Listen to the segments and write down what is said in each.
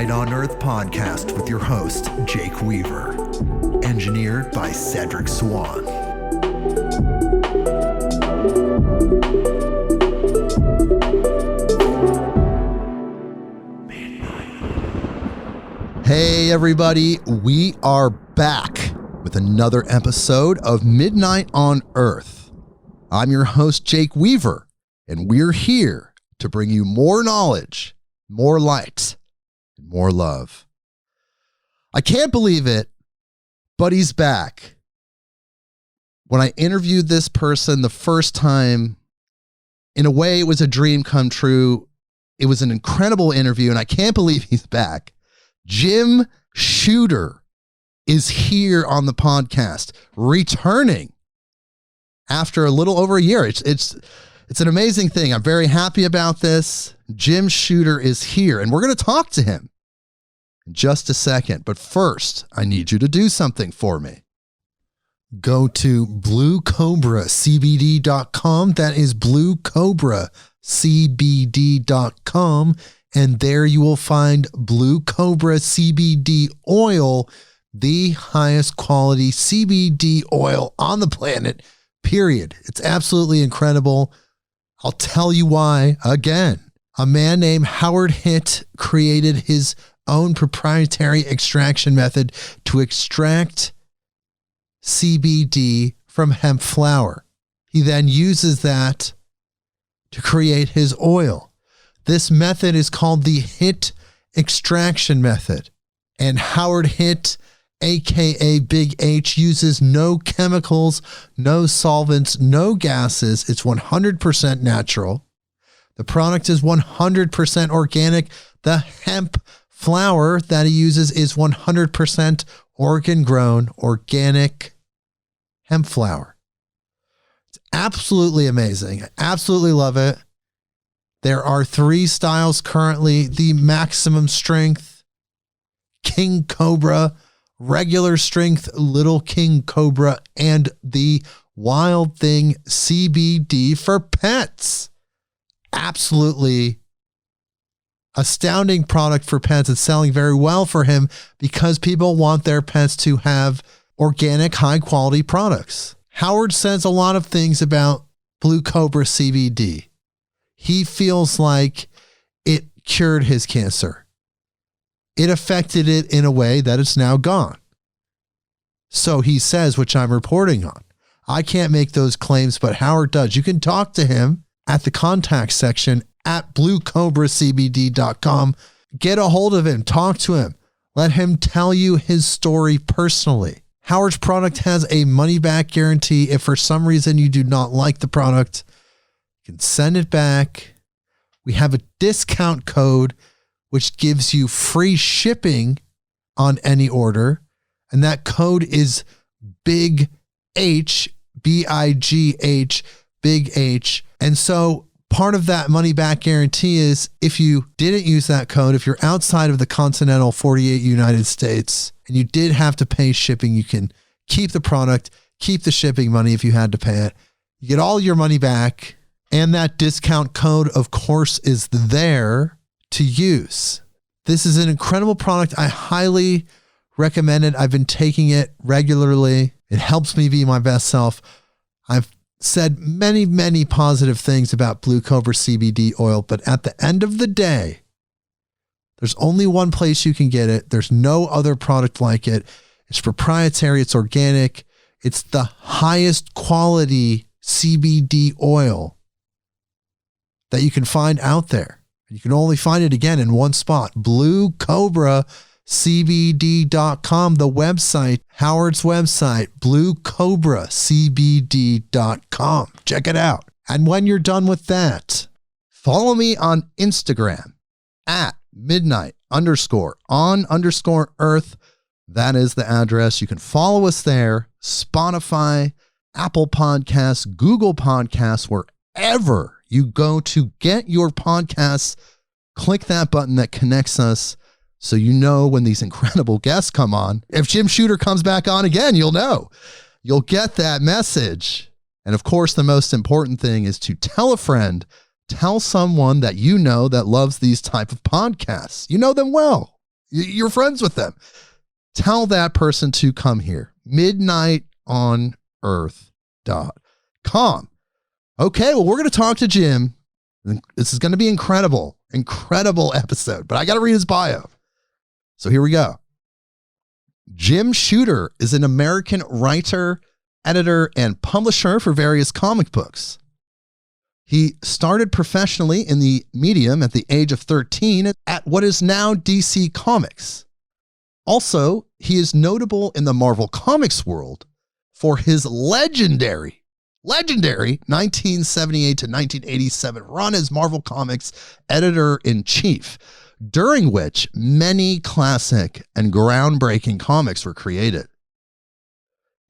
Midnight on Earth podcast with your host, Jake Weaver. Engineered by Cedric Swan. Hey everybody, we are back with another episode of Midnight on Earth. I'm your host, Jake Weaver, and we're here to bring you more knowledge, more light, and more love. I can't believe it, but he's back. When I interviewed this person the first time, in a way, it was a dream come true. It was an incredible interview, and I can't believe he's back. Jim Shooter is here on the podcast, returning after a little over a year. It's an amazing thing. I'm very happy about this. Jim Shooter is here, and we're going to talk to him in just a second. But first, I need you to do something for me. Go to bluecobracbd.com. That is bluecobracbd.com. And there you will find Blue Cobra CBD oil, the highest quality CBD oil on the planet, period. It's absolutely incredible. I'll tell you why again. A man named Howard Hitt created his own proprietary extraction method to extract CBD from hemp flower. He then uses that to create his oil. This method is called the Hitt extraction method. And Howard Hitt, aka Big H, uses no chemicals, no solvents, no gases. It's 100% natural. The product is 100% organic. The hemp flower that he uses is 100% organ-grown, organic hemp flower. It's absolutely amazing. I absolutely love it. There are 3 styles currently: the maximum strength, King Cobra, regular strength, Little King Cobra, and the Wild Thing CBD for pets. Absolutely astounding product for pets. It's selling very well for him because people want their pets to have organic, high quality products. Howard says a lot of things about Blue Cobra CBD. He feels like it cured his cancer. It affected it in a way that it's now gone. So he says, which I'm reporting on. I can't make those claims, but Howard does. You can talk to him at the contact section at bluecobracbd.com. Get a hold of him. Talk to him. Let him tell you his story personally. Howard's product has a money-back guarantee. If for some reason you do not like the product, you can send it back. We have a discount code which gives you free shipping on any order. And that code is Big H, BIGH, Big H. And so part of that money back guarantee is if you didn't use that code, if you're outside of the continental 48 United States and you did have to pay shipping, you can keep the product, keep the shipping money if you had to pay it. You get all your money back. And that discount code, of course, is there to use. This is an incredible product. I highly recommend it. I've been taking it regularly. It helps me be my best self. I've said many, many positive things about Blue Cobra CBD oil, but at the end of the day, there's only one place you can get it. There's no other product like it. It's proprietary. It's organic. It's the highest quality CBD oil that you can find out there. You can only find it again in one spot, bluecobracbd.com, the website, Howard's website, bluecobracbd.com. Check it out. And when you're done with that, follow me on Instagram at midnight_on_earth. That is the address. You can follow us there. Spotify, Apple Podcasts, Google Podcasts, wherever you go to get your podcasts, click that button that connects us so you know when these incredible guests come on. If Jim Shooter comes back on again, you'll know. You'll get that message. And of course, the most important thing is to tell a friend, tell someone that you know that loves these type of podcasts. You know them well. You're friends with them. Tell that person to come here. midnightonearth.com. Okay, well, we're going to talk to Jim. This is going to be incredible episode, but I got to read his bio. So here we go. Jim Shooter is an American writer, editor, and publisher for various comic books. He started professionally in the medium at the age of 13 at what is now DC Comics. Also, he is notable in the Marvel Comics world for his legendary 1978 to 1987 run as Marvel Comics editor-in-chief, during which many classic and groundbreaking comics were created.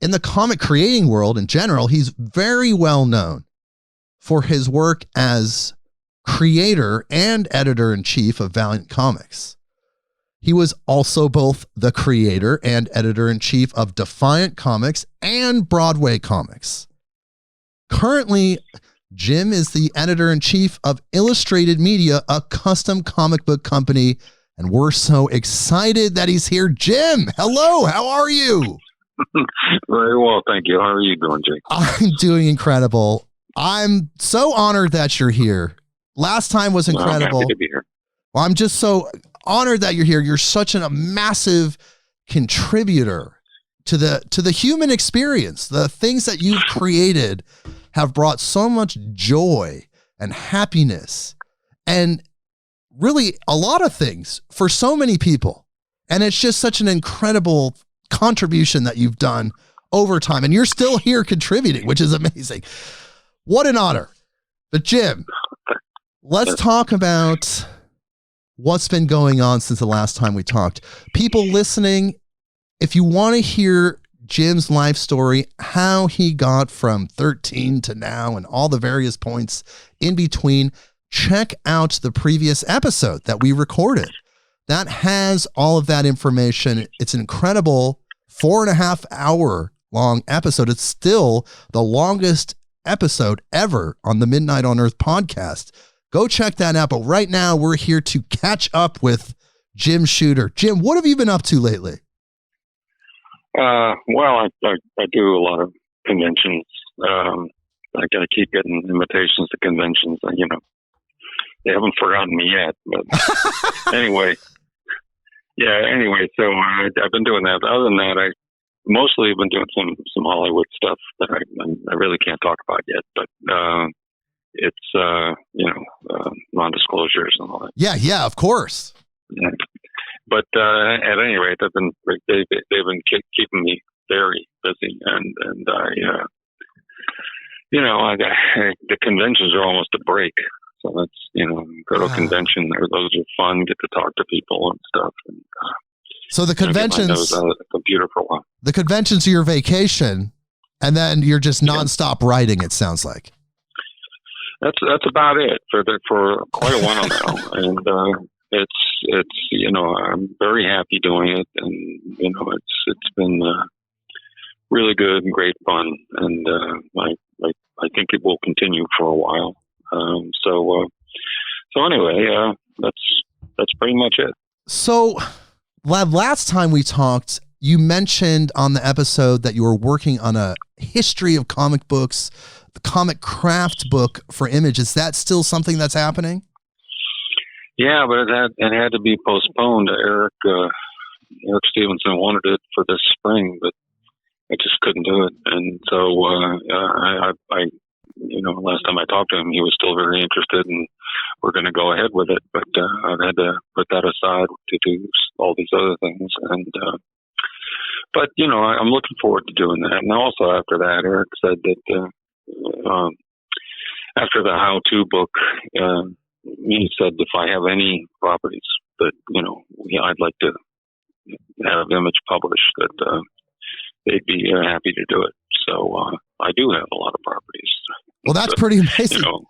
In the comic creating world in general, he's very well known for his work as creator and editor-in-chief of Valiant Comics. He was also both the creator and editor-in-chief of Defiant Comics and Broadway Comics. Currently, Jim is the editor-in-chief of Illustrated Media, a custom comic book company, and we're so excited that he's here. Jim, hello, how are you? Very well, thank you. How are you doing, Jake? I'm doing incredible. I'm so honored that you're here. Last time was incredible. I'm happy to be here. Well, I'm just so honored that you're here. You're such a massive contributor to the human experience. The things that you've created have brought so much joy and happiness and really a lot of things for so many people. And it's just such an incredible contribution that you've done over time. And you're still here contributing, which is amazing. What an honor. But Jim, let's talk about what's been going on since the last time we talked. People listening, if you want to hear Jim's life story, how he got from 13 to now and all the various points in between, check out the previous episode that we recorded. That has all of that information. It's an incredible 4.5 hour long episode. It's still the longest episode ever on the Midnight on Earth podcast. Go check that out. But right now we're here to catch up with Jim Shooter. Jim, what have you been up to lately? Well, I do a lot of conventions. I keep getting invitations to conventions. They haven't forgotten me yet. But anyway, so I've been doing that. Other than that, I mostly have been doing some Hollywood stuff that I really can't talk about yet. But it's non-disclosures and all that. Yeah, of course. Yeah. But at any rate, they've been keeping me very busy, and the conventions are almost a break. So that's go to a convention. Those are fun. Get to talk to people and stuff. And, so the conventions, get my nose out of the computer for a while. The conventions are your vacation, and then you're just nonstop writing. It sounds like. That's about it for quite a while now, and. It's I'm very happy doing it, and it's been really good and great fun, and I think it will continue for a while. So anyway, that's pretty much it. So last time we talked, you mentioned on the episode that you were working on a history of comic books, the comic craft book for Image. Is that still something that's happening? Yeah, but it had to be postponed. Eric Stevenson wanted it for this spring, but I just couldn't do it. And so I last time I talked to him, he was still very interested, and we're going to go ahead with it. But I've had to put that aside to do all these other things. And but I'm looking forward to doing that. And also after that, Eric said that after the how-to book. He said if I have any properties that I'd like to have Image published, that they'd be happy to do it. So I do have a lot of properties. Well, that's pretty amazing. So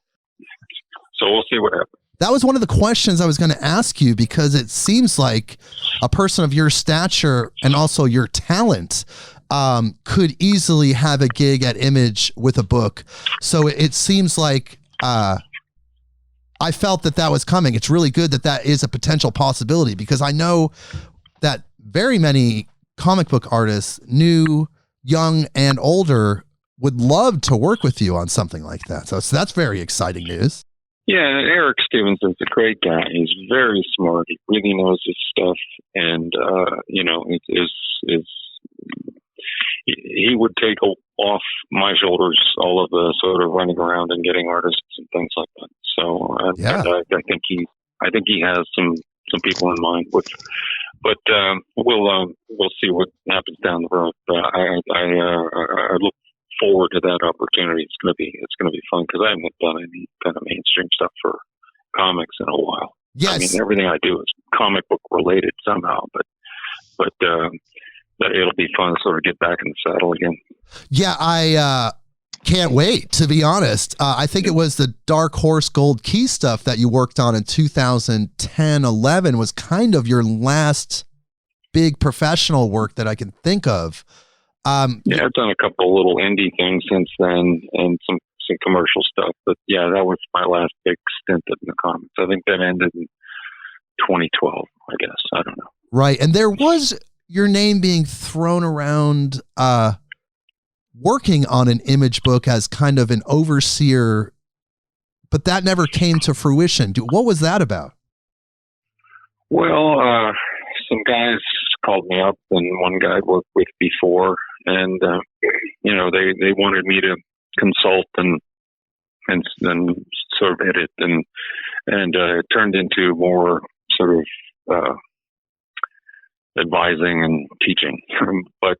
we'll see what happens. That was one of the questions I was going to ask you, because it seems like a person of your stature and also your talent could easily have a gig at Image with a book. So it seems like I felt that was coming. It's really good that is a potential possibility, because I know that very many comic book artists, new, young, and older, would love to work with you on something like that. So that's very exciting news. Yeah, Eric Stevenson's a great guy. He's very smart. He really knows his stuff, and he would take off my shoulders all of the sort of running around and getting artists and things like that. So I think he has some people in mind. But we'll see what happens down the road. I look forward to that opportunity. It's going to be fun, because I haven't done any kind of mainstream stuff for comics in a while. Yes. I mean, everything I do is comic book related somehow, but it'll be fun to sort of get back in the saddle again. Yeah, I can't wait, to be honest. I think it was the Dark Horse Gold Key stuff that you worked on in 2010-11 was kind of your last big professional work that I can think of. I've done a couple little indie things since then, and some commercial stuff. But yeah, that was my last big stint in the comics. I think that ended in 2012, I guess. I don't know. Right. And there was your name being thrown around working on an image book as kind of an overseer, but that never came to fruition. What was that about? Well, some guys called me up, and one guy I'd worked with before, and they wanted me to consult and sort of edit, and it turned into more sort of advising and teaching. but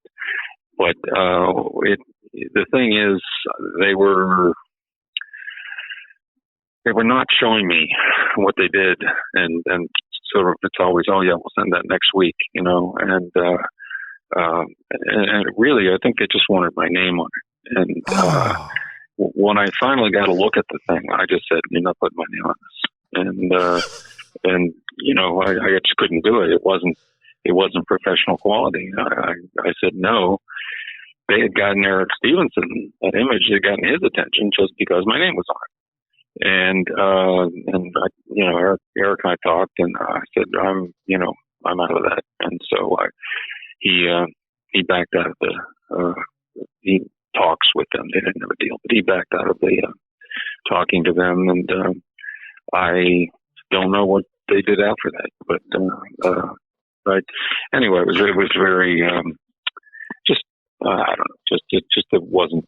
the thing is, they were not showing me what they did, and sort of, it's always, oh yeah, we'll send that next week, and really, I think they just wanted my name on it. And when I finally got a look at the thing, I just said, you're not putting my name on this. And I just couldn't do it. It wasn't professional quality. I said no. They had gotten Eric Stevenson, that image had gotten his attention just because my name was on it. And Eric and I talked, and I said, I'm out of that. And so he backed out of he talks with them. They didn't have a deal, but he backed out of the talking to them. And I don't know what they did after that, but anyway, it was very I don't know, it wasn't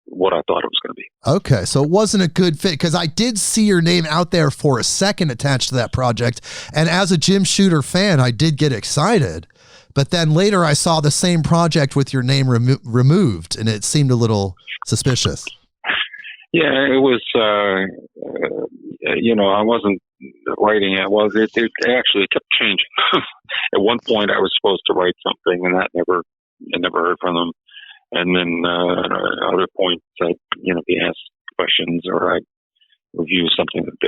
what I thought it was going to be. Okay, so it wasn't a good fit, because I did see your name out there for a second attached to that project, and as a Jim Shooter fan, I did get excited, but then later I saw the same project with your name removed, and it seemed a little suspicious. Yeah, it was, I wasn't writing it. Well, it actually kept changing. At one point I was supposed to write something, and I never heard from them. And then at other points, I'd be asked questions, or I'd review something that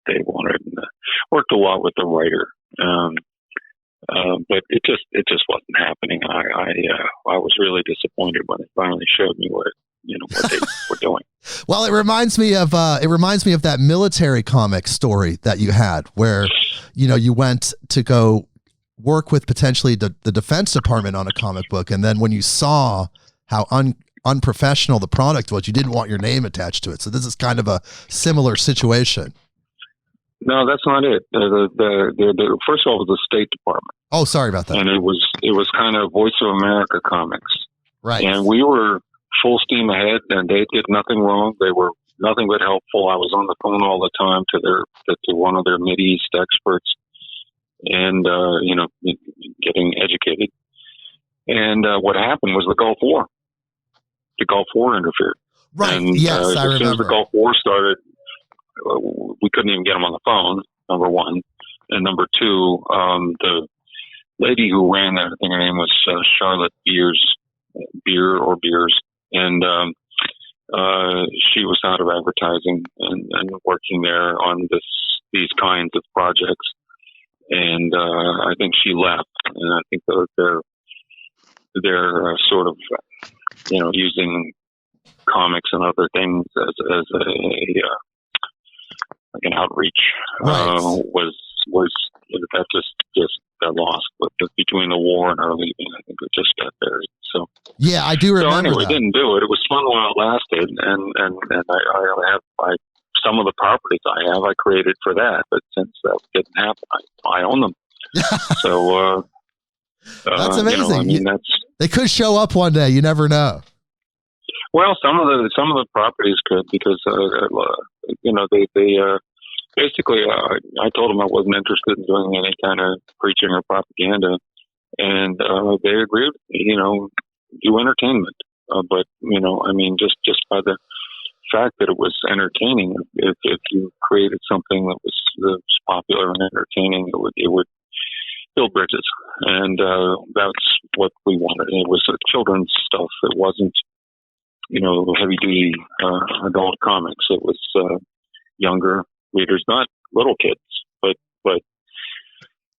they wanted. And, worked a lot with the writer, but it just wasn't happening. I was really disappointed when they finally showed me what they were doing. Well, it reminds me of that military comic story that you had, where you went to go work with potentially the Defense Department on a comic book, and then when you saw how unprofessional the product was, you didn't want your name attached to it. So this is kind of a similar situation. No, that's not it. The first of all, it was the State Department. Oh, sorry about that. And it was kind of Voice of America Comics, right? And we were full steam ahead, and they did nothing wrong. They were nothing but helpful. I was on the phone all the time to one of their Mideast experts, and getting educated. And what happened was the Gulf War. The Gulf War interfered. Right. And, yes, I remember. As soon as the Gulf War started, we couldn't even get them on the phone, number one. And number two, the lady who ran that, I think her name was Charlotte Beers, and she was out of advertising and working there on these kinds of projects. And I think she left, and I think they're sort of using comics and other things as like an outreach, Right. was that just got lost between the war and our leaving. I think it just got buried. So Yeah, I do remember so anyway, that. didn't do it. It was fun while it lasted, and I some of the properties I created for that, but since that didn't happen, I own them. So That's amazing. You know, I mean, they could show up one day. You never know. Well, some of the properties could, because you know, they basically I told them I wasn't interested in doing any kind of preaching or propaganda, and they agreed. You know, do entertainment, but you know, I mean, just by the fact that it was entertaining, if you created something that was popular and entertaining, it would build bridges, and that's what we wanted. It was children's stuff. It wasn't, you know, heavy-duty adult comics. It was younger readers, not little kids, but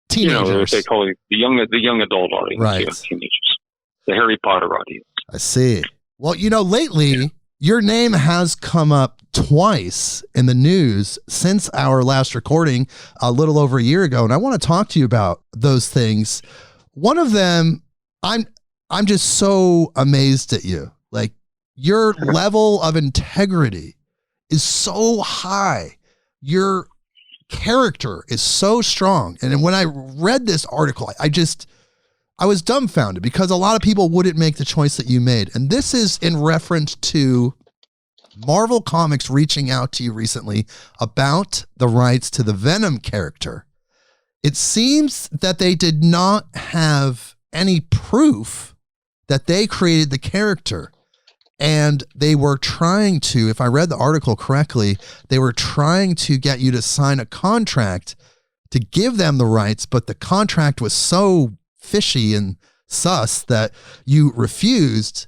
teenagers. You know, they call it the young adult audience, right? Yeah, teenagers, the Harry Potter audience. I see. Well, you know, lately your name has come up twice in the news since our last recording a little over a year ago, and I want to talk to you about those things. One of them, I'm just so amazed at you. Like, your level of integrity is so high. Your character is so strong. And when I read this article, I was dumbfounded, because a lot of people wouldn't make the choice that you made. And this is in reference to Marvel Comics reaching out to you recently about the rights to the Venom character. It seems that they did not have any proof that they created the character. And they were trying to, if I read the article correctly, they were trying to get you to sign a contract to give them the rights, but the contract was so fishy and sus that you refused.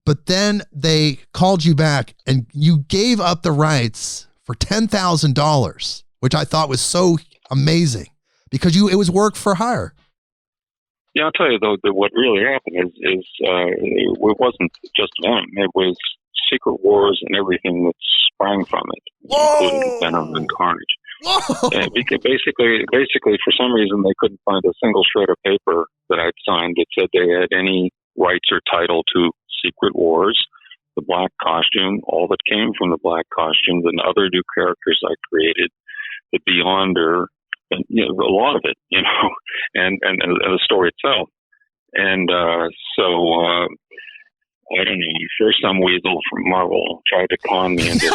But then they called you back and you gave up the rights for $10,000, which I thought was so amazing, because it was work for hire. Yeah, I'll tell you though that what really happened is it wasn't just Venom. It was Secret Wars and everything that sprang from it, including Venom and Carnage. And basically, for some reason, they couldn't find a single shred of paper that I'd signed that said they had any rights or title to Secret Wars, the Black costume, all that came from the Black costume, and other new characters I created, the Beyonder, and you know, a lot of it, you know, and the story itself. And so I don't know. First, some weasel from Marvel tried to con me into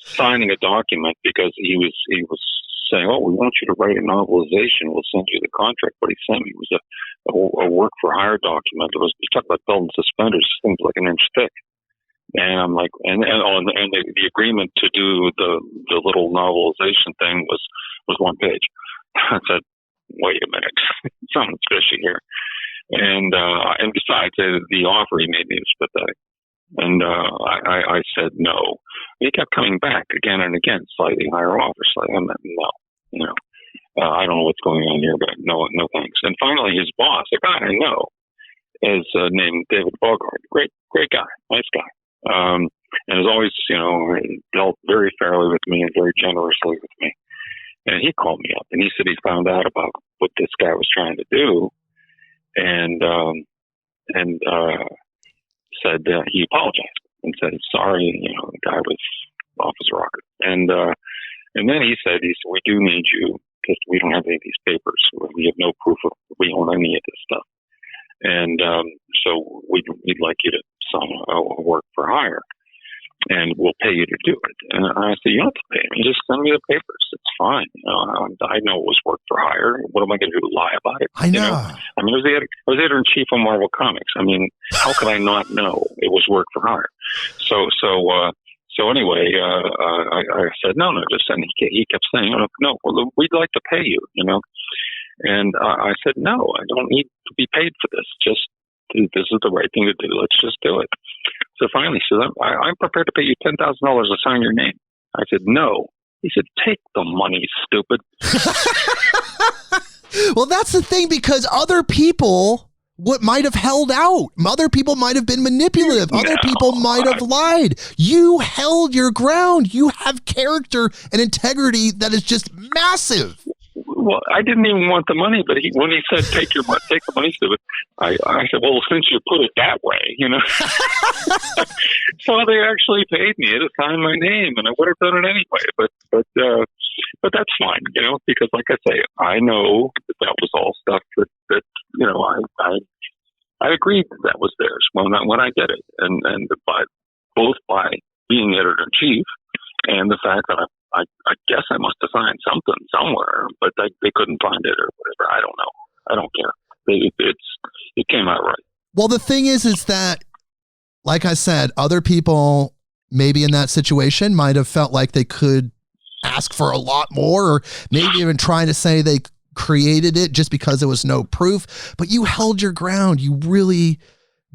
signing a document, because he was saying, "Oh, we want you to write a novelization. We'll send you the contract." What he sent me was a work for hire document. It was, he talked about belt and suspenders, things like an inch thick. And I'm like, and the agreement to do the little novelization thing was one page. I said, wait a minute, something's fishy here. And besides, the offer he made me was pathetic. And I said no. He kept coming back again and again, slightly higher offer. I'm like, no, you know, I don't know what's going on here, but no thanks. And finally, his boss, a guy I know, is named David Bogart. Great guy, nice guy. And has always, you know, dealt very fairly with me and very generously with me. And he called me up and he said he found out about what this guy was trying to do, and said he apologized and said, "Sorry, you know, the guy was off his rocker." And then he said, "We do need you, because we don't have any of these papers. We have no proof of we own any of this stuff, and so we'd like you to sign a work for hire, and we'll pay you to do it." And I said, "You don't have to pay me. Just send me the papers. It's fine. You know, I know it was work for hire. What am I going to do? Lie about it?" I know. You know? I mean, I was editor-in-chief of Marvel Comics. I mean, how could I not know it was work for hire? So anyway, I said, no, just send. He kept saying, no, well, we'd like to pay you, you know. And I said, no, I don't need to be paid for this. This is the right thing to do. Let's just do it. So finally, he said, I'm prepared to pay you $10,000 to sign your name. I said, no. He said, take the money, stupid. Well, that's the thing, because other people what might have held out. Other people might have been manipulative. Other people might have lied. You held your ground. You have character and integrity that is just massive. Well, I didn't even want the money, but when he said take the money, I said, well, since you put it that way, So they actually paid me to sign my name, and I would have done it anyway. But that's fine, because like I say, I know that was all stuff that I agreed that was theirs when I did it, and both by being editor in chief and the fact that I guess I must have signed something somewhere, but they couldn't find it or whatever. I don't know. I don't care. It came out right. Well, the thing is that, like I said, other people maybe in that situation might have felt like they could ask for a lot more, or maybe even trying to say they created it just because there was no proof. But you held your ground. You really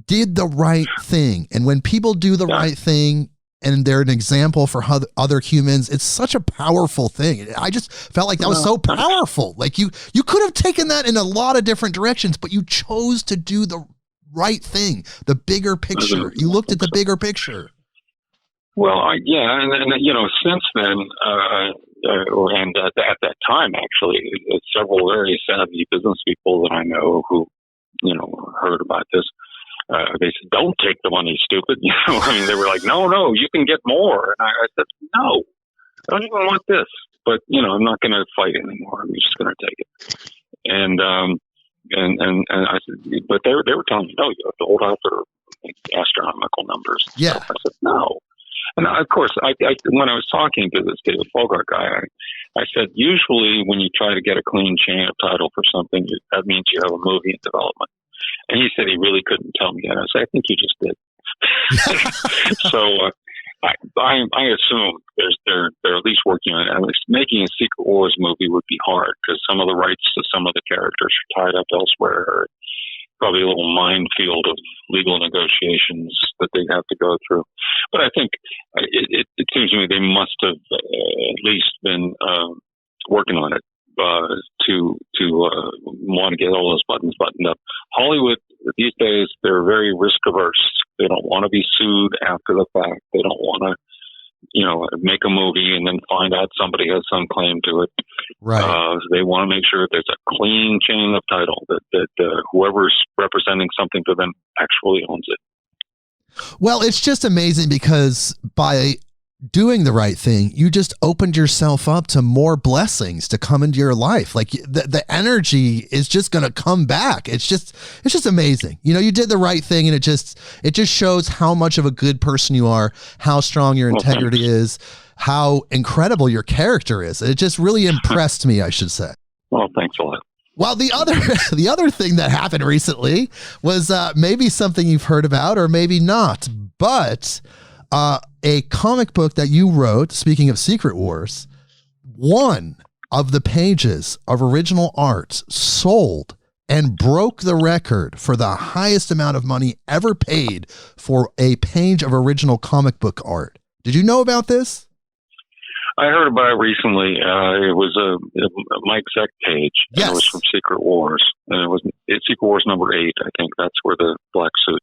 did the right thing. And when people do the right thing, and they're an example for other humans, it's such a powerful thing. I just felt like that was so powerful. Like you could have taken that in a lot of different directions, but you chose to do the right thing, the bigger picture. You looked at the bigger picture. Well, and since then, and at that time, actually, several very savvy business people that I know who, heard about this. They said, "Don't take the money, stupid." They were like, "No, you can get more." And I said, "No, I don't even want this." But I'm not going to fight anymore. I'm just going to take it. And I said, but they were telling me, "No, you have to hold out for astronomical numbers." Yeah. So I said, "No." And of course, I when I was talking to this David Fogart guy, I said, usually when you try to get a clean chain of title for something, that means you have a movie in development. And he said he really couldn't tell me that. I said, I think you just did. So I assume they're at least working on it. At least making a Secret Wars movie would be hard because some of the rights to some of the characters are tied up elsewhere. Probably a little minefield of legal negotiations that they have to go through. But I think it seems to me they must have at least been working on it to want to get all those buttons buttoned up. Hollywood these days, they're very risk averse. They don't want to be sued after the fact. They don't want to, make a movie and then find out somebody has some claim to it. Right. They want to make sure there's a clean chain of title, that whoever's representing something to them actually owns it. Well, it's just amazing because by doing the right thing, you just opened yourself up to more blessings to come into your life. Like the energy is just going to come back. It's just amazing. You did the right thing, and it just shows how much of a good person you are, how strong your integrity is, how incredible your character is. It just really impressed me, I should say. Well, thanks a lot. Well, the other thing that happened recently was maybe something you've heard about or maybe not, but a comic book that you wrote, speaking of Secret Wars, one of the pages of original art sold and broke the record for the highest amount of money ever paid for a page of original comic book art. Did you know about this? I heard about it recently. It was a Mike Zeck page. Yes. And it was from Secret Wars. And it's Secret Wars number 8. I think that's where the black suit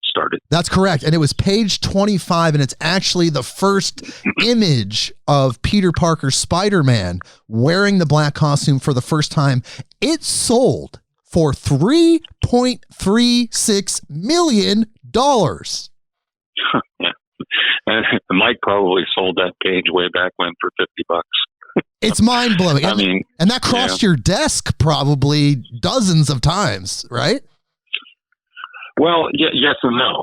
started. That's correct. And it was page 25, and it's actually the first image of Peter Parker Spider-Man wearing the black costume for the first time. It sold for $3.36 million. Yeah. And Mike probably sold that page way back when for $50. It's mind-blowing. And that crossed your desk probably dozens of times, right? Well, yes and no.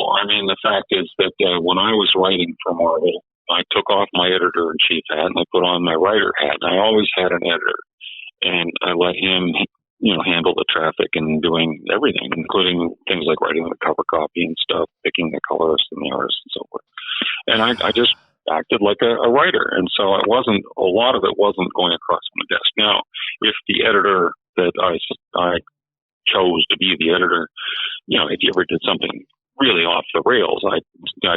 The fact is that when I was writing for Marvel, I took off my editor-in-chief hat and I put on my writer hat. And I always had an editor, and I let him, handle the traffic and doing everything, including things like writing the cover copy and stuff, picking the colorist and the artist and so forth. And I just acted like a writer, and so a lot of it wasn't going across my desk. Now, if the editor that I chose to be the editor, if you ever did something really off the rails, I'd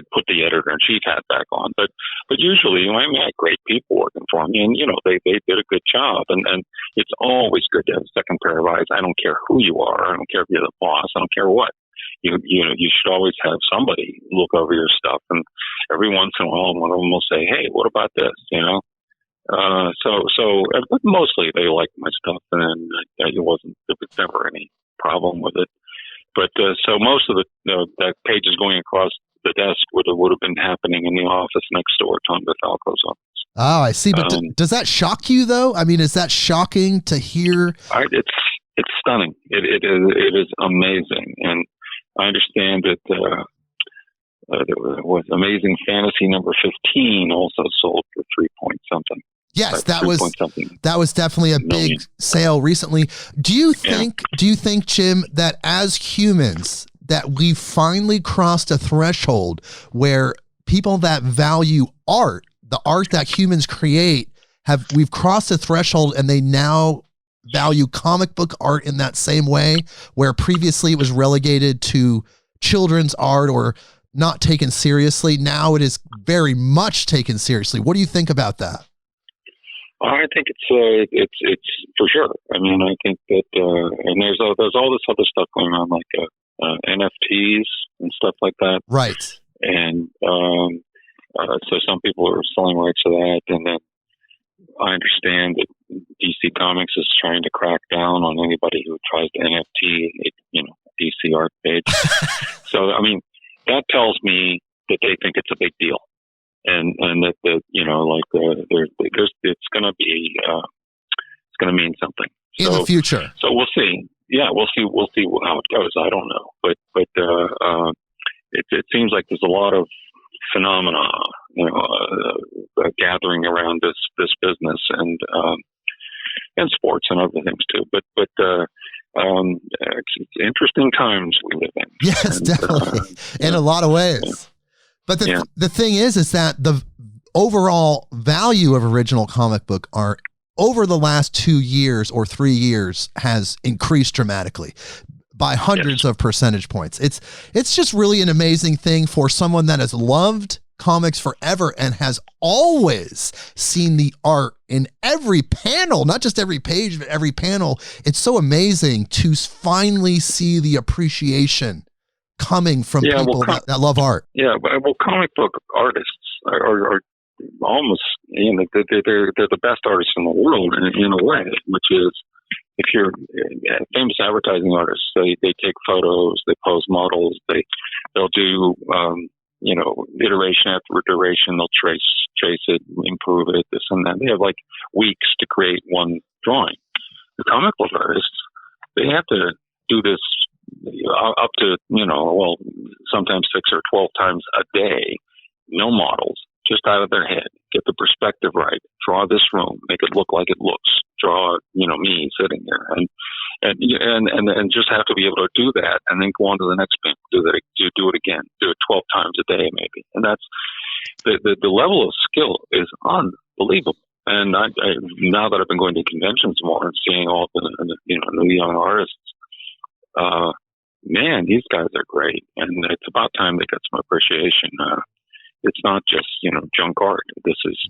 put the editor-in-chief hat back on. But usually, I mean, I had great people working for me, and they did a good job. And it's always good to have a second pair of eyes. I don't care who you are. I don't care if you're the boss. I don't care what. You should always have somebody look over your stuff, and every once in a while, one of them will say, "Hey, what about this?" But mostly they liked my stuff, and there was never any problem with it. But so most of that pages going across the desk would have been happening in the office next door, Tom DeFalco's office. Oh, I see. But does that shock you, though? I mean, is that shocking to hear? It's stunning. It is amazing, and I understand that there was Amazing Fantasy number 15 also sold for 3 point something. Yes, that was definitely a big sale recently. Do you think, Jim, that as humans, that we've finally crossed a threshold where people that value art, the art that humans create, we've crossed a threshold and they now value comic book art in that same way, where previously it was relegated to children's art or not taken seriously? Now it is very much taken seriously. What do you think about that? I think it's for sure. I mean, I think that and there's all this other stuff going on, like NFTs and stuff like that. Right. And so some people are selling rights to that, and then I understand that DC Comics is trying to crack down on anybody who tries to NFT, DC art page. So I mean, that tells me that they think it's a big deal. And that it's going to be it's going to mean something in the future. So we'll see. Yeah, we'll see how it goes. I don't know, but it seems like there's a lot of phenomena, gathering around this business and sports and other things too. But it's interesting times we live in. Yes, definitely, in a lot of ways. Yeah. But the thing is that the overall value of original comic book art over the last 2 years or 3 years has increased dramatically by hundreds of percentage points. It's just really an amazing thing for someone that has loved comics forever and has always seen the art in every panel, not just every page, but every panel. It's so amazing to finally see the appreciation coming from people that love art. Yeah, well, comic book artists are almost, they're the best artists in the world in a way, which is, if you're famous advertising artists, they take photos, they pose models, they'll do iteration after iteration, they'll trace it, improve it, this and that. They have like weeks to create one drawing. The comic book artists, they have to do this up to, sometimes 6 or 12 times a day, no models, just out of their head, get the perspective right, draw this room, make it look like it looks, draw, me sitting there, and just have to be able to do that, and then go on to the next panel, do it again, do it 12 times a day maybe. And that's the level of skill is unbelievable. And now that I've been going to conventions more and seeing all the new young artists, man, these guys are great, and it's about time they get some appreciation. It's not just junk art. This is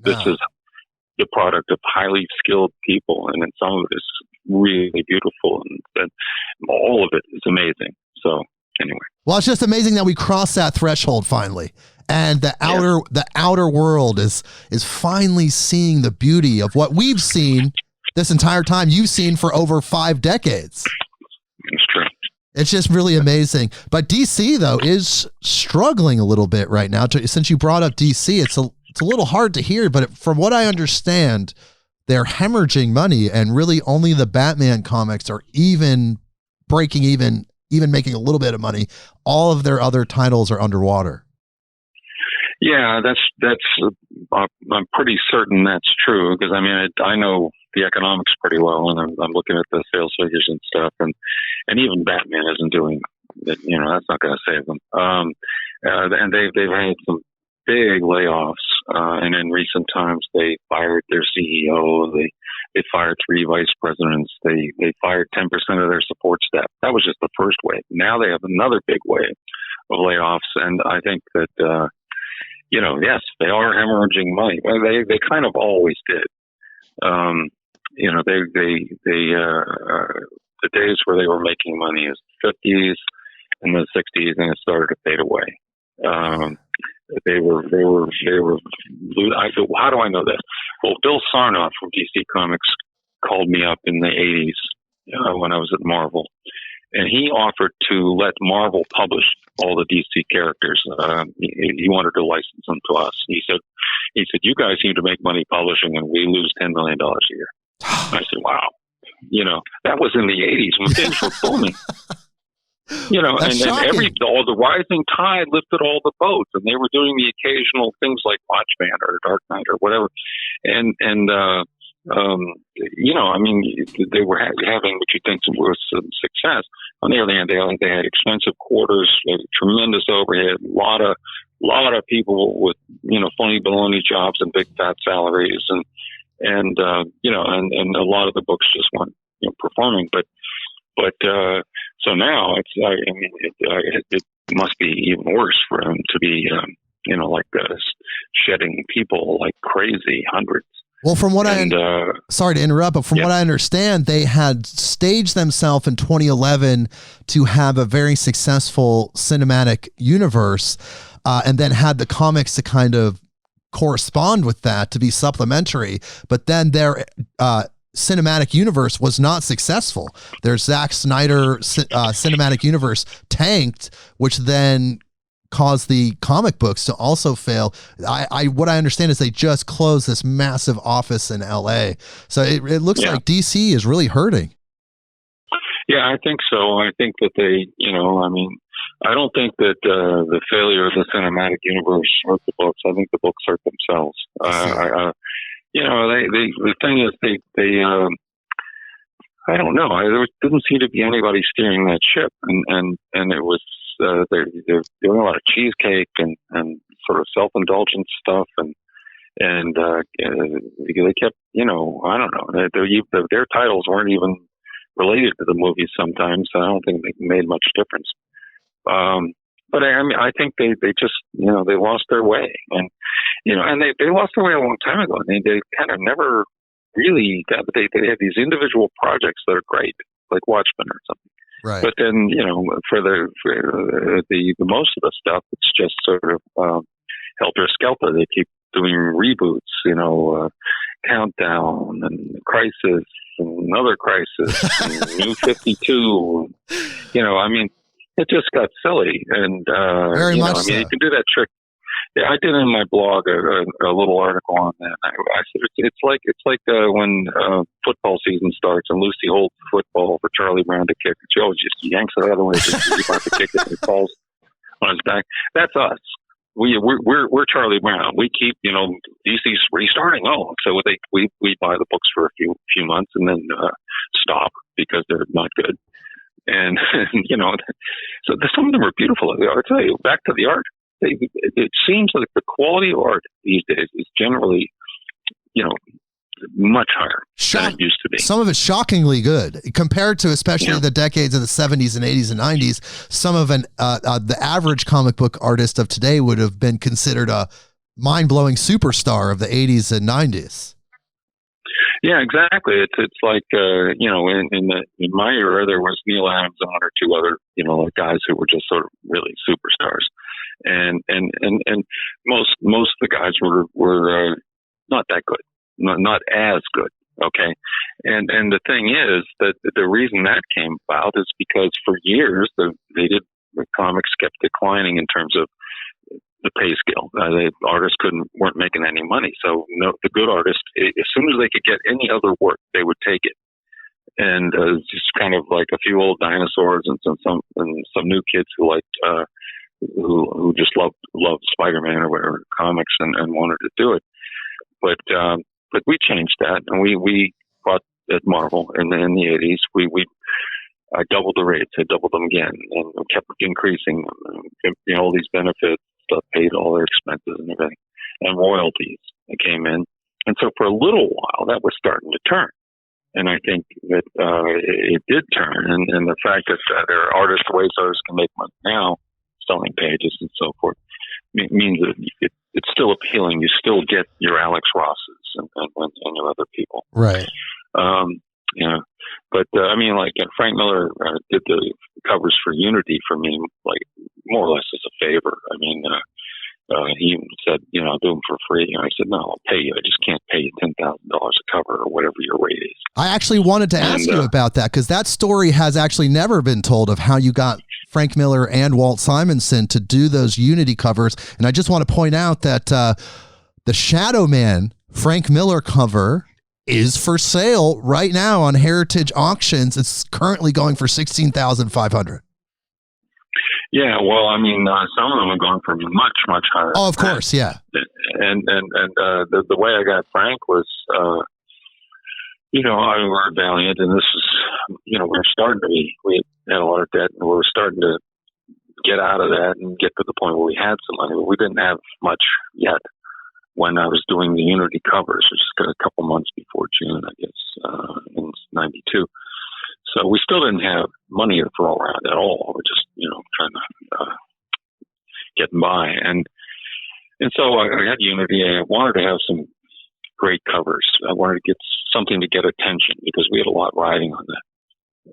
the product of highly skilled people, and then some of it is really beautiful, and all of it is amazing. So anyway, well, it's just amazing that we crossed that threshold finally, and the outer world is finally seeing the beauty of what we've seen this entire time. You've seen for over 5 decades. It's true. It's just really amazing. But DC, though, is struggling a little bit right now. Since you brought up DC, it's a little hard to hear, but from what I understand, they're hemorrhaging money, and really only the Batman comics are even breaking even making a little bit of money. All of their other titles are underwater. Yeah, I'm pretty certain that's true, because I know the economics pretty well, and I'm looking at the sales figures and stuff, and even Batman isn't doing it. That's not going to save them. And they've had some big layoffs, and in recent times they fired their CEO, they fired 3 vice presidents, they fired 10% of their support staff. That was just the first wave. Now they have another big wave layoffs. And I think that, yes, they are hemorrhaging money. Well, they kind of always did. The days where they were making money is the 50s and the 60s, and it started to fade away. They were. How do I know that? Well, Bill Sarnoff from DC Comics called me up in the 80s when I was at Marvel, and he offered to let Marvel publish all the DC characters. He wanted to license them to us. He said, "You guys seem to make money publishing, and we lose $10 million a year." I said, "Wow." That was in the 80s when things were booming. And all the rising tide lifted all the boats, and they were doing the occasional things like Watchman or Dark Knight or whatever. They were having what you think was some success. On the other hand, they had expensive quarters, tremendous overhead, a lot of people with, phony baloney jobs and big fat salaries, and a lot of the books just weren't, performing. But so now it must be even worse for them to be, shedding people like crazy, hundreds. Well, from what sorry to interrupt, but from what I understand, they had staged themselves in 2011 to have a very successful cinematic universe, and then had the comics to kind of correspond with that, to be supplementary. But then their cinematic universe was not successful. Their Zack Snyder cinematic universe tanked, which then caused the comic books to also fail. What I understand is they just closed this massive office in LA. So it looks like DC is really hurting. Yeah, I think so. I think that they, I don't think that the failure of the cinematic universe hurt the books. I think the books hurt themselves. The thing is, they I don't know. There didn't seem to be anybody steering that ship, and it was they're doing a lot of cheesecake and sort of self-indulgent stuff, and they kept, I don't know. Their titles weren't even related to the movies sometimes. So I don't think they made much difference. But I think they just, they lost their way, and they lost their way a long time ago. And they kind of never really they had these individual projects that are great, like Watchmen or something. Right. But then, for the most of the stuff, it's just sort of helter skelter. They keep doing reboots, Countdown and Crisis and another Crisis and New 52. It just got silly, and very much so. You can do that trick. Yeah, I did in my blog a little article on that. I said it's like when football season starts and Lucy holds the football for Charlie Brown to kick. She always just yanks it out of the way just to about to kick it and it falls on his back. That's us. We're Charlie Brown. We keep DC's restarting. So we buy the books for a few months and then stop because they're not good. And so some of them are beautiful. I'll tell you, back to the art. It seems like the quality of art these days is generally, much higher than it used to be. Some of it's shockingly good compared to especially the decades of the 70s and 80s and 90s. Some of the average comic book artist of today would have been considered a mind-blowing superstar of the 80s and 90s. Yeah, exactly. It's like in my era there was Neil Adams and one or two other guys who were just sort of really superstars, and most of the guys were not that good, not as good. Okay, and the thing is that the reason that came about is because for years the comics kept declining in terms of the pay scale. The artists weren't making any money. So the good artists, as soon as they could get any other work, they would take it. And just kind of like a few old dinosaurs and some new kids who just loved Spider-Man or whatever comics and wanted to do it. But we changed that, and we bought at Marvel in the 80s. I doubled the rates. I doubled them again, and kept increasing them. All these benefits. Stuff, paid all their expenses and everything, and royalties that came in. And so for a little while, that was starting to turn. And I think that it did turn. And the fact that there are artists, the ways artists can make money now, selling pages and so forth, means that it's still appealing. You still get your Alex Rosses and your other people. Right. But I mean, like Frank Miller did the covers for Unity for me, like more or less as a favor. I mean, he said, I'll do them for free. And I said, no, I'll pay you. I just can't pay you $10,000 a cover or whatever your rate is. I actually wanted to ask you about that, because that story has actually never been told, of how you got Frank Miller and Walt Simonson to do those Unity covers. And I just want to point out that the Shadow Man Frank Miller cover is for sale right now on Heritage Auctions. It's currently going for $16,500. Yeah, well, I mean, some of them are going for much, much higher. Oh, of course, yeah. And the way I got Frank was, I were at Valiant, and this was, we had a lot of debt, and we were starting to get out of that and get to the point where we had some money. But we didn't have much yet when I was doing the Unity covers, which is a couple months before June, I guess, in '92. So we still didn't have money to throw around at all. We're just, trying to get by. And so I had Unity, and I wanted to have some great covers. I wanted to get something to get attention, because we had a lot riding on that.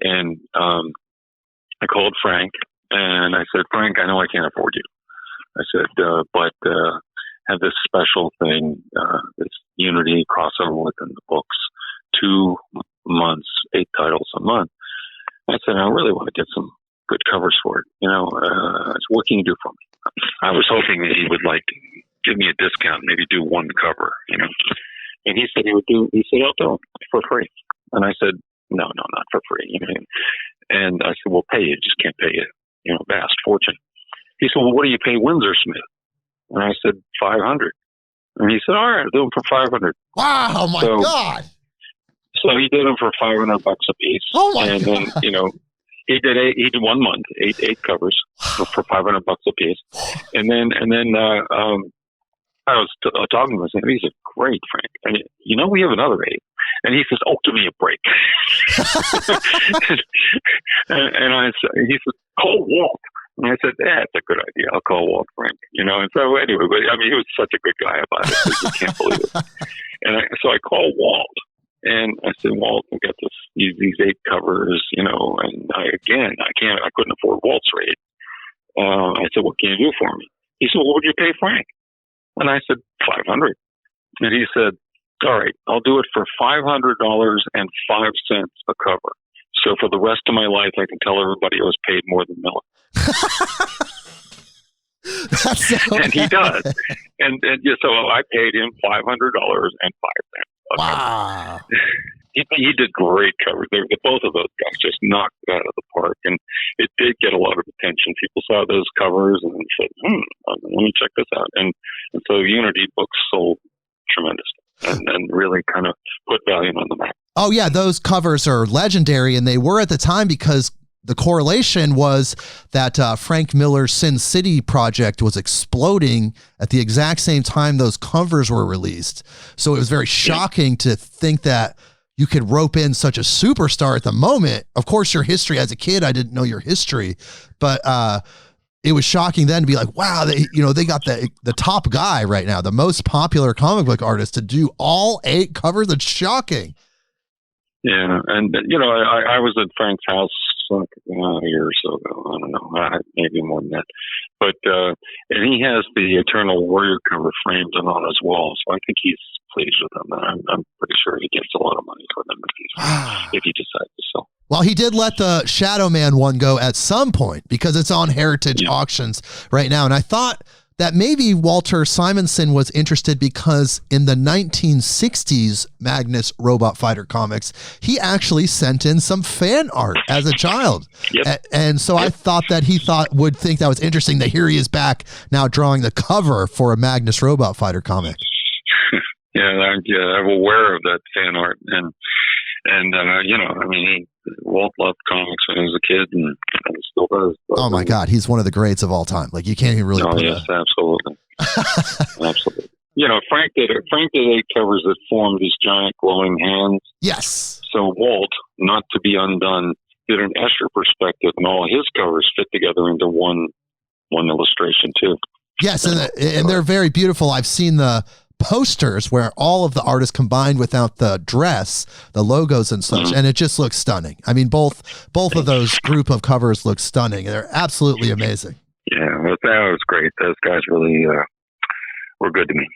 And I called Frank, and I said, Frank, I know I can't afford you. I said, but have this special thing, this Unity crossover within the books, 2 months, 8 titles a month. I said, I really want to get some good covers for it. What can you do for me? I was hoping that he would give me a discount, maybe do one cover, And he said I'll do it for free. And I said, no, not for free. And I said, we'll pay you, just can't pay you, a vast fortune. He said, well, what do you pay Windsor Smith? And I said, $500. And he said, all right, I'll do them for $500. Wow, my God. So he did them for $500 a piece. Oh my God. Then, he did 1 month, eight covers for $500 a piece. And then I was talking to him, and he said, great, Frank. And we have another 8. And he says, oh, give me a break. and he said, call Walt. And I said, that's a good idea. I'll call Walt, Frank. And so anyway, he was such a good guy about it. You can't believe it. And so I called Walt, and I said, Walt, I got these 8 covers, and I couldn't afford Walt's rate. I said, what can you do for me? He said, what would you pay Frank? And I said, $500. And he said, all right, I'll do it for $500.05 a cover. So for the rest of my life, I can tell everybody I was paid more than Miller. And he does. And so I paid him $500.05. Wow. He did great covers. Both of those guys just knocked it out of the park, and it did get a lot of attention. People saw those covers and said, let me check this out. And so Unity books sold tremendously and really kind of put Valiant on the map. Oh, yeah, those covers are legendary, and they were at the time, because the correlation was that Frank Miller's Sin City project was exploding at the exact same time those covers were released. So it was very shocking to think that you could rope in such a superstar at the moment. Of course, your history as a kid, I didn't know your history, but it was shocking then to be like, wow, they got the top guy right now, the most popular comic book artist, to do all 8 covers. It's shocking. Yeah, and I was at Frank's house a year or so ago. I don't know, maybe more than that. But and he has the Eternal Warrior cover framed and on his wall, so I think he's pleased with them. And I'm pretty sure he gets a lot of money for them if he decides to sell. Well, he did let the Shadow Man one go at some point, because it's on Heritage Auctions right now. And I thought that maybe Walter Simonson was interested because in the 1960s Magnus Robot Fighter comics, he actually sent in some fan art as a child. And so I thought that he would think that was interesting, that here he is back now drawing the cover for a Magnus Robot Fighter comic. I'm aware of that fan art. And Walt loved comics when he was a kid, and still does. Oh my God, he's one of the greats of all time. Like, you can't even really. Oh yes, absolutely, absolutely. Frank did 8 covers that formed these giant glowing hands. Yes. So Walt, not to be undone, did an Escher perspective, and all his covers fit together into one one illustration too. Yes, and they're very beautiful. I've seen the posters where all of the artists combined without the dress, the logos and such, and it just looks stunning. I mean, both of those group of covers look stunning. They're absolutely amazing. Yeah, that was great. Those guys really were good to me.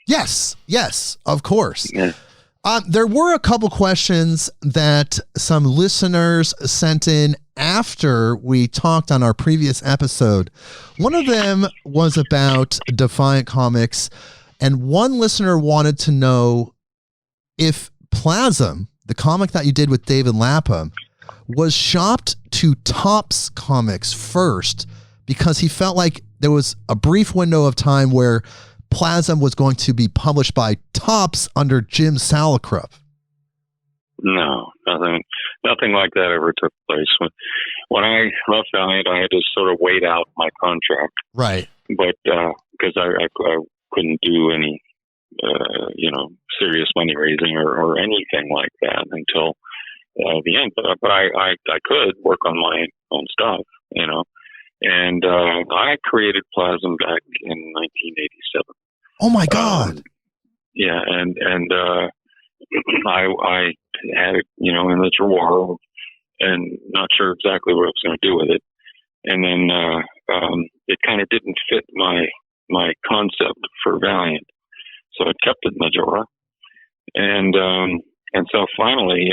Yes, of course. Yeah. There were a couple questions that some listeners sent in after we talked on our previous episode. One of them was about Defiant Comics, and one listener wanted to know if Plasm, the comic that you did with David Lapham, was shopped to Topps Comics first, because he felt like there was a brief window of time where Plasm was going to be published by Topps under Jim Salicrup. No, nothing like that ever took place. When I left Valiant, I had to sort of wait out my contract. Right. But because I couldn't do any, serious money raising or anything like that until the end. But I could work on my own stuff, And I created Plasm back in 1987. Oh my God! Yeah, and I had it, in the drawer, and not sure exactly what I was going to do with it. And then it kind of didn't fit my concept for Valiant, so I kept it in the drawer. And so finally,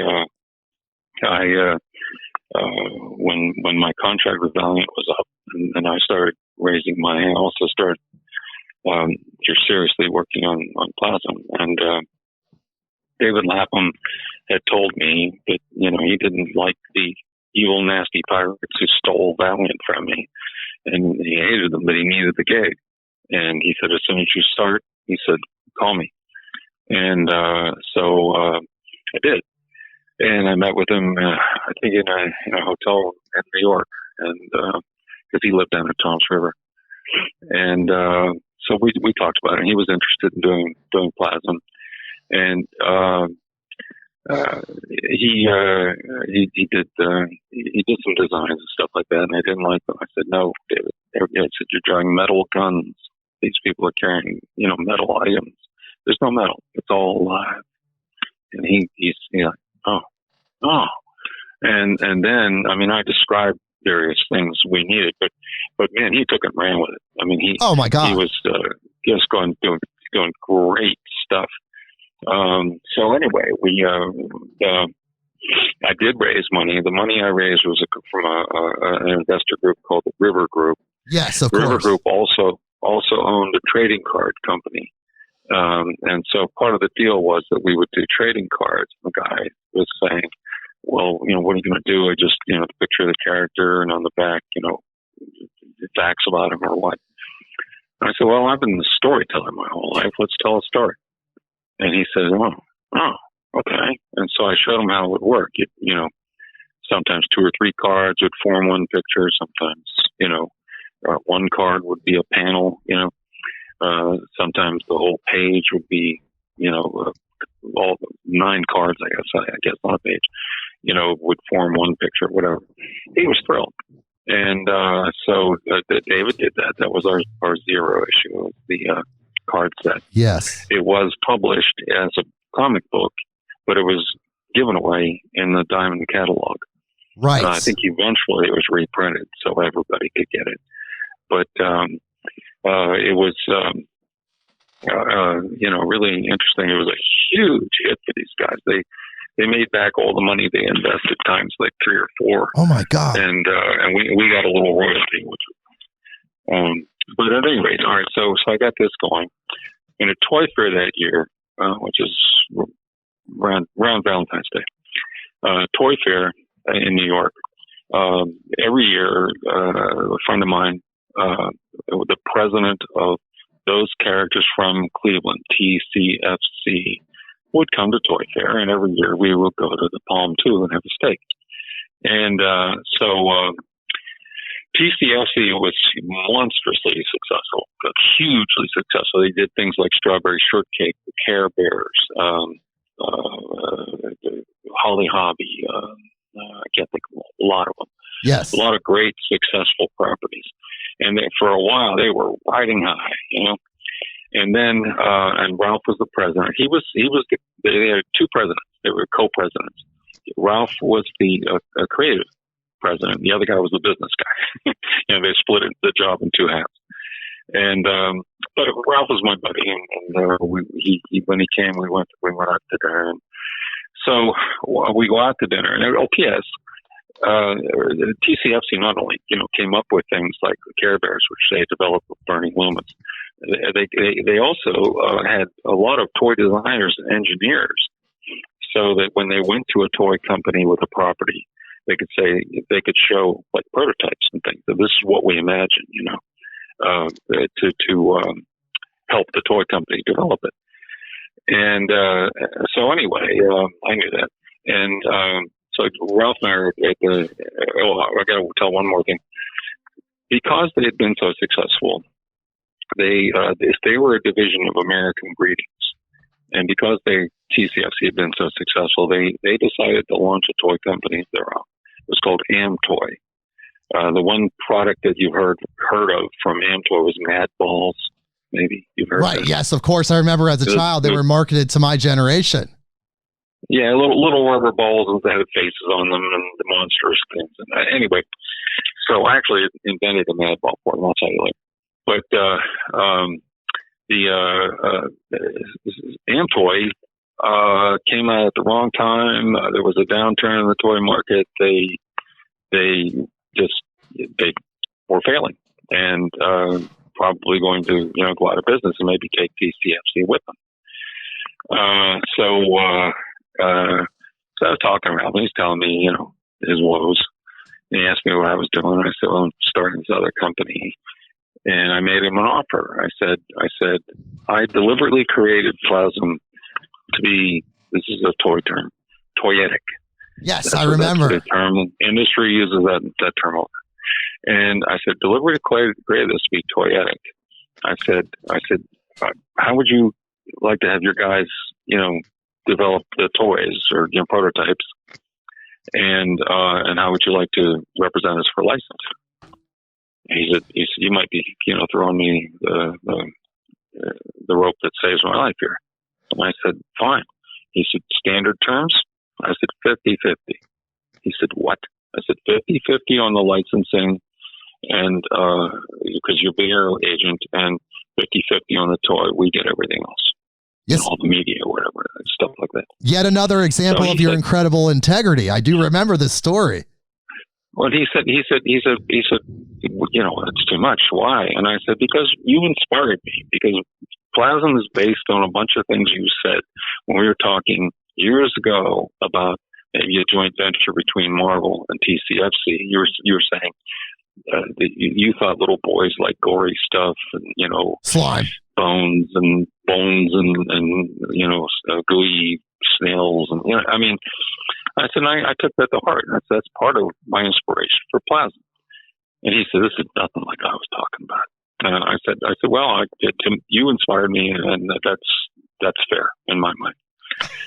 when my contract with Valiant was up, and I started raising money, I also started seriously working on Plasm. And David Lapham had told me that he didn't like the evil, nasty pirates who stole Valiant from me, and he hated them, but he needed the gig. And he said, as soon as you start, he said, call me. And so I did. And I met with him, I think in a hotel in New York, and because he lived down at Toms River. And so we talked about it. And he was interested in doing Plasm, and he did some designs and stuff like that, and I didn't like them. I said, no, David. I said, you're drawing metal guns. These people are carrying metal items. There's no metal. It's all alive. And he's oh. And then, I described various things we needed, but man, he took it and ran with it. Oh my God. He was just doing great stuff. So anyway, I did raise money. The money I raised was from an investor group called the River Group. Yes, of River course. Group also owned a trading card company. And so part of the deal was that we would do trading cards. The guy was saying, well, what are you going to do? I just, the picture of the character, and on the back, facts about him or what. And I said, well, I've been a storyteller my whole life. Let's tell a story. And he said, oh, okay. And so I showed him how it would work. Sometimes 2 or 3 cards would form one picture. Sometimes, one card would be a panel, sometimes the whole page would be, all 9 cards, I guess on a page, would form one picture, whatever. He was thrilled. And so David did that. That was our 0 issue, the card set. Yes. It was published as a comic book, but it was given away in the Diamond catalog. Right. I think eventually it was reprinted so everybody could get it. But it was, really interesting. It was a huge hit for these guys. They made back all the money they invested times like 3 or 4. Oh my God. And we got a little royalty, but at any rate, all right. So I got this going. In a toy fair that year, which is around Valentine's Day, toy fair in New York. Every year, a friend of mine, the president of those characters from Cleveland, TCFC, would come to Toy Fair, and every year we would go to the Palm 2 and have a steak. And so TCFC was monstrously successful, hugely successful. They did things like Strawberry Shortcake, the Care Bears, Holly Hobby, I can't think of a lot of them. Yes. A lot of great successful properties. And for a while, they were riding high, And then, and Ralph was the president. They had two presidents. They were co-presidents. Ralph was the creative president. The other guy was the business guy. They split the job in two halves. And, but Ralph was my buddy, and when he came, we went out to dinner. And so we go out to dinner, and P.S. The TCFC not only came up with things like the Care Bears, which they developed with Bernie Loomis. They also had a lot of toy designers and engineers, so that when they went to a toy company with a property, they could show like prototypes and things. So this is what we imagine, to help the toy company develop it. And so anyway, I knew that, and so Ralph and I are at I got to tell one more thing. Because they had been so successful, they were a division of American Greetings, and because TCFC had been so successful, they decided to launch a toy company of their own. It was called Amtoy. The one product that you've heard of from Amtoy was Mad Balls. Maybe you've heard. Right? Yes, of course. I remember as a child they were marketed to my generation. Yeah, little rubber balls that had faces on them and the monstrous things. Anyway, so I actually invented a Mad Ball for them. I'll tell you later. But the Amtoy came out at the wrong time. There was a downturn in the toy market. They were failing and probably going to go out of business and maybe take TCFC with them. So I was talking around. He's telling me his woes. And he asked me what I was doing. I said, well, I'm starting this other company. And I made him an offer. I said, I deliberately created Plasm to be, this is a toy term, toyetic. Yes, I remember. That's the term. Industry uses that term a lot. And I said, deliberately created this to be toyetic. I said, how would you like to have your guys, develop the toys or prototypes? And how would you like to represent us for license? He said, you might be, throwing me the rope that saves my life here. And I said, fine. He said, standard terms? I said, 50-50. He said, what? I said, 50-50 on the licensing, and because you're the air agent, and 50-50 on the toy. We get everything else. Yes. All the media, whatever, stuff like that. Yet another example of your incredible integrity. I do remember this story. Well, he said, it's too much. Why? And I said, because you inspired me. Because Plasm is based on a bunch of things you said when we were talking years ago about maybe a joint venture between Marvel and TCFC. You were saying that you thought little boys like gory stuff and slime, bones and gooey snails and I said I took that to heart. That's part of my inspiration for Plasm. And he said, this is nothing like I was talking about. And I said, well, Tim, you inspired me, and that's fair in my mind.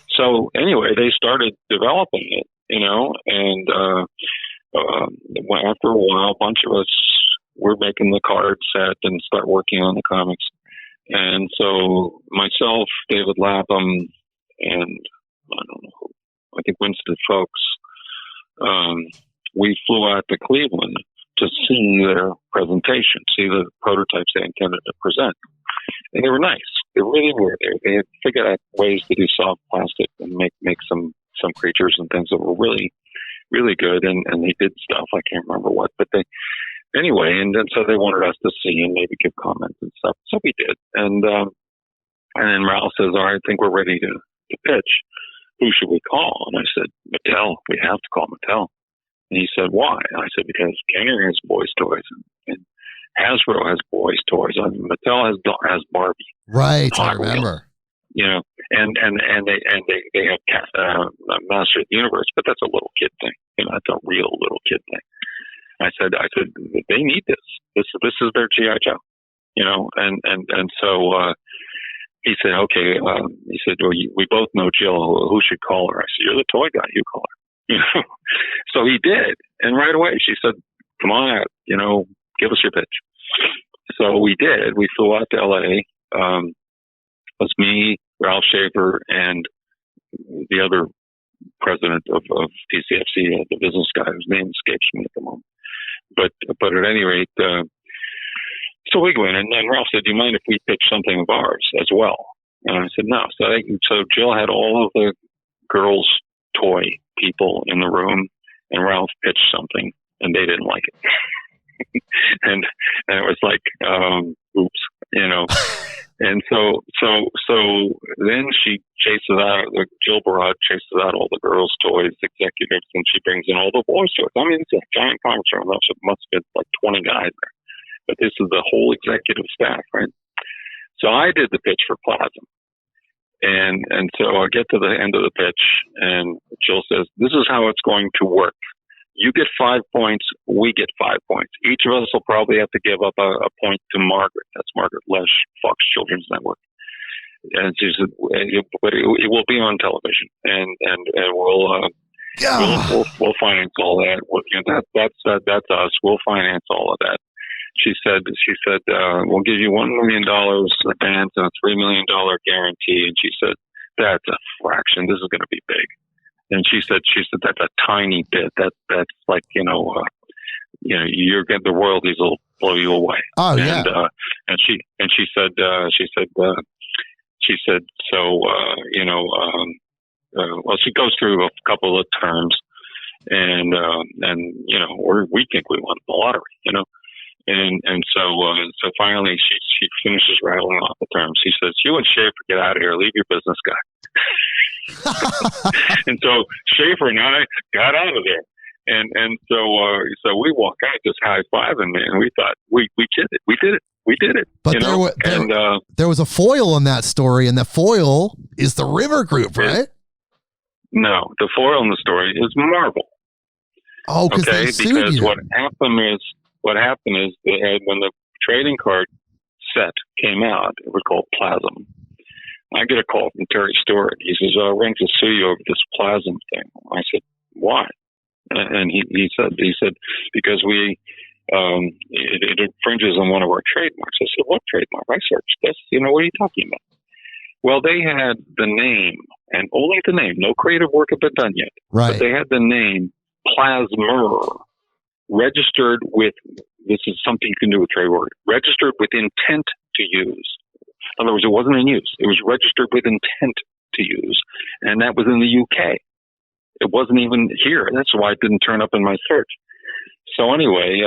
So anyway, they started developing it, and after a while, a bunch of us were making the card set and start working on the comics. And so myself, David Lapham, and I think Winston Folks, we flew out to Cleveland to see their presentation, see the prototypes they intended to present. And they were nice. They really were. They had figured out ways to do soft plastic and make some creatures and things that were really, really good. And they did stuff. I can't remember what, but anyway, and then so they wanted us to see and maybe give comments and stuff. So we did. And then Ralph says, all right, I think we're ready to pitch. Who should we call? And I said, Mattel. We have to call Mattel. And he said, why? And I said, because Kenner has boys' toys and Hasbro has boys' toys. I mean, Mattel has Barbie. Right, I remember. And they have Master of the Universe, but that's a little kid thing. That's a real little kid thing. I said they need this. This is their G.I. Joe. And so he said, okay. He said, well, we both know Jill. Who should call her? I said, you're the toy guy. You call her. So he did, and right away she said, "Come on out. Give us your pitch." So we did. We flew out to L.A. It was me, Ralph Schaefer, and the other president of TCFC, the business guy whose name escapes me at the moment. But at any rate, so we go in, and Ralph said, "Do you mind if we pitch something of ours as well?" And I said, "No." So Jill had all of the girls' toy people in the room, and Ralph pitched something, and they didn't like it. and it was like, oops, you know. And so then she chases out, Jill Barad chases out all the girls' toys executives, and she brings in all the boys' toys. I mean, it's a giant comics room. It must have been like 20 guys there. But this is the whole executive staff, right? So I did the pitch for Plasm. And so I get to the end of the pitch, and Jill says, "This is how it's going to work. You get 5 points, we get 5 points. Each of us will probably have to give up a point to Margaret." That's Margaret Lesh, Fox Children's Network. And she said, "But it will be on television, and we'll finance all that. That's us. We'll finance all of that." She said, "We'll give you $1 million advance and a $3 million guarantee." And she said, "That's a fraction. This is going to be big." And she said, "That's a tiny bit. That's like, you're getting the royalties will blow you away." Oh, yeah. And she said, well, she goes through a couple of terms, and we think we won the lottery, And so finally she finishes rattling off the terms. She says, "You and Schaefer get out of here. Leave your business guy." And so Schaefer and I got out of there. And so we walk out just high-fiving, man. We thought, we did it. We did it. But there was a foil in that story, and the foil is the River Group, right? No, the foil in the story is Marvel. Oh, because what happened is when the trading card set came out, it was called Plasm. I get a call from Terry Stewart. He says, "We're going to sue you over this Plasm thing." I said, "Why?" And he said because it infringes on one of our trademarks. I said, "What trademark?" I searched this. What are you talking about? Well, they had the name, and only the name. No creative work had been done yet. Right. But they had the name Plasmer registered with, this is something you can do with trademark, registered with intent to use. In other words, it wasn't in use. It was registered with intent to use. And that was in the UK. It wasn't even here. That's why it didn't turn up in my search. So anyway,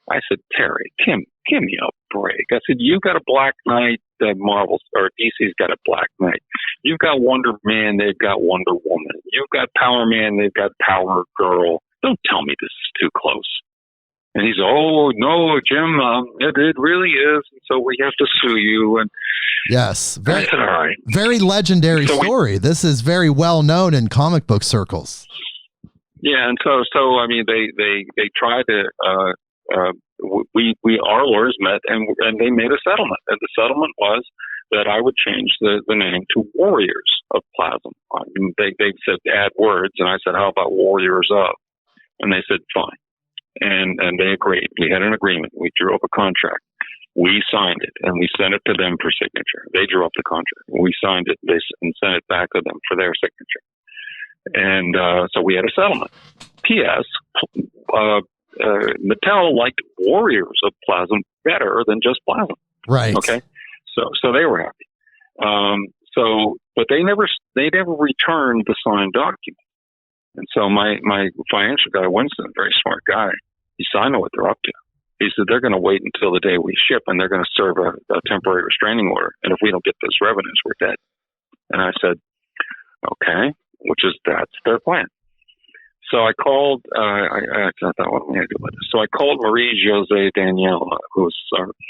I said, "Terry, give me a break." I said, "You got a Black Knight, Marvel or DC's got a Black Knight. You've got Wonder Man, they've got Wonder Woman. You've got Power Man, they've got Power Girl. Don't tell me this is too close." And he's, "Oh, no, Jim, it really is. And so we have to sue you." And yes, I said, "All right." Very legendary story. This is very well known in comic book circles. Yeah, and so I mean, they tried to. Our lawyers met and they made a settlement, and the settlement was that I would change the name to Warriors of Plasm. I mean, they said add words, and I said, "How about Warriors of?" And they said, "Fine." And they agreed. We had an agreement. We drew up a contract. We signed it, and we sent it to them for signature. They drew up the contract. We signed it and sent it back to them for their signature. And so we had a settlement. P.S. Mattel liked Warriors of Plasm better than just Plasm. Right. Okay. So they were happy. But they never returned the signed document. And so my financial guy, Winston, very smart guy, he said, "I know what they're up to." He said, "They're going to wait until the day we ship, and they're going to serve a temporary restraining order. And if we don't get those revenues, we're dead." And I said, "Okay," that's their plan. So I called, I thought, what am I going to do with this? So I called Marie Jose Danielle, who's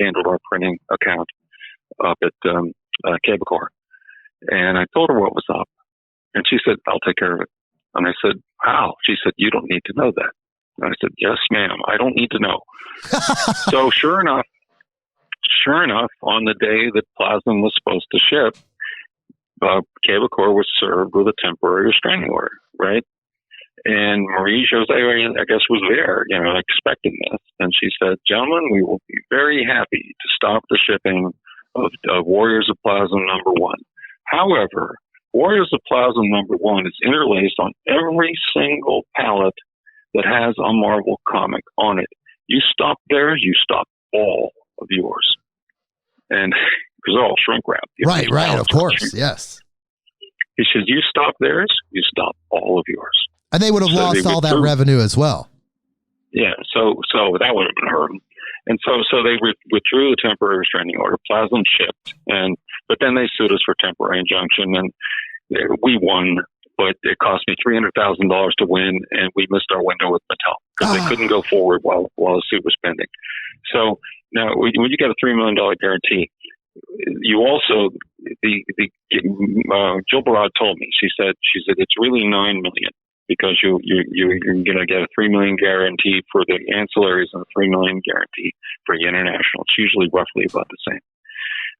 handled our printing account up at Cabacor. And I told her what was up. And she said, "I'll take care of it." And I said, "How?" She said, "You don't need to know that." And I said, "Yes, ma'am. I don't need to know." So sure enough, on the day that Plasm was supposed to ship, Cabacor was served with a temporary restraining order, right? And Marie Jose, I guess, was there, expecting this. And she said, "Gentlemen, we will be very happy to stop the shipping of Warriors of Plasm #1. However, Warriors of Plasm #1 is interlaced on every single pallet that has a Marvel comic on it. You stop theirs, you stop all of yours." And because they're all shrink wrapped. Right, of course, yes. He says, "You stop theirs, you stop all of yours." And they would have lost all that revenue as well. Yeah, so that would have been hurt. And so they withdrew the temporary restraining order. Plasm shipped, but then they sued us for temporary injunction, and we won. But it cost me $300,000 to win, and we missed our window with Mattel because they couldn't go forward while the suit was pending. So now, when you get a $3 million guarantee, you also Jill Barad told me. She said it's really $9 million because you're going to get a $3 million guarantee for the ancillaries and a $3 million guarantee for the international. It's usually roughly about the same.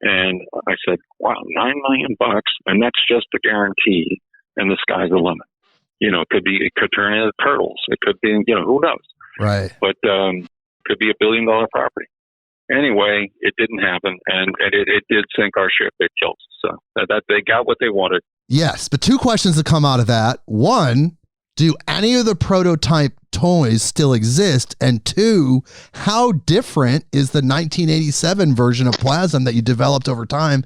And I said, "Wow, $9 million, and that's just the guarantee." And the sky's the limit. It could turn into Turtles. It could be, who knows? Right. But could be $1 billion property. Anyway, it didn't happen, and it did sink our ship. It killed us. So that they got what they wanted. Yes, but two questions that come out of that. One, do any of the prototype toys still exist? And two, how different is the 1987 version of Plasm that you developed over time?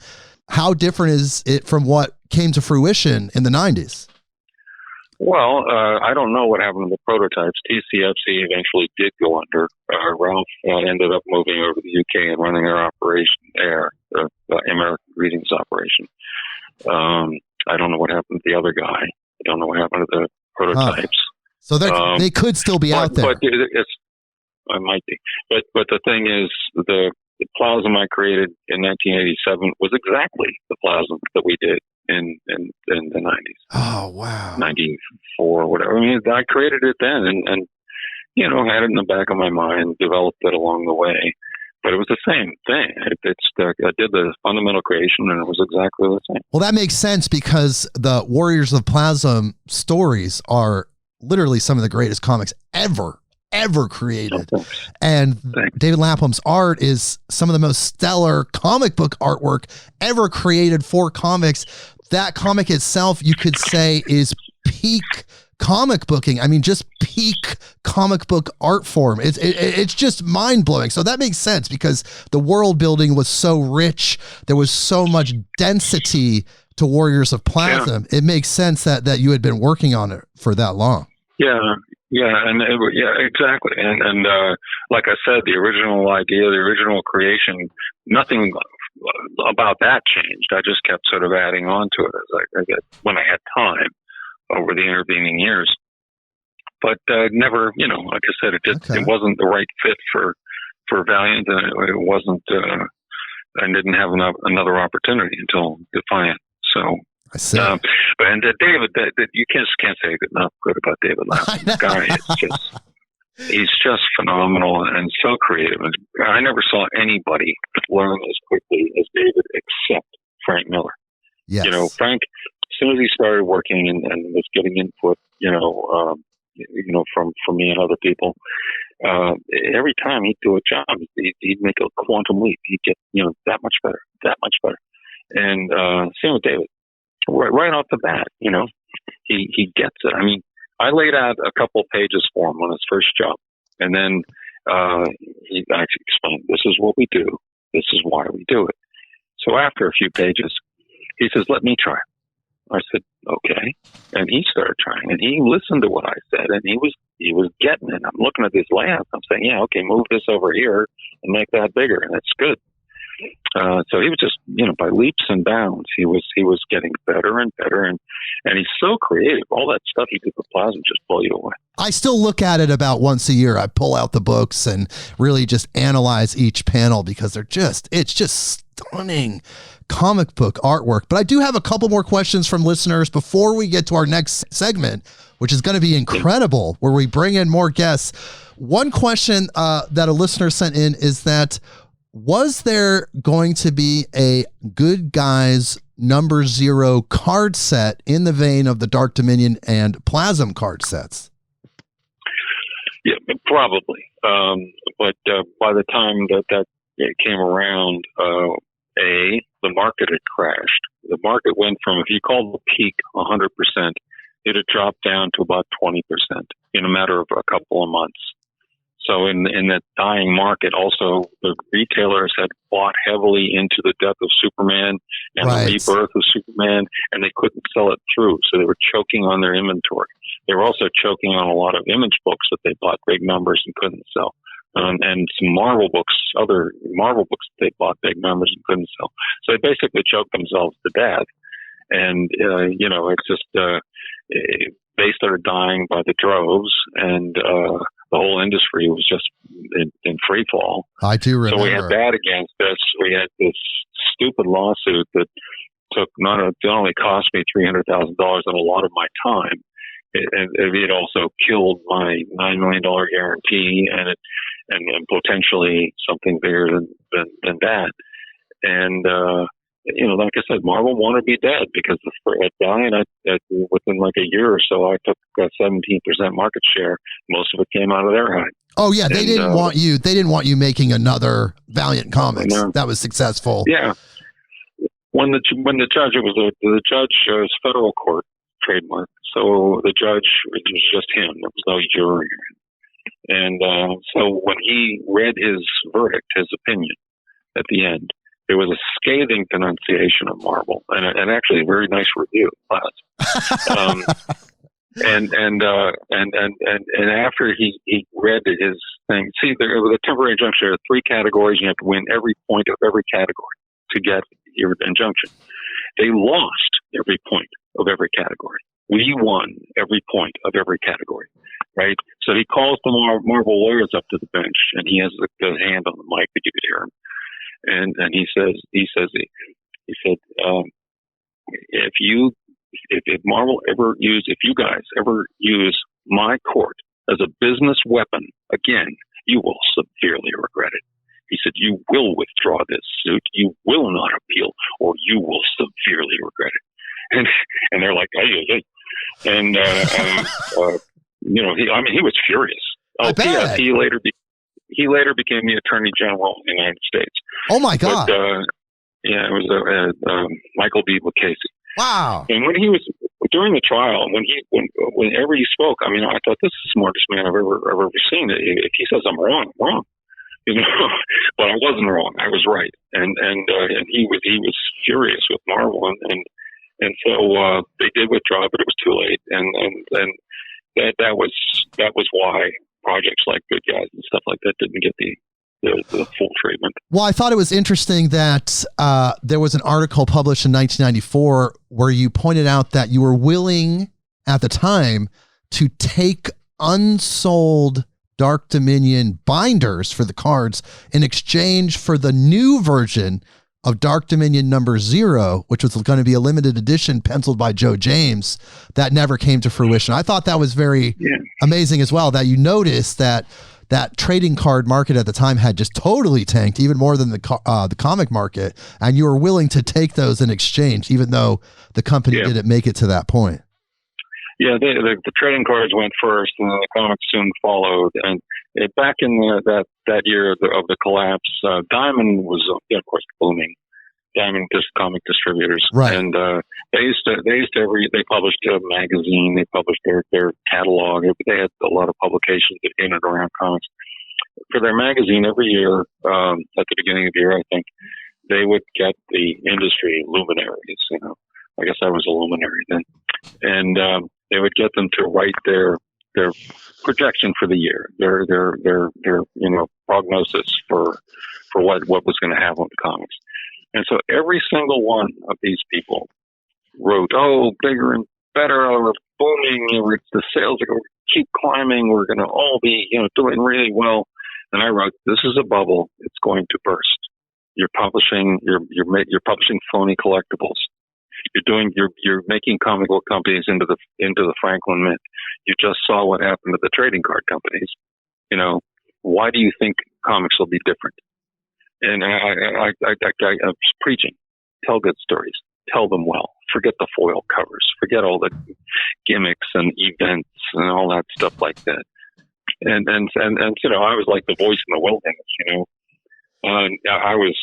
How different is it from what came to fruition in the 90s? Well, I don't know what happened to the prototypes. TCFC eventually did go under. Ralph ended up moving over to the UK and running their operation there, the American Greetings operation. I don't know what happened to the other guy. I don't know what happened to the prototypes. So they could still be out there. But I might be. But the thing is, the Plasm I created in 1987 was exactly the Plasm that we did in the 90s. Oh, wow. 94, whatever. I mean, I created it then and had it in the back of my mind, developed it along the way. But it was the same thing. I did the fundamental creation, and it was exactly the same. Well, that makes sense because the Warriors of Plasm stories are literally some of the greatest comics ever created. And David Lapham's art is some of the most stellar comic book artwork ever created for comics. That comic itself, you could say, is peak comic booking. I mean, just peak comic book art form. It's just mind-blowing. So that makes sense because the world building was so rich. There was so much density to Warriors of Plasm. Yeah. It makes sense that you had been working on it for that long. Yeah, exactly. And like I said, the original idea, the original creation, nothing about that changed. I just kept sort of adding on to it when I had time over the intervening years. But never, like I said, it wasn't the right fit for Valiant, and it wasn't. I didn't have another opportunity until Defiant. So. I see. And David, you can't say enough good about David Lapham. The guy he's just phenomenal and so creative. And I never saw anybody learn as quickly as David, except Frank Miller. Yes. Frank, as soon as he started working and was getting input, from me and other people, every time he'd do a job, he'd make a quantum leap. He'd get, that much better. And same with David. Right off the bat, he gets it. I mean, I laid out a couple pages for him on his first job, and then he actually explained, "This is what we do. This is why we do it." So after a few pages, he says, "Let me try." I said, "Okay," and he started trying, and he listened to what I said, and he was getting it. I'm looking at these layouts. I'm saying, "Yeah, okay, move this over here and make that bigger," and it's good. So he was just, by leaps and bounds, he was getting better and better, and he's so creative. All that stuff he did with Plasm just blow you away. I still look at it about once a year. I pull out the books and really just analyze each panel because it's just stunning comic book artwork. But I do have a couple more questions from listeners before we get to our next segment, which is going to be incredible, where we bring in more guests. One question that a listener sent in is that, was there going to be a Good Guys #0 card set in the vein of the Dark Dominion and Plasm card sets? Yeah, Probably. But by the time that it came around, the market had crashed. The market went from, if you call the peak 100%, it had dropped down to about 20% in a matter of a couple of months. So in that dying market, also the retailers had bought heavily into the death of Superman and the rebirth of Superman, and they couldn't sell it through. So they were choking on their inventory. They were also choking on a lot of image books that they bought big numbers and couldn't sell. And some Marvel books, other Marvel books that they bought big numbers and couldn't sell. So they basically choked themselves to death. And, it's just, they started dying by the droves, and the whole industry was just in free fall. I do remember. So we had that against us. We had this stupid lawsuit that it only cost me $300,000 and a lot of my time. It also killed my $9 million guarantee and potentially something bigger than that. And, like I said, Marvel wanted to be dead because it died within like a year or so. I took 17% market share. Most of it came out of their hide. Oh yeah, they didn't want you. They didn't want you making another Valiant Comics that was successful. Yeah. When the judge, it was federal court trademark. So the judge, it was just him. There was no jury. And so when he read his verdict, his opinion at the end, there was a scathing denunciation of Marvel and actually a very nice review. And after he read his thing, see, there was a temporary injunction. There are 3 categories. You have to win every point of every category to get your injunction. They lost every point of every category. We won every point of every category, right? So he calls the Marvel lawyers up to the bench, and he has the hand on the mic that you could hear him. And he said, if you guys ever use my court as a business weapon again, you will severely regret it. He said, you will withdraw this suit, you will not appeal, or you will severely regret it. And they're like, hey. And he was furious. Oh, P.S. He later became the Attorney General in the United States. Oh my God! But, it was Michael B. Casey. Wow! And when he was during the trial, whenever he spoke, I thought this is the smartest man I've ever seen. If he says I'm wrong, I'm wrong. But I wasn't wrong. I was right. And he was furious with Marvel, and so they did withdraw, but it was too late. And that was why projects like Good Guys and stuff like that didn't get the full treatment. Well, I thought it was interesting that there was an article published in 1994 where you pointed out that you were willing at the time to take unsold Dark Dominion binders for the cards in exchange for the new version of Dark Dominion number 0, which was going to be a limited edition penciled by Joe James that never came to fruition. I thought that was very amazing as well, that you noticed that trading card market at the time had just totally tanked, even more than the comic market, and you were willing to take those in exchange, even though the company didn't make it to that point. Yeah, the trading cards went first, and then the comics soon followed. And back in that year of the collapse, Diamond was, of course, booming. Diamond comic distributors, right? And they published a magazine. They published their catalog. They had a lot of publications in and around comics. For their magazine, every year at the beginning of the year, I think they would get the industry luminaries. I guess I was a luminary then, and they would get them to write their projection for the year, their prognosis for what was going to happen with the comics. And so every single one of these people wrote, "Oh, bigger and better, we're booming, the sales are going to keep climbing, we're going to all be doing really well." And I wrote, "This is a bubble; it's going to burst. You're publishing phony collectibles. You're making comic book companies into the Franklin Mint. You just saw what happened to the trading card companies. Why do you think comics will be different?" And I was preaching. Tell good stories. Tell them well. Forget the foil covers. Forget all the gimmicks and events and all that stuff like that. and you know, I was like the voice in the wilderness, you know. I was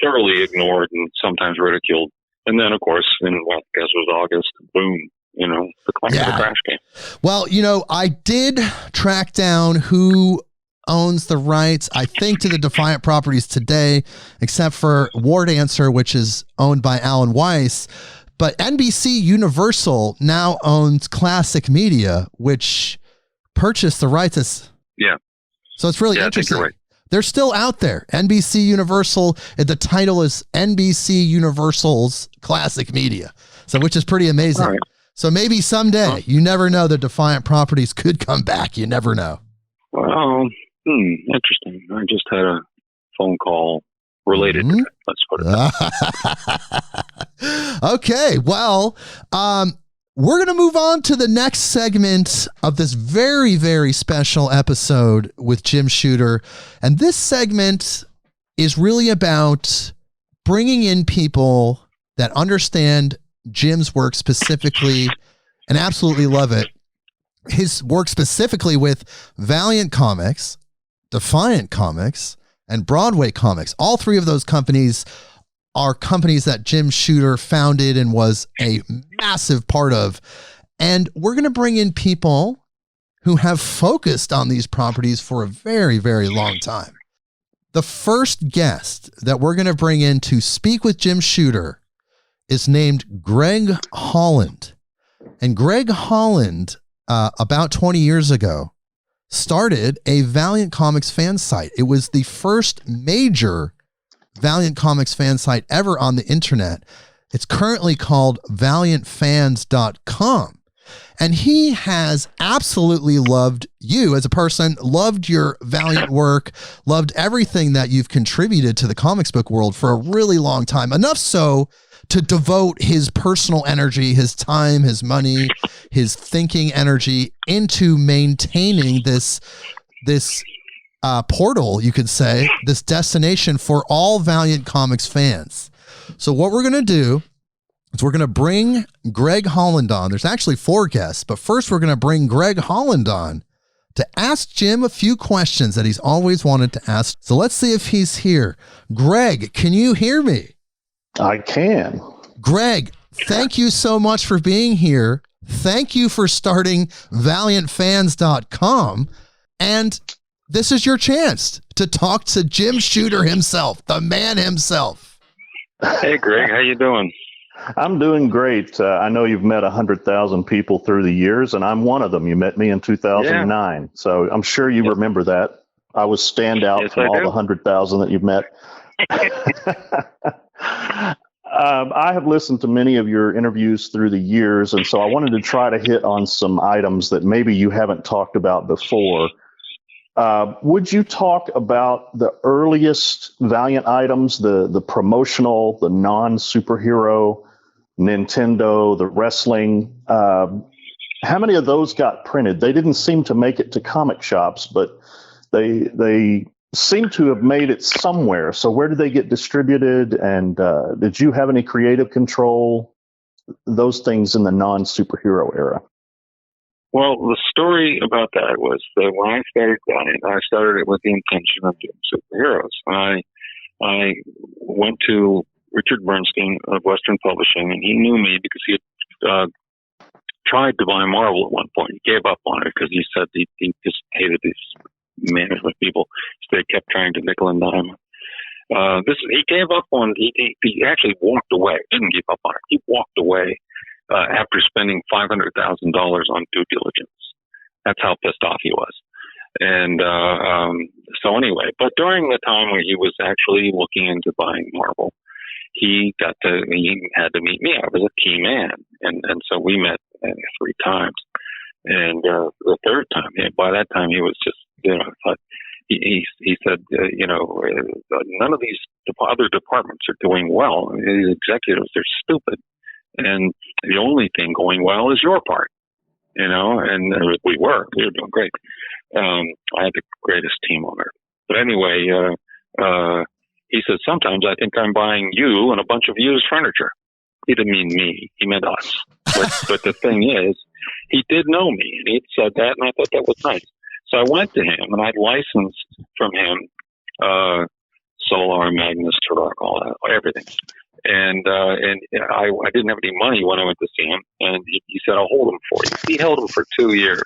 thoroughly ignored and sometimes ridiculed. And then, of course, I guess it was August, boom, you know, the crash came. Well, you know, I did track down who owns the rights, I think, to the Defiant properties today, except for War Dancer, which is owned by Alan Weiss. But NBC Universal now owns Classic Media, which purchased the rights. So it's really interesting. Right. They're still out there. NBC Universal, the title is NBC Universal's Classic Media, so which is pretty amazing. Right. So maybe someday, you never know, the Defiant properties could come back. You never know. Well, interesting. I just had a phone call related to that. Let's put it that way. Okay, well, we're going to move on to the next segment of this very, very special episode with Jim Shooter. And this segment is really about bringing in people that understand Jim's work specifically and absolutely love it. His work specifically with Valiant Comics, Defiant Comics, and Broadway Comics. All three of those companies are companies that Jim Shooter founded and was a massive part of. And we're going to bring in people who have focused on these properties for a very, very long time. The first guest that we're going to bring in to speak with Jim Shooter is named Greg Holland. And Greg Holland, about 20 years ago, started a Valiant Comics fan site. It was the first major Valiant Comics fan site ever on the internet. It's currently called VALIANTFans.com. And he has absolutely loved you as a person, loved your Valiant work, loved everything that you've contributed to the comics book world for a really long time. Enough so to devote his personal energy, his time, his money, his thinking energy into maintaining this portal, you could say, this destination for all Valiant Comics fans. So what we're going to do is we're going to bring Greg Holland on. There's actually 4 guests, but first we're going to bring Greg Holland on to ask Jim a few questions that he's always wanted to ask. So let's see if he's here. Greg, can you hear me? I can. Greg, thank you so much for being here. Thank you for starting VALIANTFans.com. And this is your chance to talk to Jim Shooter himself, the man himself. Hey, Greg, how you doing? I'm doing great. I know you've met 100,000 people through the years, and I'm one of them. You met me in 2009, so I'm sure you remember that. I was standout from all the 100,000 that you've met. I have listened to many of your interviews through the years, and so I wanted to try to hit on some items that maybe you haven't talked about before. Would you talk about the earliest Valiant items, the promotional, the non-superhero, Nintendo, the wrestling? How many of those got printed? They didn't seem to make it to comic shops, but they seem to have made it somewhere. So where did they get distributed? And did you have any creative control? Those things in the non-superhero era. Well, the story about that was that when I started Valiant, I started it with the intention of doing superheroes. I went to Richard Bernstein of Western Publishing, and he knew me because he had tried to buy Marvel at one point. He gave up on it because he said he just hated these management people. So they kept trying to nickel and dime. He gave up on. He actually walked away. Didn't give up on it. He walked away. After spending $500,000 on due diligence. That's how pissed off he was. And so anyway, but during the time where he was actually looking into buying Marvel, he had to meet me. I was a key man. And so we met 3 times. And the third time, by that time he was just, he said, none of these other departments are doing well. These executives, they're stupid. And the only thing going well is your part, and we were doing great. I had the greatest team on earth. But anyway, he said, sometimes I think I'm buying you and a bunch of used furniture. He didn't mean me. He meant us. But the thing is, he did know me, and he said that, and I thought that was nice. So I went to him, and I'd licensed from him Solar, Magnus, Turok, all that, everything. And I didn't have any money when I went to see him, and he said, "I'll hold him for you." He held him for 2 years.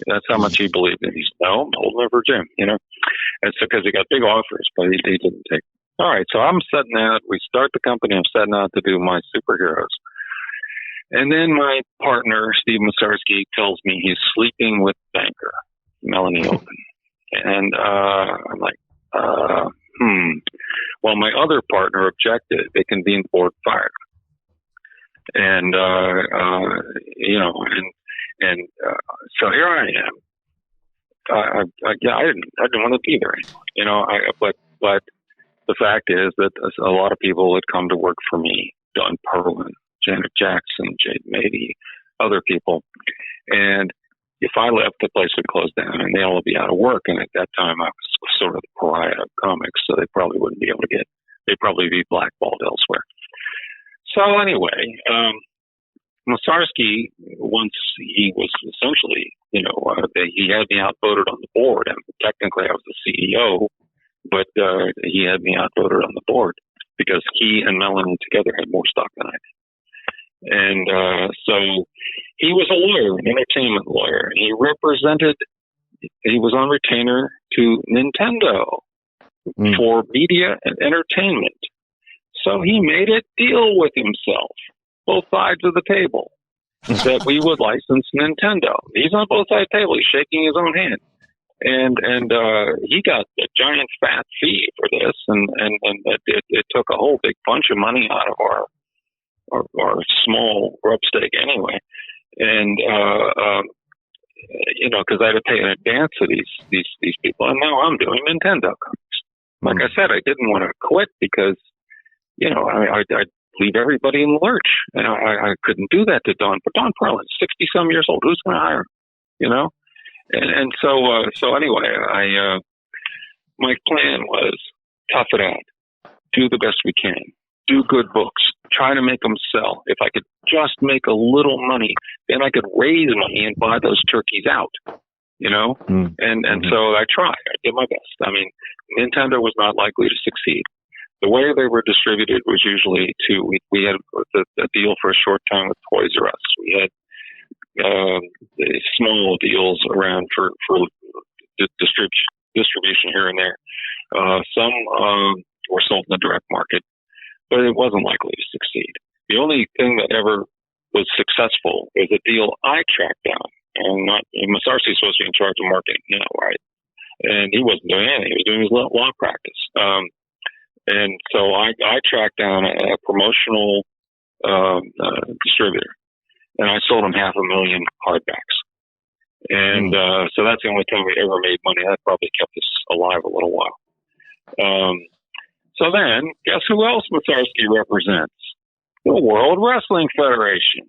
That's how much he believed in. He said, "No, I'm holding him for Jim," And so because he got big offers, but he didn't take. All right, so I'm setting out. We start the company. I'm setting out to do my superheroes. And then my partner, Steve Masarsky, tells me he's sleeping with banker, Melanie Open. And I'm like, Well, my other partner objected. They convened board fire. And, so here I am. I didn't want to be there anymore. But the fact is that a lot of people had come to work for me, Don Perlin, Janet Jackson, Jade Mady, other people. And if I left, the place would close down and they'll all be out of work. And at that time, I was sort of the pariah of comics, so they probably wouldn't be able to they'd probably be blackballed elsewhere. So anyway, Masarsky, once he was essentially, he had me outvoted on the board. And technically I was the CEO, but he had me outvoted on the board because he and Melanie together had more stock than I did. And so he was a lawyer, an entertainment lawyer. He was on retainer to Nintendo for media and entertainment. So he made a deal with himself, both sides of the table, that we would license Nintendo. He's on both sides of the table. He's shaking his own hand. And he got a giant fat fee for this, and it took a whole big bunch of money out of our small grub stake anyway. And because I had to pay in advance to these people, and now I'm doing Nintendo Comics. Like I said, I didn't want to quit because I'd leave everybody in the lurch, and I couldn't do that to Don. But Don Perlin, 60-some years old, who's going to hire him? And so anyway, my plan was tough it out, do the best we can, do good books, try to make them sell. If I could just make a little money, then I could raise money and buy those turkeys out, And so I tried. I did my best. I mean, Nintendo was not likely to succeed. The way they were distributed was usually we had a deal for a short time with Toys R Us. We had small deals around for distribution here and there. Some were sold in the direct market, but it wasn't likely to succeed. The only thing that ever was successful is a deal I tracked down. And Masarsky was supposed to be in charge of marketing, right? And he wasn't doing anything. He was doing his law practice. And so I tracked down a promotional distributor, and I sold him 500,000 hardbacks. And so that's the only time we ever made money. That probably kept us alive a little while. So then, guess who else Masarsky represents? The World Wrestling Federation.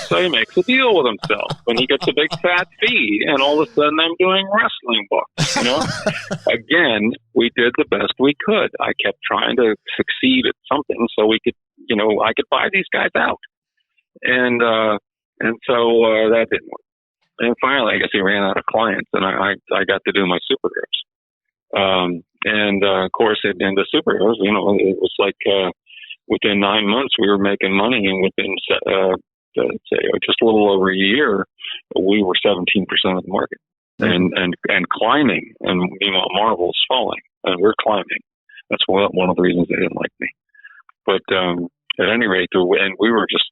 So he makes a deal with himself, and he gets a big fat fee, and all of a sudden I'm doing wrestling books, Again, we did the best we could. I kept trying to succeed at something so we could, I could buy these guys out. And so that didn't work. And finally, I guess he ran out of clients, and I got to do my superheroes. Of course, in the superheroes, it was like within 9 months we were making money, and within say just a little over a year, we were 17% of the market, and climbing. And meanwhile, Marvel's falling, and we're climbing. That's one of the reasons they didn't like me. But at any rate, and we were just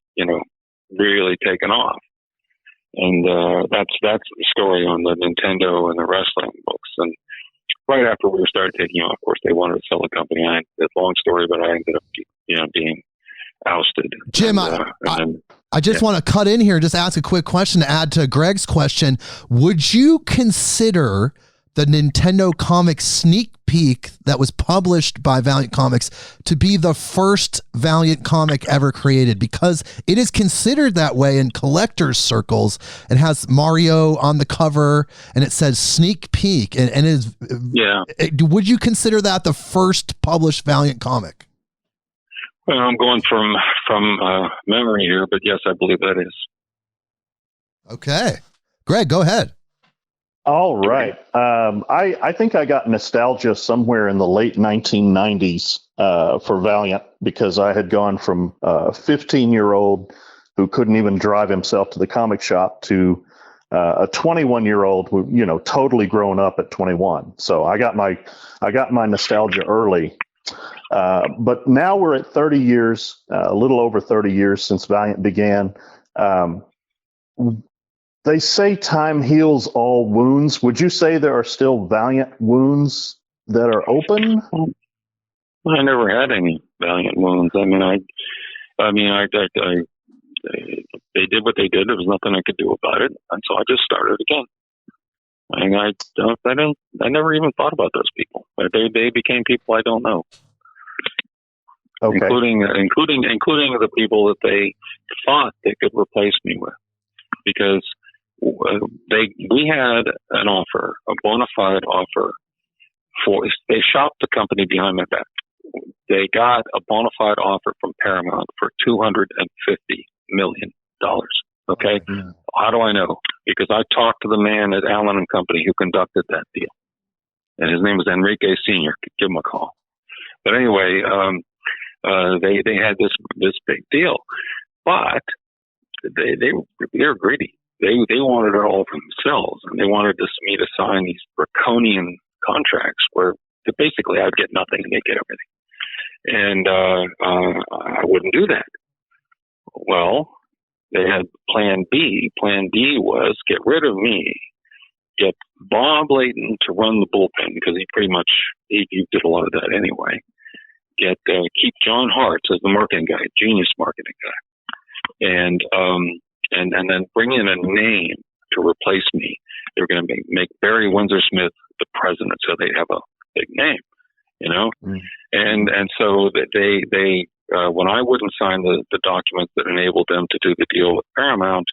really taken off. And that's the story on the Nintendo and the wrestling books. And right after we started taking off, of course, they wanted to sell the company. It's a long story, but I ended up, being ousted. Jim, I just want to cut in here and just ask a quick question to add to Greg's question. Would you consider the Nintendo Comics sneak peek that was published by Valiant Comics to be the first Valiant comic ever created? Because it is considered that way in collectors circles. It has Mario on the cover and it says sneak peek, and it is. Yeah. Would you consider that the first published Valiant comic? Well, I'm going from memory here, but yes, I believe that is. Okay. Greg, go ahead. All right. I think I got nostalgia somewhere in the late 1990s for Valiant, because I had gone from a 15-year-old who couldn't even drive himself to the comic shop to a 21-year-old who, totally grown up at 21. So I got my nostalgia early. But now we're at 30 years, a little over 30 years since Valiant began. They say time heals all wounds. Would you say there are still Valiant wounds that are open? I never had any Valiant wounds. They did what they did. There was nothing I could do about it, and so I just started again. And I never even thought about those people. They became people I don't know. Okay. Including the people that they thought they could replace me with, because we had an offer, a bona fide offer they shopped the company behind my back. They got a bona fide offer from Paramount for $250 million. Okay. Mm-hmm. How do I know? Because I talked to the man at Allen and Company who conducted that deal, and his name was Enrique Sr. Give him a call. But anyway, they had this big deal, but they're greedy. They wanted it all for themselves, and they wanted me to sign these draconian contracts where basically I'd get nothing and they'd get everything. And I wouldn't do that. Well, they had Plan B. Plan B was get rid of me, get Bob Layton to run the bullpen, because he pretty much he did a lot of that anyway. Keep John Hartz as the marketing guy, genius marketing guy, and then bring in a name to replace me. They were going to make Barry Windsor Smith the president, so they'd have a big name, Mm. And so they when I wouldn't sign the documents that enabled them to do the deal with Paramount,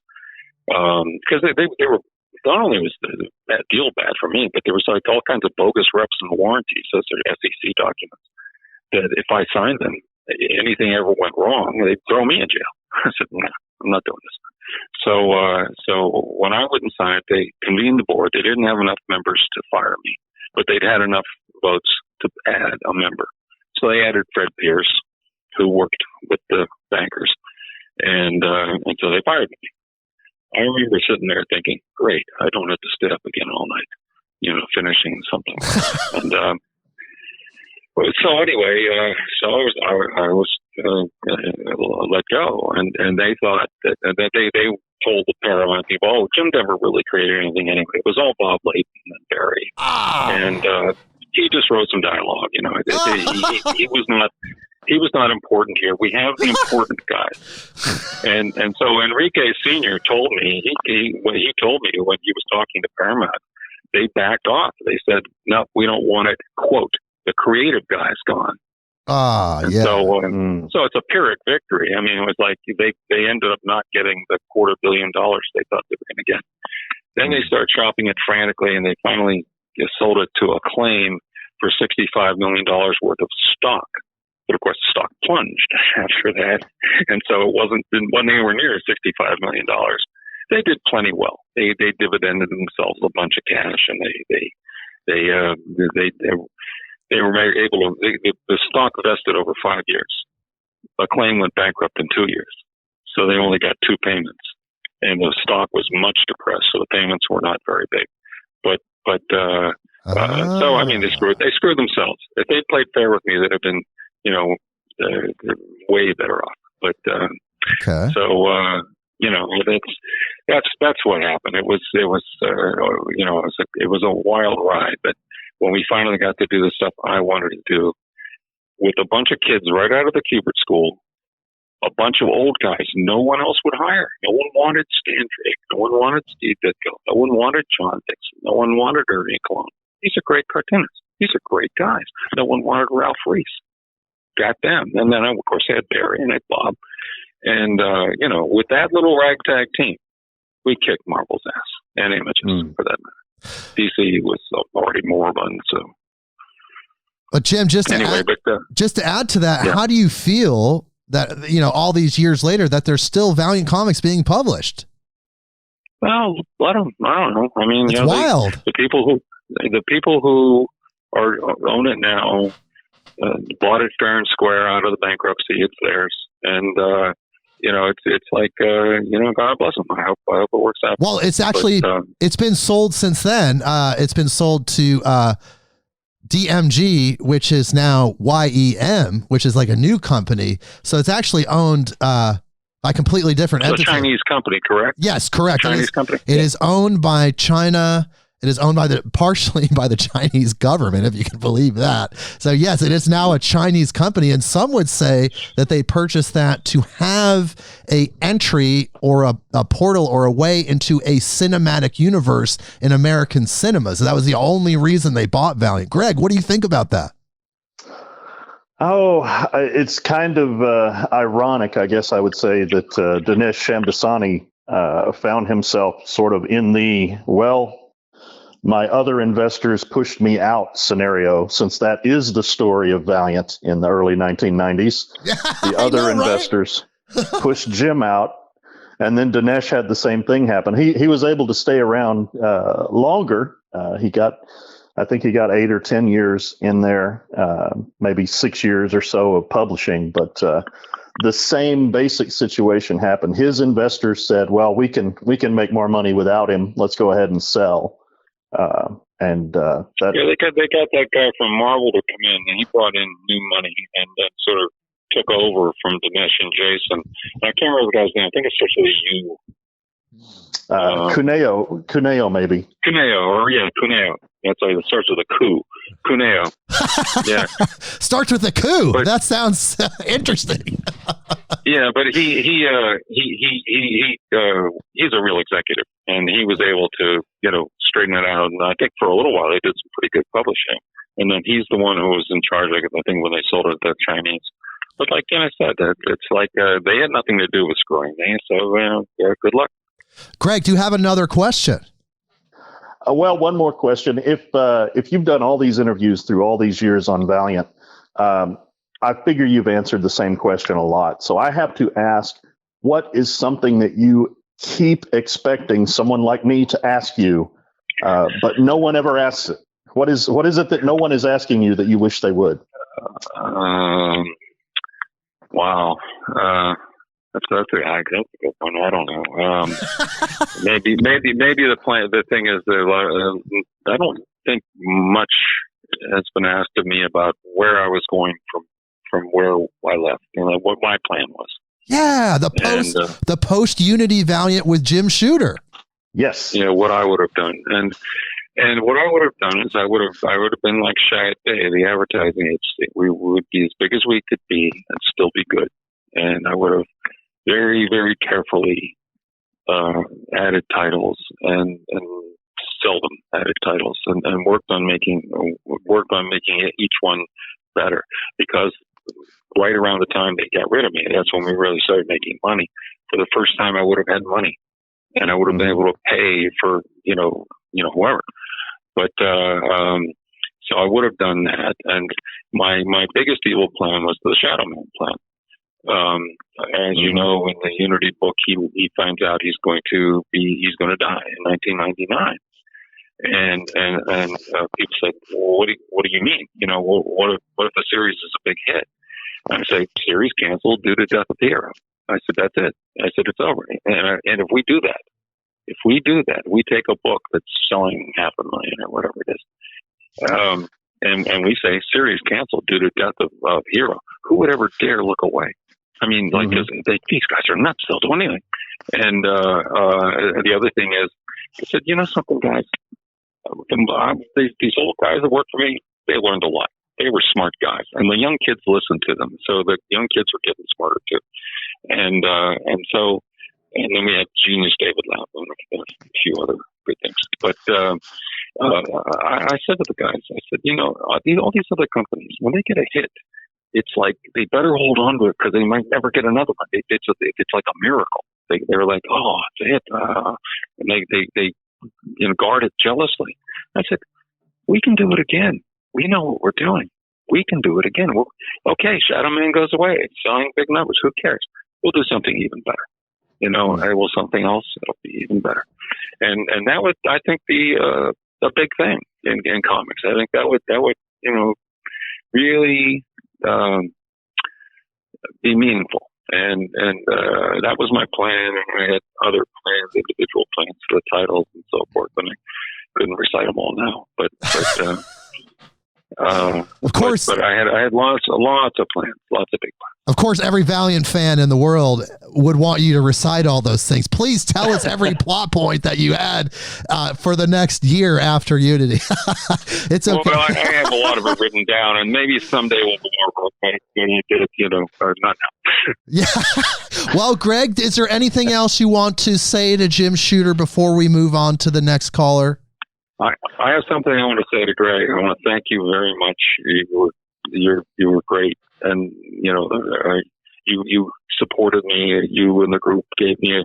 because they were, not only was that deal bad for me, but there was like all kinds of bogus reps and warranties, those are SEC documents, that if I signed them, anything ever went wrong, they'd throw me in jail. I said, no, I'm not doing this. So when I wouldn't sign it, they convened the board. They didn't have enough members to fire me, but they'd had enough votes to add a member. So they added Fred Pierce, who worked with the bankers, and so they fired me. I remember sitting there thinking, great, I don't have to stay up again all night, finishing something. And so anyway, I was let go, and they thought that they told the Paramount people, oh, Jim never really created anything anyway. It was all Bob Layton and Barry, and he just wrote some dialogue. He was not important here. We have the important guys, and so Enrique Sr. told me when he told me when he was talking to Paramount, they backed off. They said, no, we don't want it. Quote, the creative guy's gone. Yeah. So it's a Pyrrhic victory. I mean, it was like they ended up not getting the $250 million they thought they were going to get. Then they started shopping it frantically, and they finally sold it to Acclaim for $65 million worth of stock. But of course, the stock plunged after that, and so it wasn't anywhere near $65 million. They did plenty well. They dividended themselves a bunch of cash, and they were able to. The stock vested over 5 years. Acclaim went bankrupt in 2 years, so they only got 2 payments, and the stock was much depressed, so the payments were not very big. So I mean, they screwed themselves. If they'd played fair with me, they'd have been, way better off. But okay. So that's what happened. It was a wild ride, but when we finally got to do the stuff I wanted to do with a bunch of kids right out of the Kubert School, a bunch of old guys no one else would hire. No one wanted Stan Drake. No one wanted Steve Ditko. No one wanted John Dixon. No one wanted Ernie Colon. These are great cartoonists. These are great guys. No one wanted Ralph Reese. Got them. And then, of course, I had Barry and I had Bob. And, with that little ragtag team, we kicked Marvel's ass and Images for that matter. DC was already moribund, so. But Jim, just to add to that, how do you feel that, all these years later, that there's still Valiant Comics being published? Well, let them. I don't know. I mean, it's wild. The people who own it now bought it fair and square out of the bankruptcy. It's theirs, and it's like God bless them. I hope it works out. Well, it's actually it's been sold since then. It's been sold to DMG, which is now YEM, which is like a new company. So it's actually owned by completely different It's entity. a Chinese company, correct? Yes, correct. Chinese company. It is owned by China. It is owned partially by the Chinese government, if you can believe that. So yes, it is now a Chinese company, and some would say that they purchased that to have a entry or a portal or a way into a cinematic universe in American cinemas. That was the only reason they bought Valiant. Greg, what do you think about that? Oh, it's kind of ironic, I guess I would say, that Dinesh Shamdasani found himself sort of in the, my other investors pushed me out scenario, since that is the story of Valiant in the early 1990s. The other investors pushed Jim out, and then Dinesh had the same thing happen. He was able to stay around longer. I think he got 8 or 10 years in there, maybe 6 years or so of publishing. But the same basic situation happened. His investors said, "Well, we can make more money without him. Let's go ahead and sell." They got that guy from Marvel to come in, and he brought in new money and then sort of took over from Dinesh and Jason. And I can't remember the guy's name. I think it's actually you. Cuneo, maybe. Cuneo. That's like it starts with a coup. Cuneo. Yeah. Starts with a coup. But, that sounds interesting. Yeah, but he's a real executive, and he was able to straighten it out. And I think for a little while they did some pretty good publishing. And then he's the one who was in charge, I think, when they sold it to the Chinese. But like I said, it's like they had nothing to do with screwing me. So good luck. Greg, do you have another question? One more question. If you've done all these interviews through all these years on Valiant, I figure you've answered the same question a lot. So I have to ask, what is something that you keep expecting someone like me to ask you, but no one ever asks it? What is it that no one is asking you that you wish they would? Wow. That's a good one. I don't know. Maybe the thing is that I don't think much has been asked of me about where I was going from where I left, what my plan was. Yeah, the post Unity Valiant with Jim Shooter. Yes. What I would have done, and what I would have done is I would have been like Shy Day, the advertising agency. We would be as big as we could be and still be good. And I would have very, very carefully added titles and seldom added titles and worked on making each one better, because right around the time they got rid of me, that's when we really started making money. For the first time, I would have had money, and I would have been able to pay for whoever. But so I would have done that. And my biggest evil plan was the Shadow Man plan. As you know, in the Unity book, he finds out he's going to die in 1999. And people said, well, what do you mean? What if the series is a big hit? And I say, series canceled due to death of the hero. I said, that's it. I said, it's over. And if we do that, we take a book that's selling 500,000 or whatever it is, and we say series canceled due to death of hero, who would ever dare look away? I mean, like, these guys are nuts. They'll do anything. And the other thing is, I said, something, guys, these old guys that work for me, they learned a lot. They were smart guys, and the young kids listened to them. So the young kids were getting smarter too. And then we had genius David Lapham and a few other good things. But I said to the guys, I said, all these other companies, when they get a hit, it's like they better hold on to it because they might never get another one. It's like a miracle. They're like, oh, it's a hit, and they guard it jealously. I said, we can do it again. We know what we're doing. We can do it again. Okay, Shadow Man goes away. It's selling big numbers. Who cares? We'll do something even better. Hey, well, something else, it'll be even better. And that would, I think, be a big thing in comics. I think that would really be meaningful. And that was my plan. And I had other plans, individual plans for the titles and so forth, and I couldn't recite them all now. But of course, but I had lots of plans, lots of big plans. Of course, every Valiant fan in the world would want you to recite all those things. Please tell us every plot point that you had for the next year after Unity. It's okay. Well, I have a lot of it written down, and maybe someday we'll be more going to get it, or not now. Yeah. Well, Greg, is there anything else you want to say to Jim Shooter before we move on to the next caller? I have something I want to say to Greg. I want to thank you very much. You were great, and you supported me. You and the group gave me a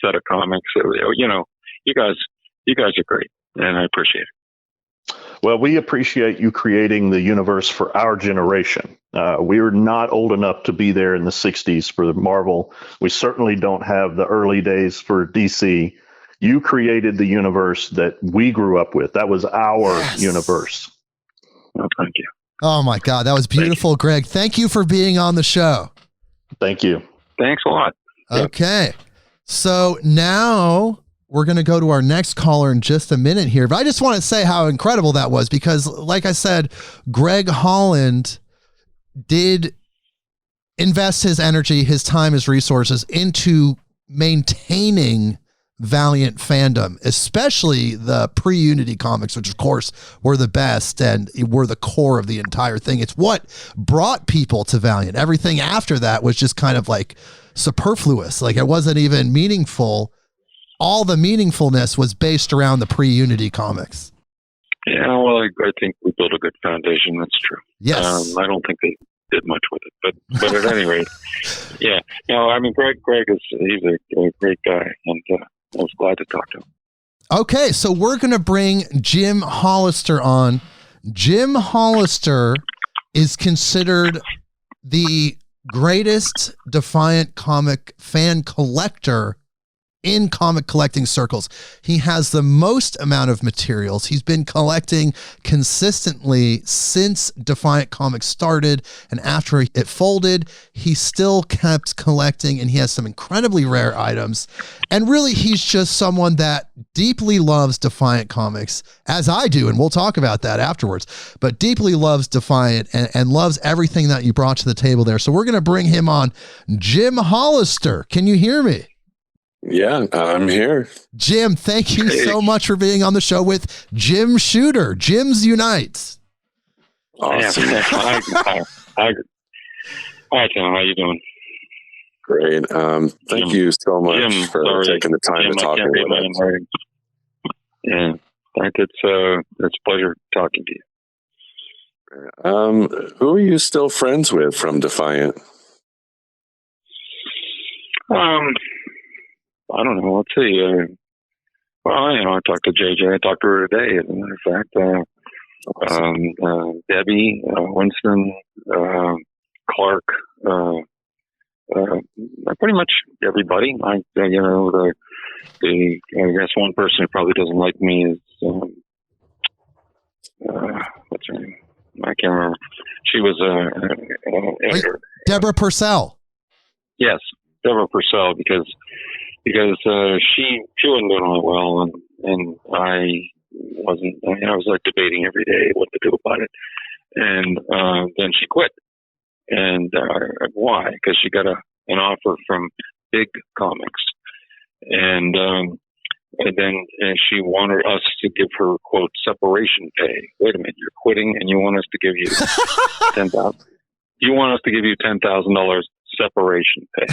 set of comics. You guys are great, and I appreciate it. Well, we appreciate you creating the universe for our generation. We were not old enough to be there in the 60s for Marvel. We certainly don't have the early days for DC. You created the universe that we grew up with. That was our universe. Well, thank you. Oh, my God. That was beautiful, Greg. Thank you for being on the show. Thank you. Thanks a lot. Okay. So now we're going to go to our next caller in just a minute here. But I just want to say how incredible that was because, like I said, Greg Holland did invest his energy, his time, his resources into maintaining Valiant fandom, especially the pre-Unity comics, which of course were the best and were the core of the entire thing. It's what brought people to Valiant. Everything after that was just kind of like superfluous. Like it wasn't even meaningful. All the meaningfulness was based around the pre-Unity comics. Yeah, well, I think we built a good foundation. That's true. Yes. I don't think they did much with it, but at any rate, yeah. No, I mean, Greg he's a great guy, and I was glad to talk to him. Okay, so we're going to bring Jim Hollister on. Jim Hollister is considered the greatest Defiant comic fan collector in comic collecting circles. He has the most amount of materials. He's been collecting consistently since Defiant Comics started, and after it folded, he still kept collecting, and he has some incredibly rare items. And really, he's just someone that deeply loves Defiant Comics, as I do, and we'll talk about that afterwards, but deeply loves Defiant and loves everything that you brought to the table there. So we're going to bring him on. Jim Hollister, can you hear me? Yeah, I'm here. Jim, thank you so much for being on the show with Jim Shooter. Jim's Unites. Awesome. Hi, Tim. How you doing? Great. Thank you so much for taking the time to talk with us. Yeah, it's a pleasure talking to you. Who are you still friends with from Defiant? I don't know. Let's see. I talked to JJ. I talked to her today, as a matter of fact. Debbie, Winston, Clark, pretty much everybody. I guess one person who probably doesn't like me is what's her name? I can't remember. She was editor. Deborah Purcell. Yes, Deborah Purcell, because she wasn't doing really well, and I wasn't. I was like debating every day what to do about it, and then she quit. And why? Because she got an offer from Big Comics, and then she wanted us to give her, quote, separation pay. Wait a minute, you're quitting, and you want us to give you $10,000? You want us to give you $10,000 separation pay?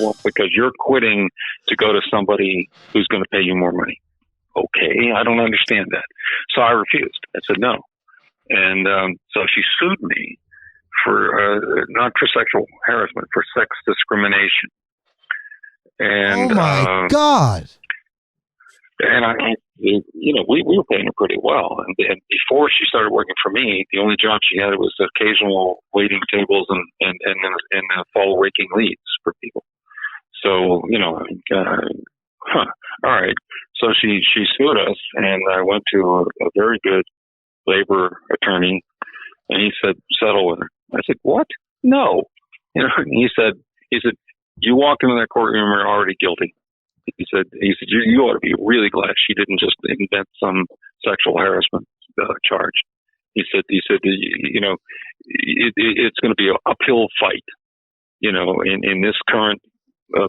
Well, because you're quitting to go to somebody who's going to pay you more money. Okay, I don't understand that. So I refused. I said no, and so she sued me for not for sexual harassment, for sex discrimination. And oh my God! And we were paying her pretty well. And before she started working for me, the only job she had was occasional waiting tables and fall raking leads for people. So, all right. So she sued us, and I went to a very good labor attorney, and he said, settle with her. I said, what? No. And he said, you walk into that courtroom, you're already guilty. He said, you ought to be really glad she didn't just invent some sexual harassment charge. He said, it's going to be an uphill fight, in this current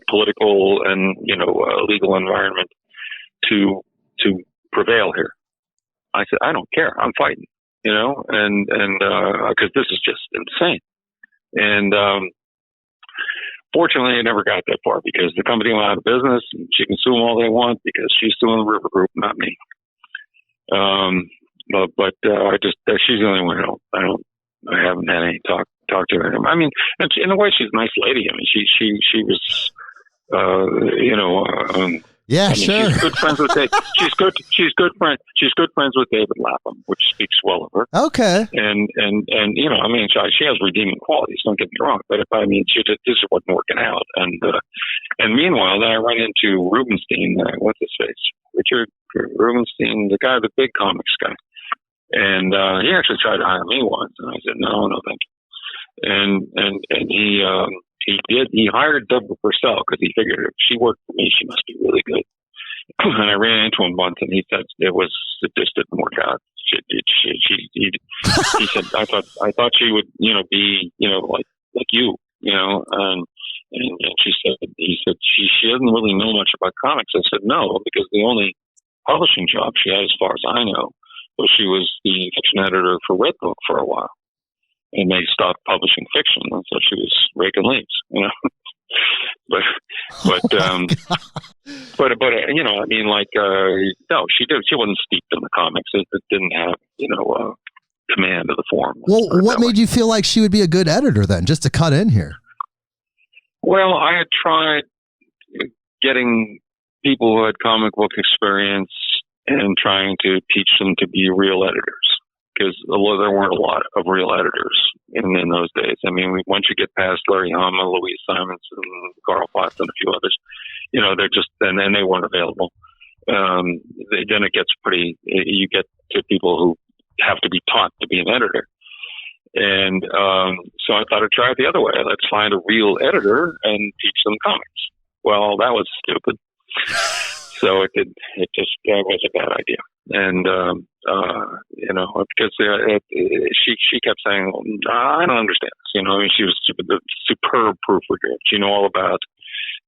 political and legal environment to prevail here. I said, I don't care. I'm fighting, and because this is just insane. And fortunately, I never got that far because the company went out of business, and she can sue them all they want because she's suing the River Group, not me. But she's the only one I haven't had any talk to her. I mean, in a way, she's a nice lady. I mean, she was, sure. She's good friends with Dave. She's good friends with David Lapham, which speaks well of her. Okay. And she has redeeming qualities. Don't get me wrong, but this wasn't working out. And meanwhile, then I run into Rubenstein. What's his face? Richard Rubenstein, the guy, the big comics guy. And he actually tried to hire me once, and I said no, thank you. And he hired Deborah Purcell because he figured if she worked for me, she must be really good. And I ran into him once, and he said it just didn't work out. He said I thought she would be like you, and he said she doesn't really know much about comics. I said no, because the only publishing job she had, as far as I know, was she was the fiction editor for Red Book for a while. And they stopped publishing fiction, and so she was raking leaves, But no, she wasn't steeped in the comics. It didn't have, command of the form. Well, what made you feel like she would be a good editor then, just to cut in here? Well, I had tried getting people who had comic book experience and trying to teach them to be real editors. Because there weren't a lot of real editors in those days. I mean, once you get past Larry Hama, Louise Simonson, Carl Potts, and a few others, they're just, and then they weren't available. Then it gets you get to people who have to be taught to be an editor. And so I thought I'd try it the other way. Let's find a real editor and teach them comics. Well, that was stupid. So it just was a bad idea. And, because she kept saying, I don't understand this. She was a superb proofreader. She knew all about,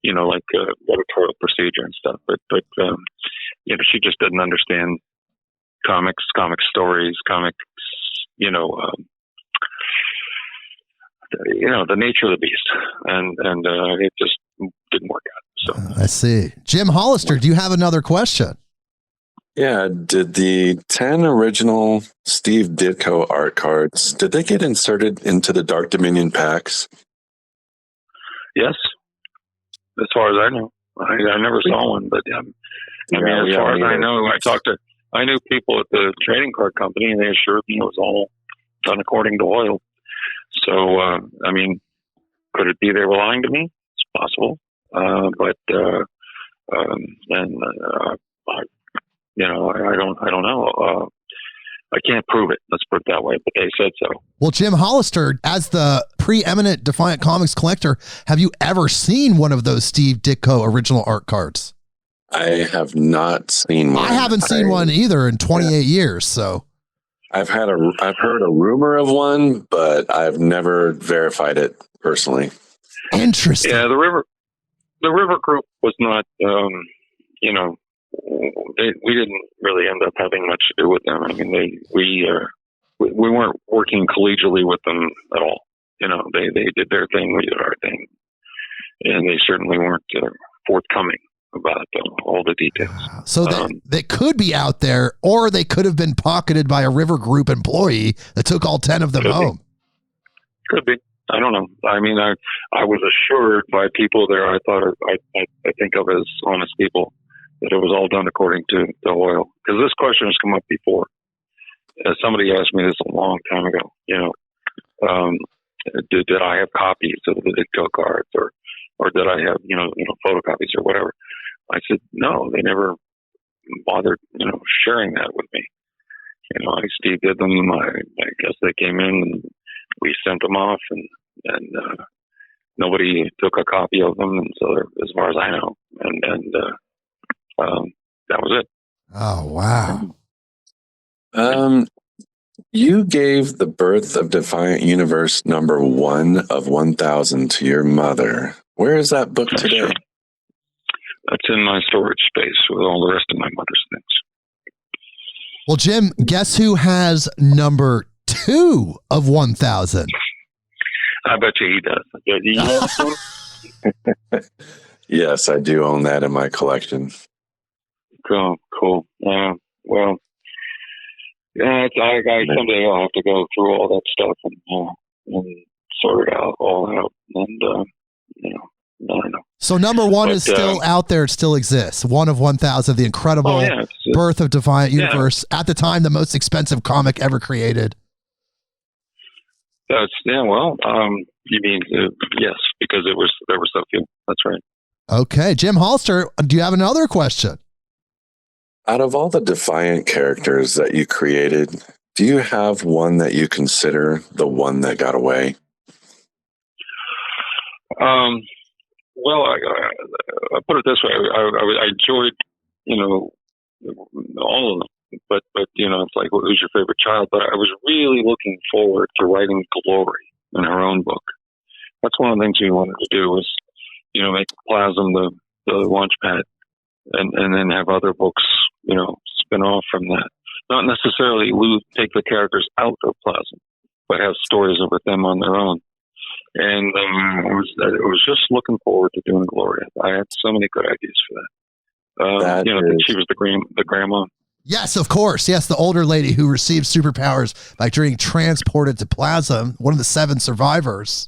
editorial procedure and stuff. But she just didn't understand comics, comic stories, comics, the nature of the beast. And it just didn't work out. So I see. Jim Hollister, do you have another question? Yeah. Did the 10 original Steve Ditko art cards, did they get inserted into the Dark Dominion packs? Yes. As far as I know. I never saw one, but as far as I know, I knew people at the trading card company, and they assured me it was all done according to oil. So, could it be they were lying to me? It's possible. I don't know. I can't prove it. Let's put it that way, but they said so. Well, Jim Hollister, as the preeminent Defiant Comics collector, have you ever seen one of those Steve Ditko original art cards? I have not seen one. I haven't seen one either in 28 years. So I've heard a rumor of one, but I've never verified it personally. Interesting. Yeah, the River Group was not, we didn't really end up having much to do with them. I mean, we weren't working collegially with them at all. They did their thing, we did our thing, and they certainly weren't forthcoming about all the details. So they could be out there, or they could have been pocketed by a River Group employee that took all 10 of them home. Could be. I don't know. I mean, I was assured by people there. I think of as honest people, that it was all done according to the oil. Because this question has come up before. Somebody asked me this a long time ago. Did I have copies of the Ditko cards, or or did I have, photocopies or whatever? I said, no, they never bothered, sharing that with me. Steve did them. I guess they came in and we sent them off, and nobody took a copy of them. And so, as far as I know, and that was it. Oh, wow. You gave The Birth of Defiant Universe number 1 of 1,000 to your mother. Where is that book today? True. That's in my storage space with all the rest of my mother's things. Well, Jim, guess who has number 2 of 1,000? I bet you he does. Do you know this one? Yes, I do own that in my collection. Cool. Well, yeah, someday I'll have to go through all that stuff and sort it all out. And, I don't know. So number 1 is still out there. It still exists. 1 of 1,000, the incredible Birth of Defiant Universe. At the time, the most expensive comic ever created. You mean, yes, because there were so few. That's right. Okay. Jim Hollister, do you have another question? Out of all the Defiant characters that you created, do you have one that you consider the one that got away? Well, I put it this way. I enjoyed, all of them. But it's like, who's your favorite child? But I was really looking forward to writing Glory in her own book. That's one of the things we wanted to do was, make Plasm the launch pad, and then have other books, spin off from that. Not necessarily take the characters out of Plasm, but have stories with them on their own. And I was just looking forward to doing Glory. I had so many good ideas for that. She was the grandma. Yes, of course. Yes, the older lady who received superpowers by being transported to Plasm, one of the 7 survivors.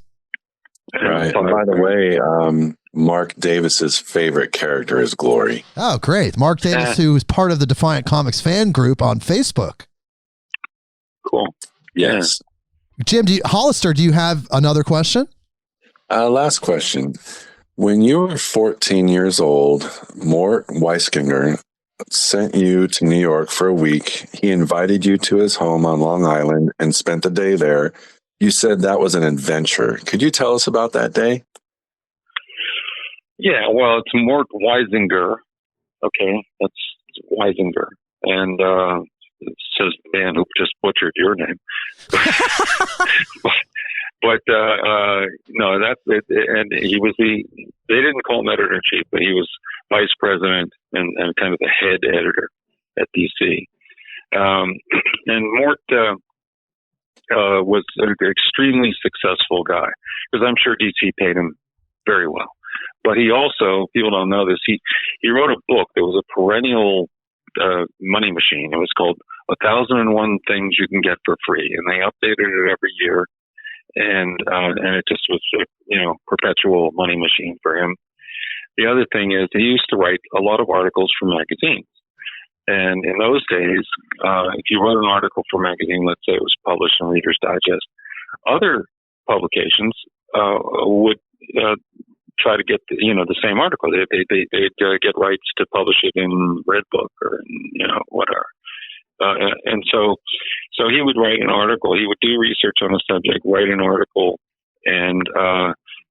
Right. And by the way, Mark Davis's favorite character is Glory. Oh, great. Mark Davis, who is part of the Defiant Comics fan group on Facebook. Cool. Yes. Jim, Hollister, do you have another question? Last question. When you were 14 years old, Mort Weiskinger sent you to New York for a week. He invited you to his home on Long Island and spent the day there. You said that was an adventure. Could you tell us about that day? Yeah, well, it's Mort Weisinger. Okay, that's Weisinger. And it says the man who just butchered your name. But no, that's it. And he was they didn't call him editor-in-chief, but he was vice president and kind of the head editor at DC. And Mort was an extremely successful guy, because I'm sure DC paid him very well. But he also, people don't know this, he wrote a book that was a perennial money machine. It was called 1,001 Things You Can Get for Free, and they updated it every year. And it just was a perpetual money machine for him. The other thing is he used to write a lot of articles for magazines. And in those days, if you wrote an article for a magazine, let's say it was published in Reader's Digest, other publications would try to get the same article. They'd get rights to publish it in Redbook or whatever. And so he would write an article. He would do research on a subject, write an article, and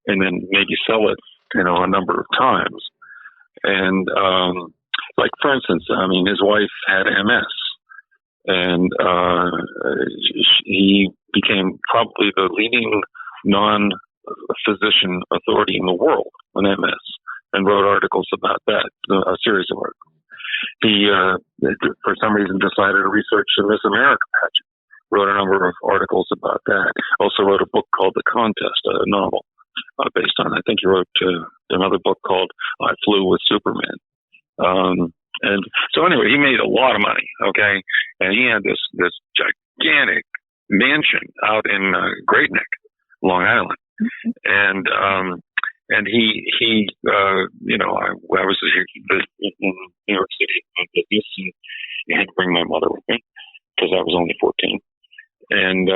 then maybe sell it, a number of times. And like, for instance, his wife had MS, and he became probably the leading non-physician authority in the world on MS, and wrote articles about that, a series of articles. He, for some reason, decided to research the Miss America pageant, wrote a number of articles about that. Also wrote a book called The Contest, a novel based on it. I think he wrote another book called I Flew with Superman. And so anyway, he made a lot of money, okay? And he had this gigantic mansion out in Great Neck, Long Island. And he I was in New York City on business, and I had to bring my mother with me because I was only 14. And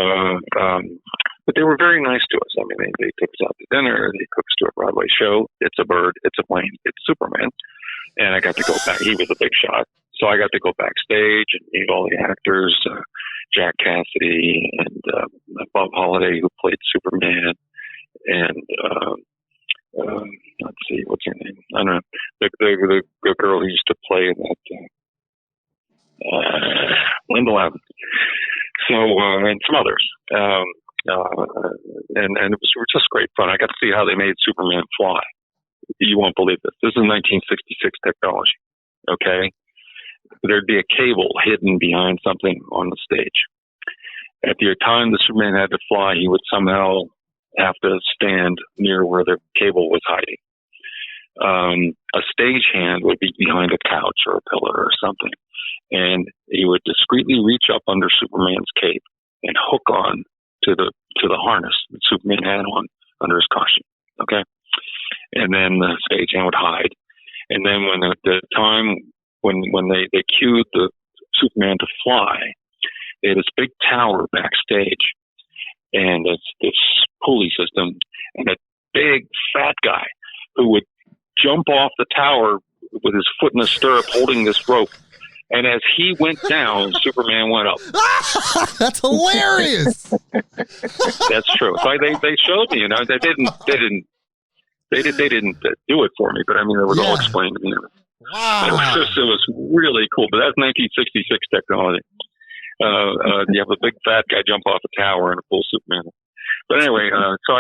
But they were very nice to us. I mean, they took us out to dinner. They took us to a Broadway show. It's a bird. It's a plane. It's Superman. And I got to go back. He was a big shot. So I got to go backstage and meet all the actors, Jack Cassidy and Bob Holliday, who played Superman. And let's see, what's her name? I don't know. The girl who used to play in that, Linda Lavin. So, and some others. And it was just great fun. I got to see how they made Superman fly. You won't believe this. This is 1966 technology. Okay. There'd be a cable hidden behind something on the stage. At the time the Superman had to fly, he would somehow have to stand near where the cable was hiding. A stagehand would be behind a couch or a pillar or something, and he would discreetly reach up under Superman's cape and hook on to the harness that Superman had on under his costume. Okay, and then the stagehand would hide, and then when the time when they cued the Superman to fly, they had this big tower backstage, and this pulley system, and a big fat guy who would jump off the tower with his foot in a stirrup holding this rope. And as he went down, Superman went up. That's hilarious. That's true. So they showed me, they didn't do it for me, but I mean, it was all explained to me. Wow. It was really cool, but that's 1966 technology. You have a big fat guy jump off a tower and a full Superman. But anyway, so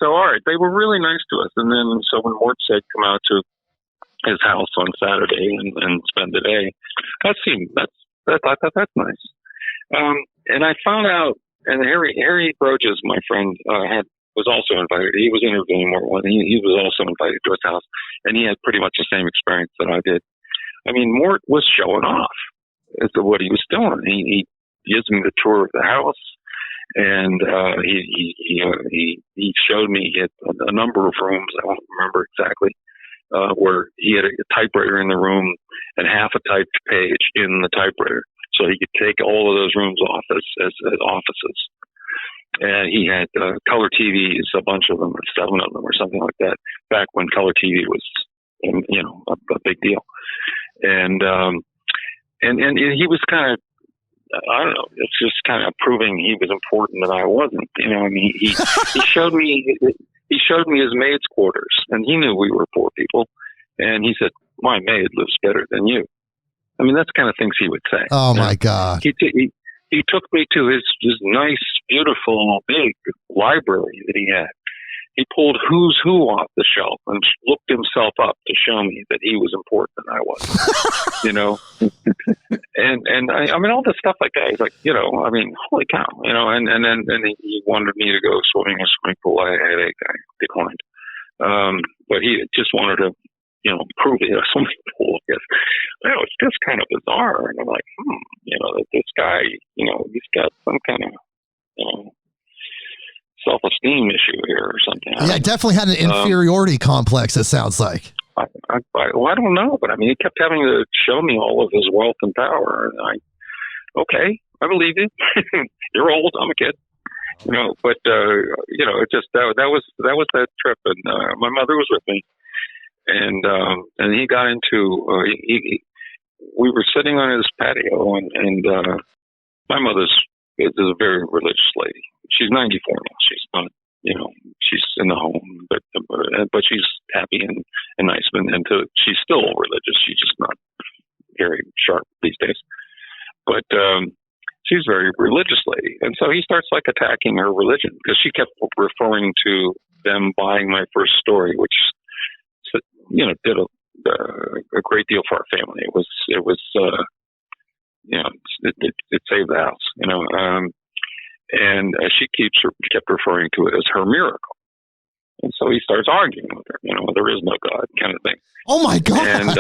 all right, they were really nice to us. And then, so when Mort said come out to his house on Saturday and spend the day, I thought that's nice. And I found out, and Harry Broges, my friend, was also invited. He was interviewing Mort. He was also invited to his house, and he had pretty much the same experience that I did. I mean, Mort was showing off as to what he was doing. He gives me the tour of the house. And he showed me a number of rooms. I don't remember exactly where he had a typewriter in the room and half a typed page in the typewriter, so he could take all of those rooms off as offices. And he had color TVs, a bunch of them, or 7 of them, or something like that. Back when color TV was, a big deal. And he was kind of, I don't know. It's just kind of proving he was important that I wasn't. I mean, he showed me his maid's quarters, and he knew we were poor people. And he said, "My maid lives better than you." I mean, that's the kind of things he would say. Oh my God! He took me to his nice, beautiful, big library that he had. He pulled Who's Who off the shelf and looked himself up to show me that he was important and I wasn't, and I mean, all this stuff like that. He's like, I mean, holy cow, and then he wanted me to go swimming in a swimming pool. I had a headache. I declined. But he just wanted to, prove it in a swimming pool. It's just kind of bizarre. And I'm like, that this guy, he's got some kind of, self-esteem issue here or something. Yeah, definitely had an inferiority complex, it sounds like. I don't know, but I mean, he kept having to show me all of his wealth and power. And I believe you. You're old. I'm a kid. But it just that was that trip, and my mother was with me, and he got into we were sitting on his patio, and my mother's is a very religious lady. She's 94 now. She's not, she's in the home, but she's happy and nice, and she's still religious. She's just not very sharp these days. But she's a very religious lady, and so he starts attacking her religion because she kept referring to them buying my first story, which did a great deal for our family. It saved the house, and she kept referring to it as her miracle. And so he starts arguing with her, there is no God kind of thing. Oh my God. And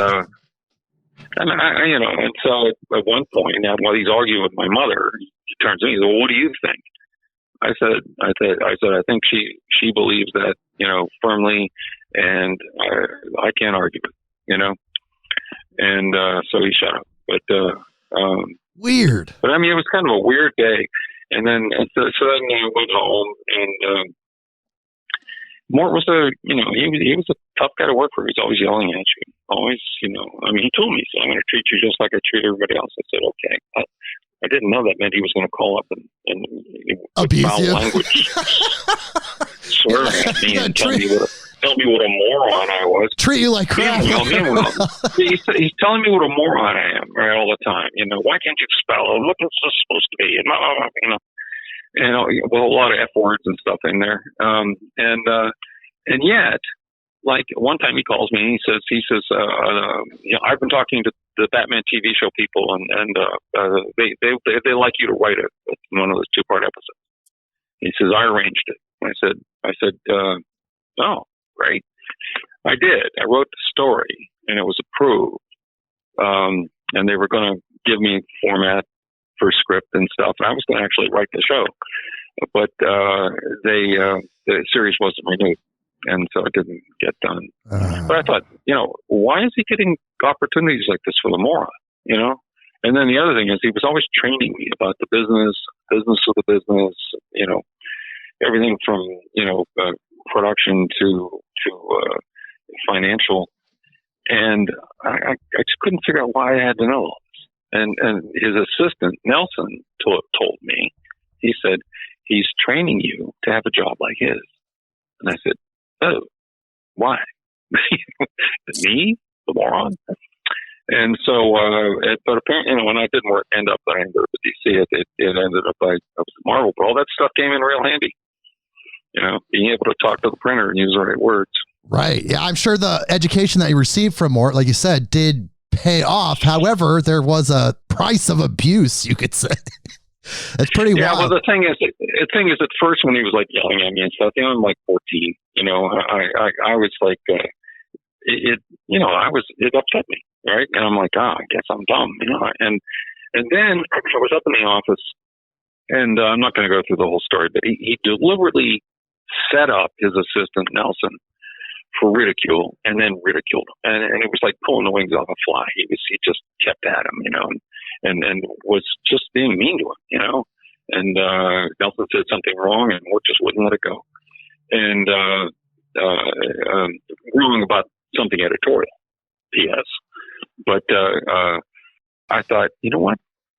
and so at one point, while he's arguing with my mother, he turns to me and says, "Well, what do you think?" I said, I think she believes that, firmly, and I can't argue it, and so he shut up. But, weird. But I mean, it was kind of a weird day. And then, so then I went home, and Mort was he was a tough guy to work for. He was always yelling at you. Always, I mean, he told me, so I'm going to treat you just like I treat everybody else. I said, okay. I didn't know that meant he was going to call up and abuse foul you. language, swearing at me and tell me what a moron I was. Treat you like crap. He's telling me what a moron I am, right, all the time. Why can't you spell it? Look, it's just supposed to be. Well, a lot of F words and stuff in there. And yet, like one time he calls me and he says, I've been talking to the Batman TV show people, and they like you to write one of those 2-part episodes. He says, I arranged it. I said, oh, great. I did. I wrote the story and it was approved. And they were going to give me format for script and stuff. And I was going to actually write the show, but the series wasn't renewed, and so it didn't get done. But I thought, why is he getting opportunities like this for the moron? And then the other thing is, he was always training me about the business of the business. Everything from production to financial, and I just couldn't figure out why I had to know all this. And his assistant, Nelson, told me, he said, he's training you to have a job like his. And I said, oh, why? Me? The moron? And so, but apparently, when I didn't end up at DC, it ended up I was at Marvel. But all that stuff came in real handy. Being able to talk to the printer and use the right words. Right. Yeah, I'm sure the education that you received from Mort, like you said, did pay off. However, there was a price of abuse, you could say. That's pretty wild. Well, the thing is, at first when he was like yelling at me and stuff, I'm like 14. I was like, it upset me, right? And I'm like, I guess I'm dumb, And then I was up in the office, and I'm not going to go through the whole story, but he deliberately set up his assistant Nelson for ridicule, and then ridiculed him, and it was like pulling the wings off a fly. He just kept at him, and was just being mean to him, And Nelson said something wrong, and Mort just wouldn't let it go, and wrong about something editorial, P.S. But I thought, you know what,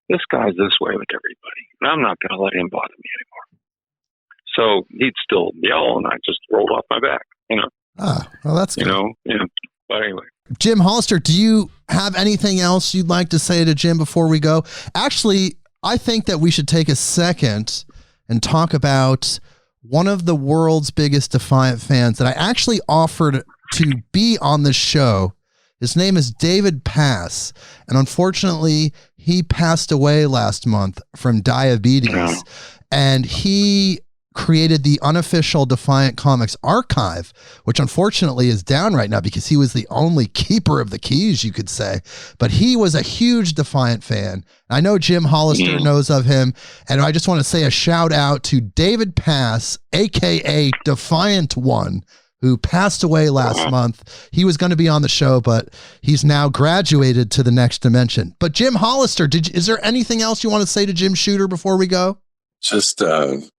this guy's this way with everybody, and I'm not going to let him bother me anymore. So he'd still yell, and I just rolled off my back, Well, that's good. But anyway. Jim Hollister, do you have anything else you'd like to say to Jim before we go? Actually, I think that we should take a second and talk about one of the world's biggest Defiant fans that I actually offered to be on the show. His name is David Pass, and unfortunately, he passed away last month from diabetes, and he created the unofficial Defiant Comics archive, which unfortunately is down right now because he was the only keeper of the keys, you could say. But he was a huge Defiant fan. I know Jim Hollister knows of him, and I just want to say a shout out to David Pass, aka Defiant One, who passed away last month. He was going to be on the show, but he's now graduated to the next dimension. But Jim Hollister, is there anything else you want to say to Jim Shooter before we go? Just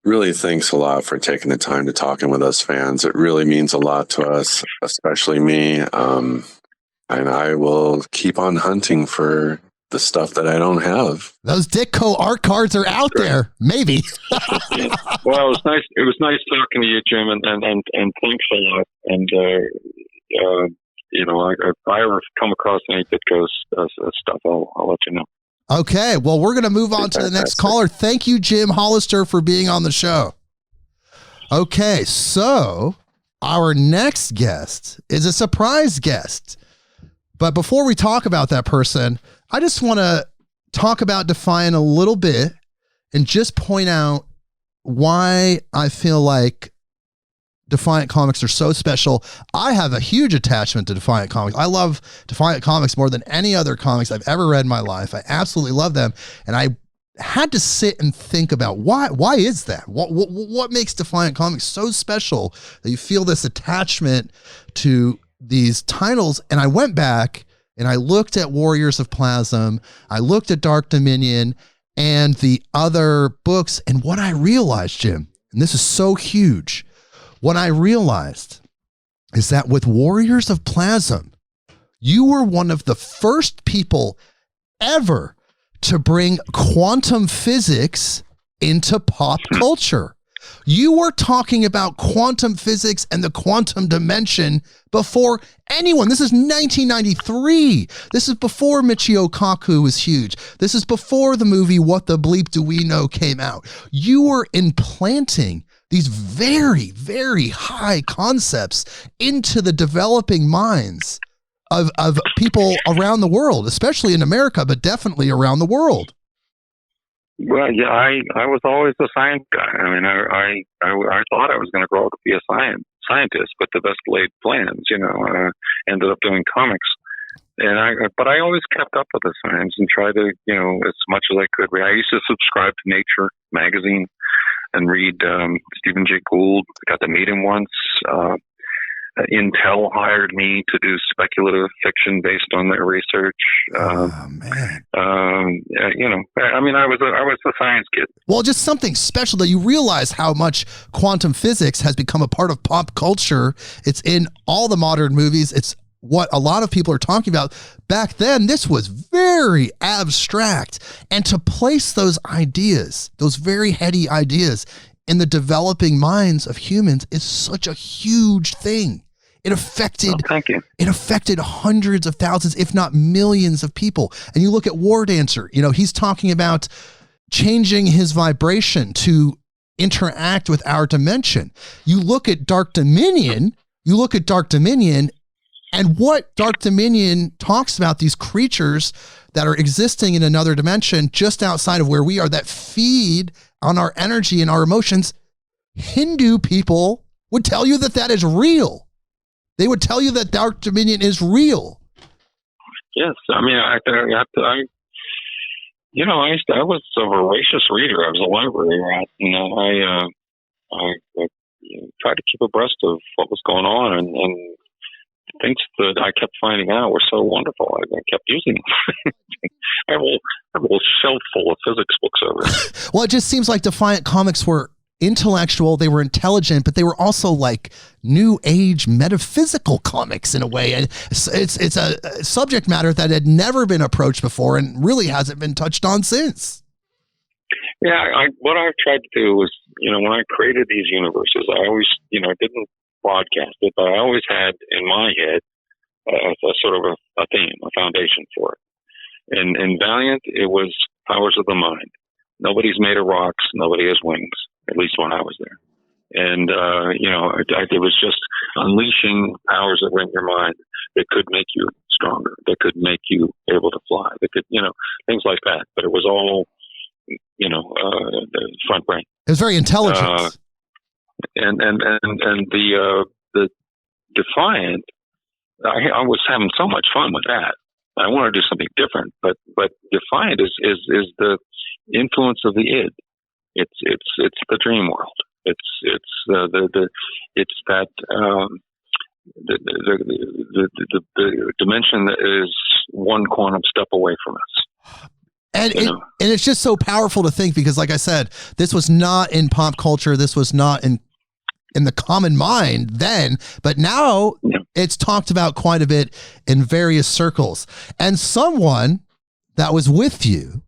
really thanks a lot for taking the time to talking with us fans. It really means a lot to us, especially me. And I will keep on hunting for the stuff that I don't have. Those Ditko art cards are out there. Maybe. Well, it was nice. It was nice talking to you, Jim, and thanks a lot. And if I ever come across any Ditko stuff, I'll let you know. Okay, well, we're going to move on to the next caller. Thank you, Jim Hollister, for being on the show. Okay, so our next guest is a surprise guest. But before we talk about that person, I just want to talk about Defiant a little bit and just point out why I feel like Defiant Comics are so special. I have a huge attachment to Defiant Comics. I love Defiant Comics more than any other comics I've ever read in my life. I absolutely love them. And I had to sit and think about why is that? What makes Defiant Comics so special that you feel this attachment to these titles? And I went back and I looked at Warriors of Plasm. I looked at Dark Dominion, and the other books. And what I realized, Jim, and this is so huge, what I realized is that with Warriors of Plasm, you were one of the first people ever to bring quantum physics into pop culture. You were talking about quantum physics and the quantum dimension before anyone. This is 1993. This is before Michio Kaku was huge. This is before the movie What the Bleep Do We Know came out. You were implanting these very, very high concepts into the developing minds of people around the world, especially in America, but definitely around the world. Well, yeah, I was always a science guy. I mean, I thought I was going to grow up to be a scientist, but the best laid plans, ended up doing comics. But I always kept up with the science and tried to, as much as I could. I used to subscribe to Nature magazine and read Stephen Jay Gould. I got to meet him once. Intel hired me to do speculative fiction based on their research. Man. I mean, I was a science kid. Well, just something special that you realize how much quantum physics has become a part of pop culture. It's in all the modern movies. It's what a lot of people are talking about. Back then, this was very abstract. And to place those ideas, those very heady ideas, in the developing minds of humans is such a huge thing. It affected hundreds of thousands, if not millions of people. And you look at War Dancer, he's talking about changing his vibration to interact with our dimension. You look at Dark Dominion, and what Dark Dominion talks about, these creatures that are existing in another dimension just outside of where we are that feed on our energy and our emotions. Hindu people would tell you that is real. They would tell you that Dark Dominion is real. Yes. I mean, I was a voracious reader. I was a library rat, and I tried to keep abreast of what was going on, and things that I kept finding out were so wonderful. I kept using them. I have a whole shelf full of physics books over there. Well, it just seems like Defiant Comics were intellectual, they were intelligent, but they were also like new age metaphysical comics in a way. And it's a subject matter that had never been approached before and really hasn't been touched on since. Yeah, what I tried to do was, when I created these universes, I always, didn't broadcast it, but I always had in my head a sort of a theme, a foundation for it. And in Valiant, it was powers of the mind. Nobody's made of rocks. Nobody has wings, at least when I was there. And, it was just unleashing powers that were in your mind that could make you stronger, that could make you able to fly, that could, things like that. But it was all, the front brain. It was very intelligent. And the Defiant, I was having so much fun with that. I want to do something different, but Defiant is the influence of the id. It's the dream world. It's the dimension that is one quantum step away from us. And it's just so powerful to think, because like I said, this was not in pop culture. This was not in the common mind then, but now it's talked about quite a bit in various circles. And someone that was with you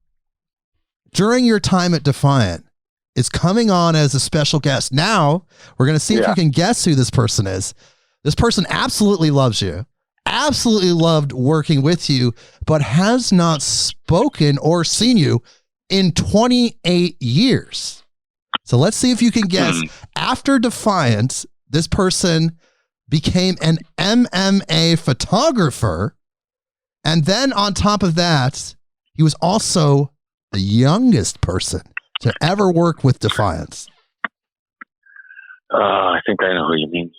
during your time at Defiant is coming on as a special guest. Now we're going to see if you can guess who this person is. This person absolutely loves you, absolutely loved working with you, but has not spoken or seen you in 28 years. So let's see if you can guess. After Defiant, this person became an MMA photographer. And then on top of that, he was also the youngest person to ever work with Defiant. I think I know who you mean.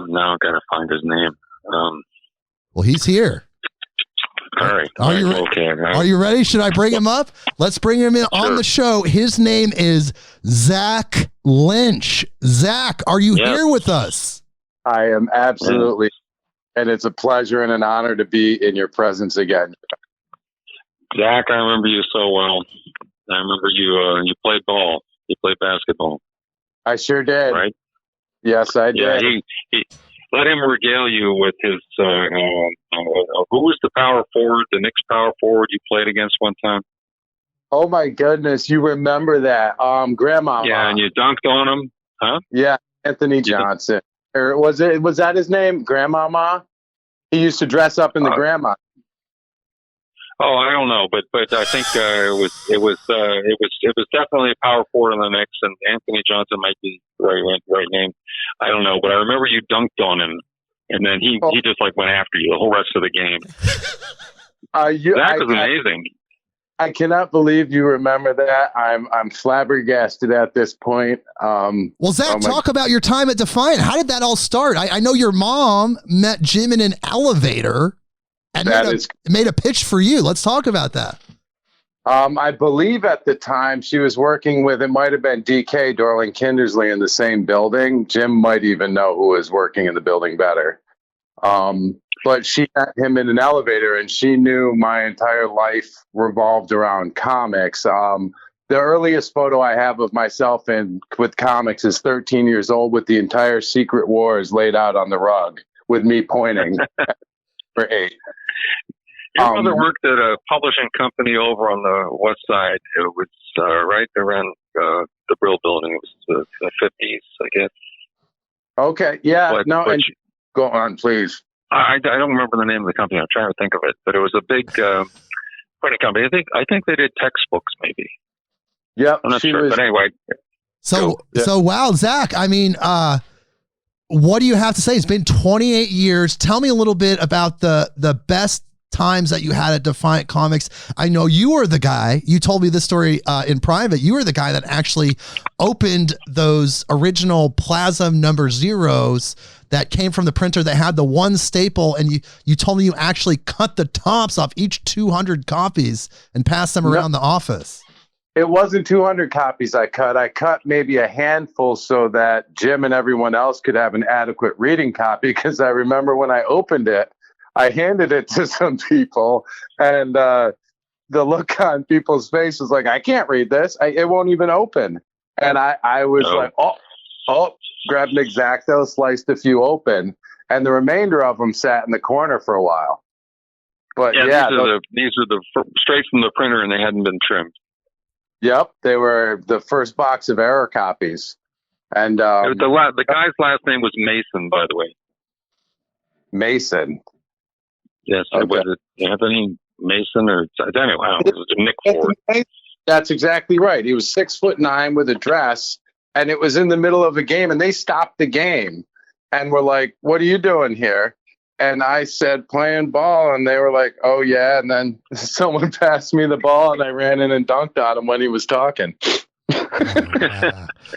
Now I've got to find his name. Well, he's here. All right. Are you ready? Should I bring him up? Let's bring him in on the show. His name is Zach Lynch. Zach, are you here with us? I am absolutely. And it's a pleasure and an honor to be in your presence again. Zach, I remember you so well. I remember you played ball. You played basketball, I sure did. right? Yes, I did. Yeah, he let him regale you with his. Who was the power forward? The Knicks power forward you played against one time? Oh my goodness, you remember that? Grandma. Yeah, and you dunked on him, huh? Yeah, Anthony Johnson. Or was that his name? Grandmama? He used to dress up in the grandma. Oh, I don't know, but I think it was definitely a power forward in the Knicks, and Anthony Johnson might be the right name. I don't know, but I remember you dunked on him, and then he just like went after you the whole rest of the game. That was amazing. I cannot believe you remember that. I'm flabbergasted at this point. Well, Zach, talk about your time at Defiant. How did that all start? I know your mom met Jim in an elevator and made a pitch for you. Let's talk about that. I believe at the time she was working with, it might have been DK, Dorling Kindersley, in the same building. Jim might even know who was working in the building better. But she met him in an elevator, and she knew my entire life revolved around comics. The earliest photo I have of myself with comics is 13 years old, with the entire Secret Wars laid out on the rug with me pointing for 8. Your mother worked at a publishing company over on the west side. It was right around the Brill building. It was the 50s, I guess. Okay, yeah. Go on, please. I don't remember the name of the company. I'm trying to think of it, but it was a big printing company. I think they did textbooks, maybe. Yep, I'm not sure, but anyway. So wow, Zach. I mean, what do you have to say? It's been 28 years. Tell me a little bit about the best times that you had at Defiant Comics. I know you were the guy, you told me this story in private, you were the guy that actually opened those original Plasm number 0s that came from the printer that had the one staple, and you told me you actually cut the tops off each 200 copies and passed them around the office. It wasn't 200 copies I cut. I cut maybe a handful so that Jim and everyone else could have an adequate reading copy, because I remember when I opened it, I handed it to some people, and the look on people's face was like, I can't read this. It won't even open. And I was like, oh, grabbed an X-Acto, sliced a few open, and the remainder of them sat in the corner for a while. But these are the straight from the printer, and they hadn't been trimmed. Yep, they were the first box of error copies. And the guy's last name was Mason, by the way. Mason. Yes, okay. Was it Anthony Mason or anyway? It was Nick Ford. That's exactly right. He was 6'9" with a dress, and it was in the middle of a game, and they stopped the game and were like, "What are you doing here?" And I said, "Playing ball," and they were like, "Oh yeah." And then someone passed me the ball, and I ran in and dunked on him when he was talking.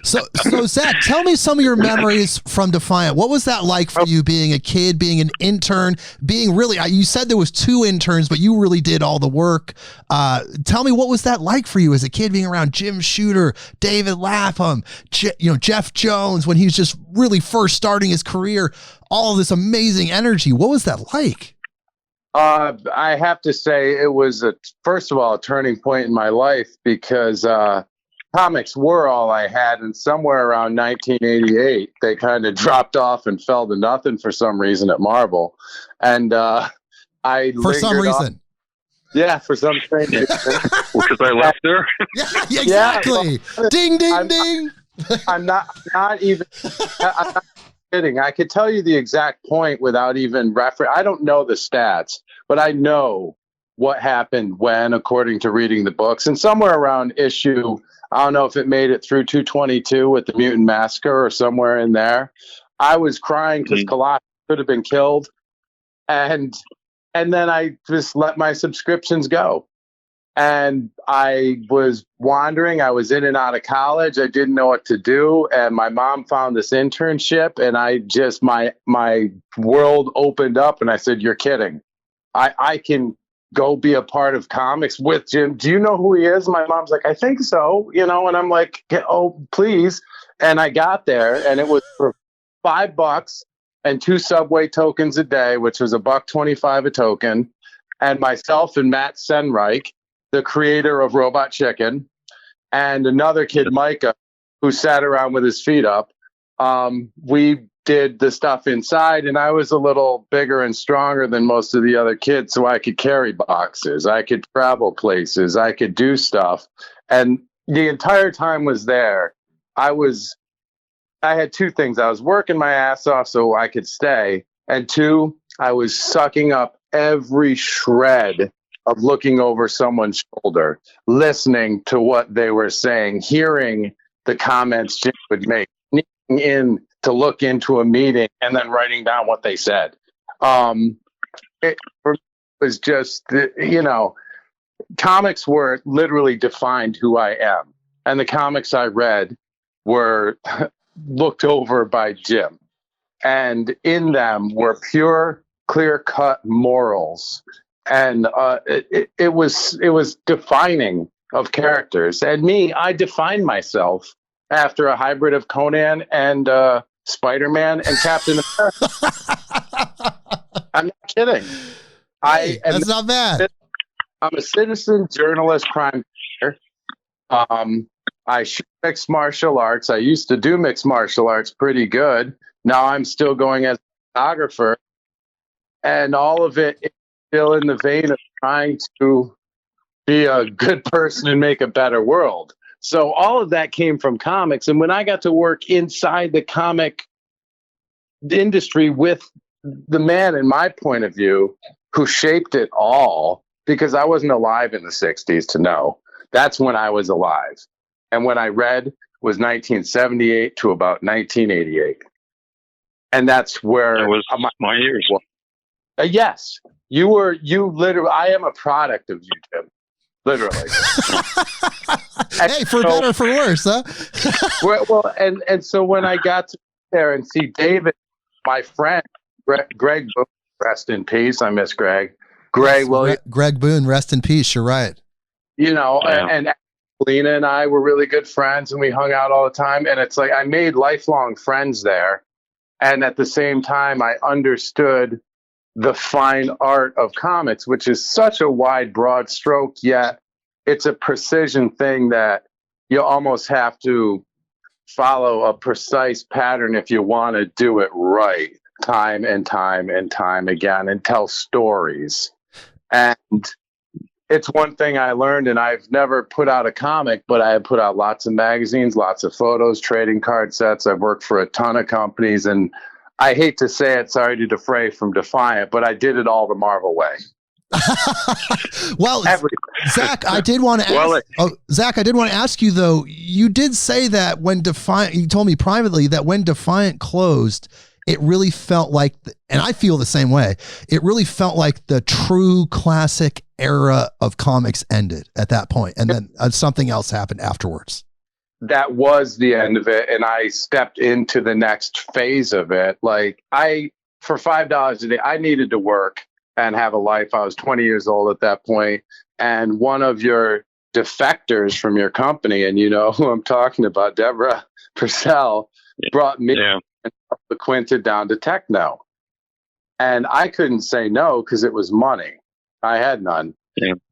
So Zach, tell me some of your memories from Defiant. What was that like for you, being a kid, being an intern, being really, you said there was 2 interns, but you really did all the work. Tell me, what was that like for you as a kid, being around Jim Shooter, David Lapham, Jeff Jones, when he was just really first starting his career, all this amazing energy. What was that like? I have to say it was, first of all, a turning point in my life, because comics were all I had, and somewhere around 1988, they kind of dropped off and fell to nothing for some reason at Marvel. And for some reason. Yeah, for some strange reason. Because I left there? Yeah, exactly. Yeah, ding, ding, ding. I'm not even I'm not kidding. I could tell you the exact point without even reference. I don't know the stats, but I know what happened when, according to reading the books. And somewhere around issue, I don't know if it made it through 222 with the Mutant Massacre or somewhere in there, I was crying because Colossus could have been killed. And then I just let my subscriptions go. And I was wandering. I was in and out of college. I didn't know what to do. And my mom found this internship, and I just, my world opened up, and I said, "You're kidding. I can go be a part of comics with Jim. Do you know who he is?" My mom's like, "I think so," and I'm like, "Oh, please." And I got there, and it was for $5 and 2 Subway tokens a day, which was $1.25 a token. And myself and Matt Senreich, the creator of Robot Chicken, and another kid, Micah, who sat around with his feet up. We did the stuff inside, and I was a little bigger and stronger than most of the other kids, so I could carry boxes, I could travel places, I could do stuff. And the entire time was there, I had two things. I was working my ass off so I could stay, and two, I was sucking up every shred of looking over someone's shoulder, listening to what they were saying, hearing the comments Jim would make, sneaking in to look into a meeting, and then writing down what they said. It was just, comics were literally defined who I am. And the comics I read were looked over by Jim. And in them were pure, clear-cut morals. And it was defining of characters. And me, I defined myself after a hybrid of Conan and Spider-Man and Captain America. I'm not kidding. That's not bad. I'm a citizen journalist, crime fighter. I shoot mixed martial arts. I used to do mixed martial arts pretty good. Now I'm still going as a photographer. And all of it is still in the vein of trying to be a good person and make a better world. So all of that came from comics. And when I got to work inside the comic industry with the man, in my point of view, who shaped it all, because I wasn't alive in the 60s to know. That's when I was alive. And when I read was 1978 to about 1988. And that's where that was my years. Yes, you literally, I am a product of you, Jim. Literally. Hey, for better or for worse, huh? Well, and so when I got to there and see David, my friend, Greg Boone, rest in peace. I miss Greg. Greg Boone, rest in peace. You're right. And Lena and I were really good friends, and we hung out all the time. And it's like I made lifelong friends there. And at the same time, I understood the fine art of comics, which is such a wide, broad stroke, yet it's a precision thing that you almost have to follow a precise pattern if you want to do it right, time and time and time again, and tell stories. And it's one thing I learned, and I've never put out a comic, but I have put out lots of magazines, lots of photos, trading card sets. I've worked for a ton of companies, and I hate to say it, sorry to defray from Defiant, but I did it all the Marvel way. Well, Zach, I did want to ask you though. You did say that when Defiant, you told me privately that when Defiant closed, it really felt like, and I feel the same way, it really felt like the true classic era of comics ended at that point, and then something else happened afterwards. That was the end of it, and I stepped into the next phase of it. Like for $5 a day, I needed to work and have a life. I was 20 years old at that point, and one of your defectors from your company, and you know who I'm talking about, Deborah Purcell, brought me and the Quinta down to Techno, and I couldn't say no because it was money. I had none,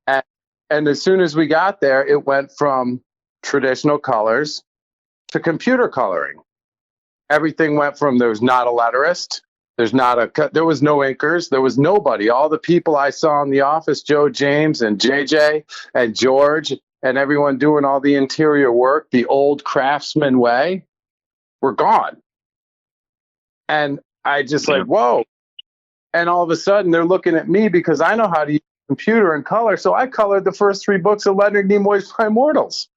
and as soon as we got there, it went from traditional colors to computer coloring. Everything went from, there was not a letterist, there was no inkers, there was nobody. All the people I saw in the office, Joe James and JJ and George and everyone doing all the interior work, the old craftsman way, were gone. And I just like, whoa. And all of a sudden they're looking at me because I know how to use a computer and color. So I colored the first 3 books of Leonard Nimoy's Primordials.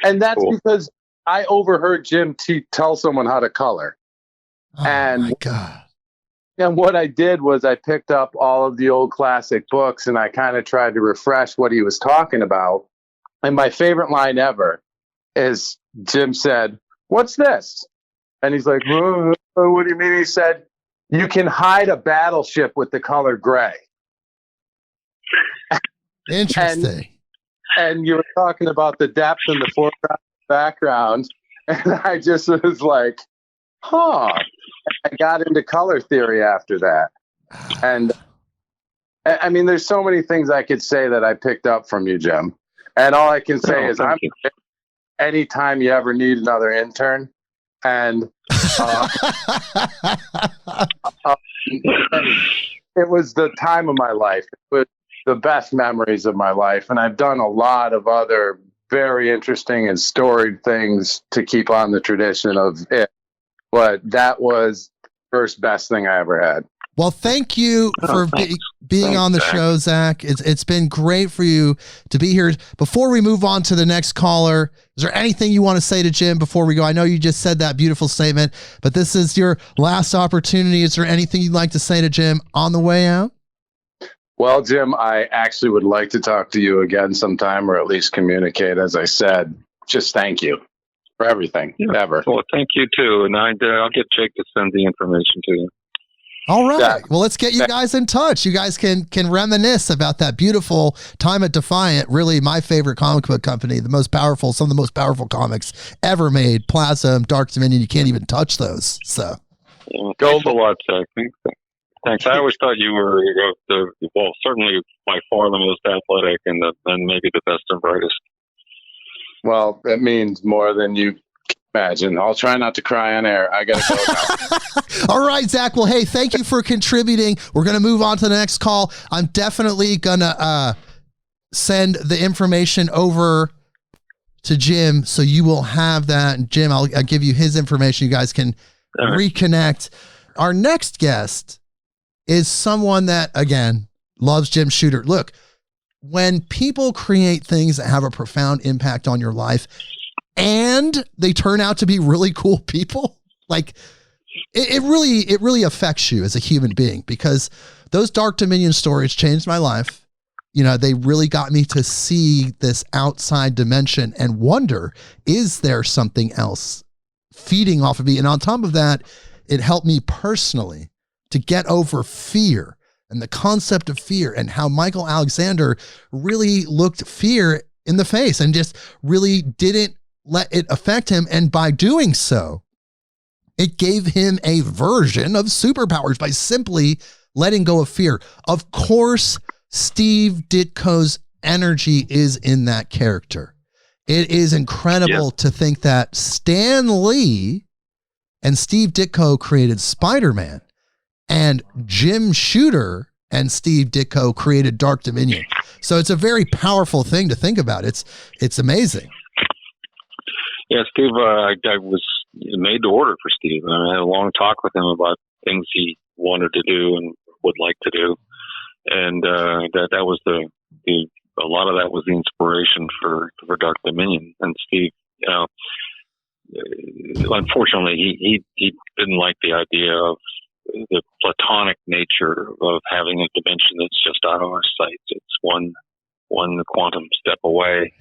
And that's because I overheard Jim tell someone how to color. Oh my God. And what I did was I picked up all of the old classic books and I kind of tried to refresh what he was talking about. And my favorite line ever is Jim said, "What's this?" And he's like, "What do you mean?" He said, "You can hide a battleship with the color gray." Interesting. And you were talking about the depth and the foreground, background, and I just was like, huh. I got into color theory after that. And I mean, there's so many things I could say that I picked up from you, Jim. And all I can say is, thank you. anytime you ever need another intern, and it was the time of my life. It was the best memories of my life. And I've done a lot of other very interesting and storied things to keep on the tradition of it. But that was the first best thing I ever had. Well, thank you for being on the show, Zach. It's been great for you to be here. Before we move on to the next caller, is there anything you want to say to Jim before we go? I know you just said that beautiful statement, but this is your last opportunity. Is there anything you'd like to say to Jim on the way out? Well, Jim, I actually would like to talk to you again sometime, or at least communicate. As I said, just thank you for everything, ever. Well, thank you too, and I'll get Jake to send the information to you. All right. Well, let's get you guys in touch. You guys can reminisce about that beautiful time at Defiant. Really, my favorite comic book company, some of the most powerful comics ever made. Plaza, Dark Dominion. You can't even touch those. So, thanks a lot, Zach. Thanks. I always thought you were certainly by far the most athletic and maybe the best and brightest. Well, that means more than you imagine. I'll try not to cry on air. I got to go now. All right, Zach. Well, hey, thank you for contributing. We're going to move on to the next call. I'm definitely going to send the information over to Jim, so you will have that. And Jim, I'll give you his information. You guys can reconnect. Our next guest is someone that, again, loves Jim Shooter. Look, when people create things that have a profound impact on your life, and they turn out to be really cool people, like it really affects you as a human being, because those Dark Dominion stories changed my life. You know, they really got me to see this outside dimension and wonder, is there something else feeding off of me? And on top of that, it helped me personally to get over fear and the concept of fear, and how Michael Alexander really looked fear in the face and just really didn't let it affect him. And by doing so, it gave him a version of superpowers by simply letting go of fear. Of course, Steve Ditko's energy is in that character. It is incredible to think that Stan Lee and Steve Ditko created Spider-Man, and Jim Shooter and Steve Ditko created Dark Dominion. So it's a very powerful thing to think about. It's amazing. Yeah, Steve, I was made to order for Steve. I had a long talk with him about things he wanted to do and would like to do, and that was a lot of that was the inspiration for Dark Dominion. And Steve, unfortunately, he didn't like the idea of the platonic nature of having a dimension that's just out of our sight. It's one quantum step away.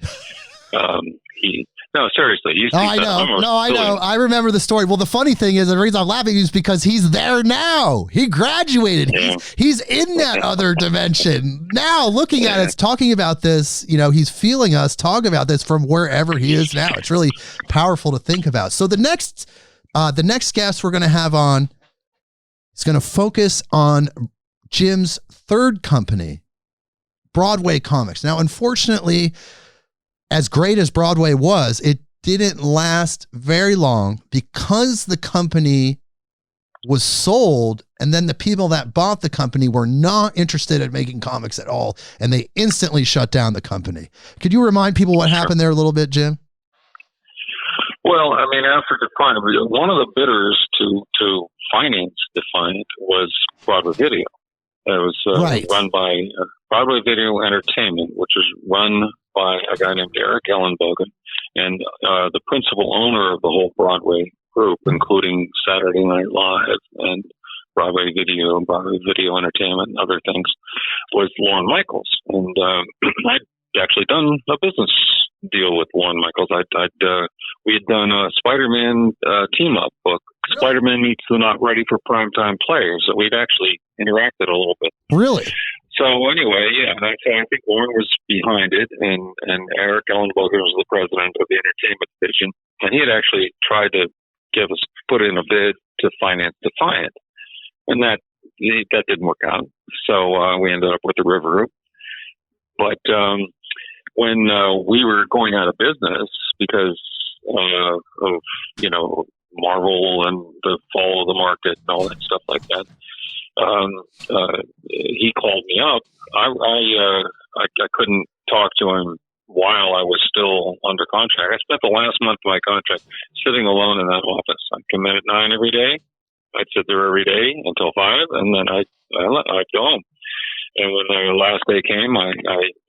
No, seriously. I know. I remember the story. Well, the funny thing is, the reason I'm laughing is because he's there now. He graduated. Yeah. He's in that other dimension now, looking at us, talking about this. You know, he's feeling us talk about this from wherever he is now. It's really powerful to think about. So the next guest we're going to have on is going to focus on Jim's third company, Broadway Comics. Now, unfortunately, as great as Broadway was, it didn't last very long because the company was sold, and then the people that bought the company were not interested in making comics at all, and they instantly shut down the company. Could you remind people what happened there a little bit, Jim? Well, I mean, after Defiant, one of the bidders to finance Defiant was Broadway Video. It was run by Broadway Video Entertainment, which was run by a guy named Eric Ellenbogen, and the principal owner of the whole Broadway group, including Saturday Night Live and Broadway Video Entertainment and other things, was Lorne Michaels. And I'd actually done a business deal with Lorne Michaels. We had done a Spider-Man team-up book, Spider-Man Meets the Not Ready for Primetime Players. So we'd actually interacted a little bit. Really? So anyway, I think Lorne was behind it, and Eric Ellenbogen was the president of the entertainment division, and he had actually tried to put in a bid to finance Defiant, and that didn't work out. So we ended up with the River Group. But when we were going out of business because of Marvel and the fall of the market and all that stuff like that, he called me up. I couldn't talk to him while I was still under contract. I spent the last month of my contract sitting alone in that office. I'd come in at 9 every day. I'd sit there every day until 5, and then I'd go home. And when the last day came, I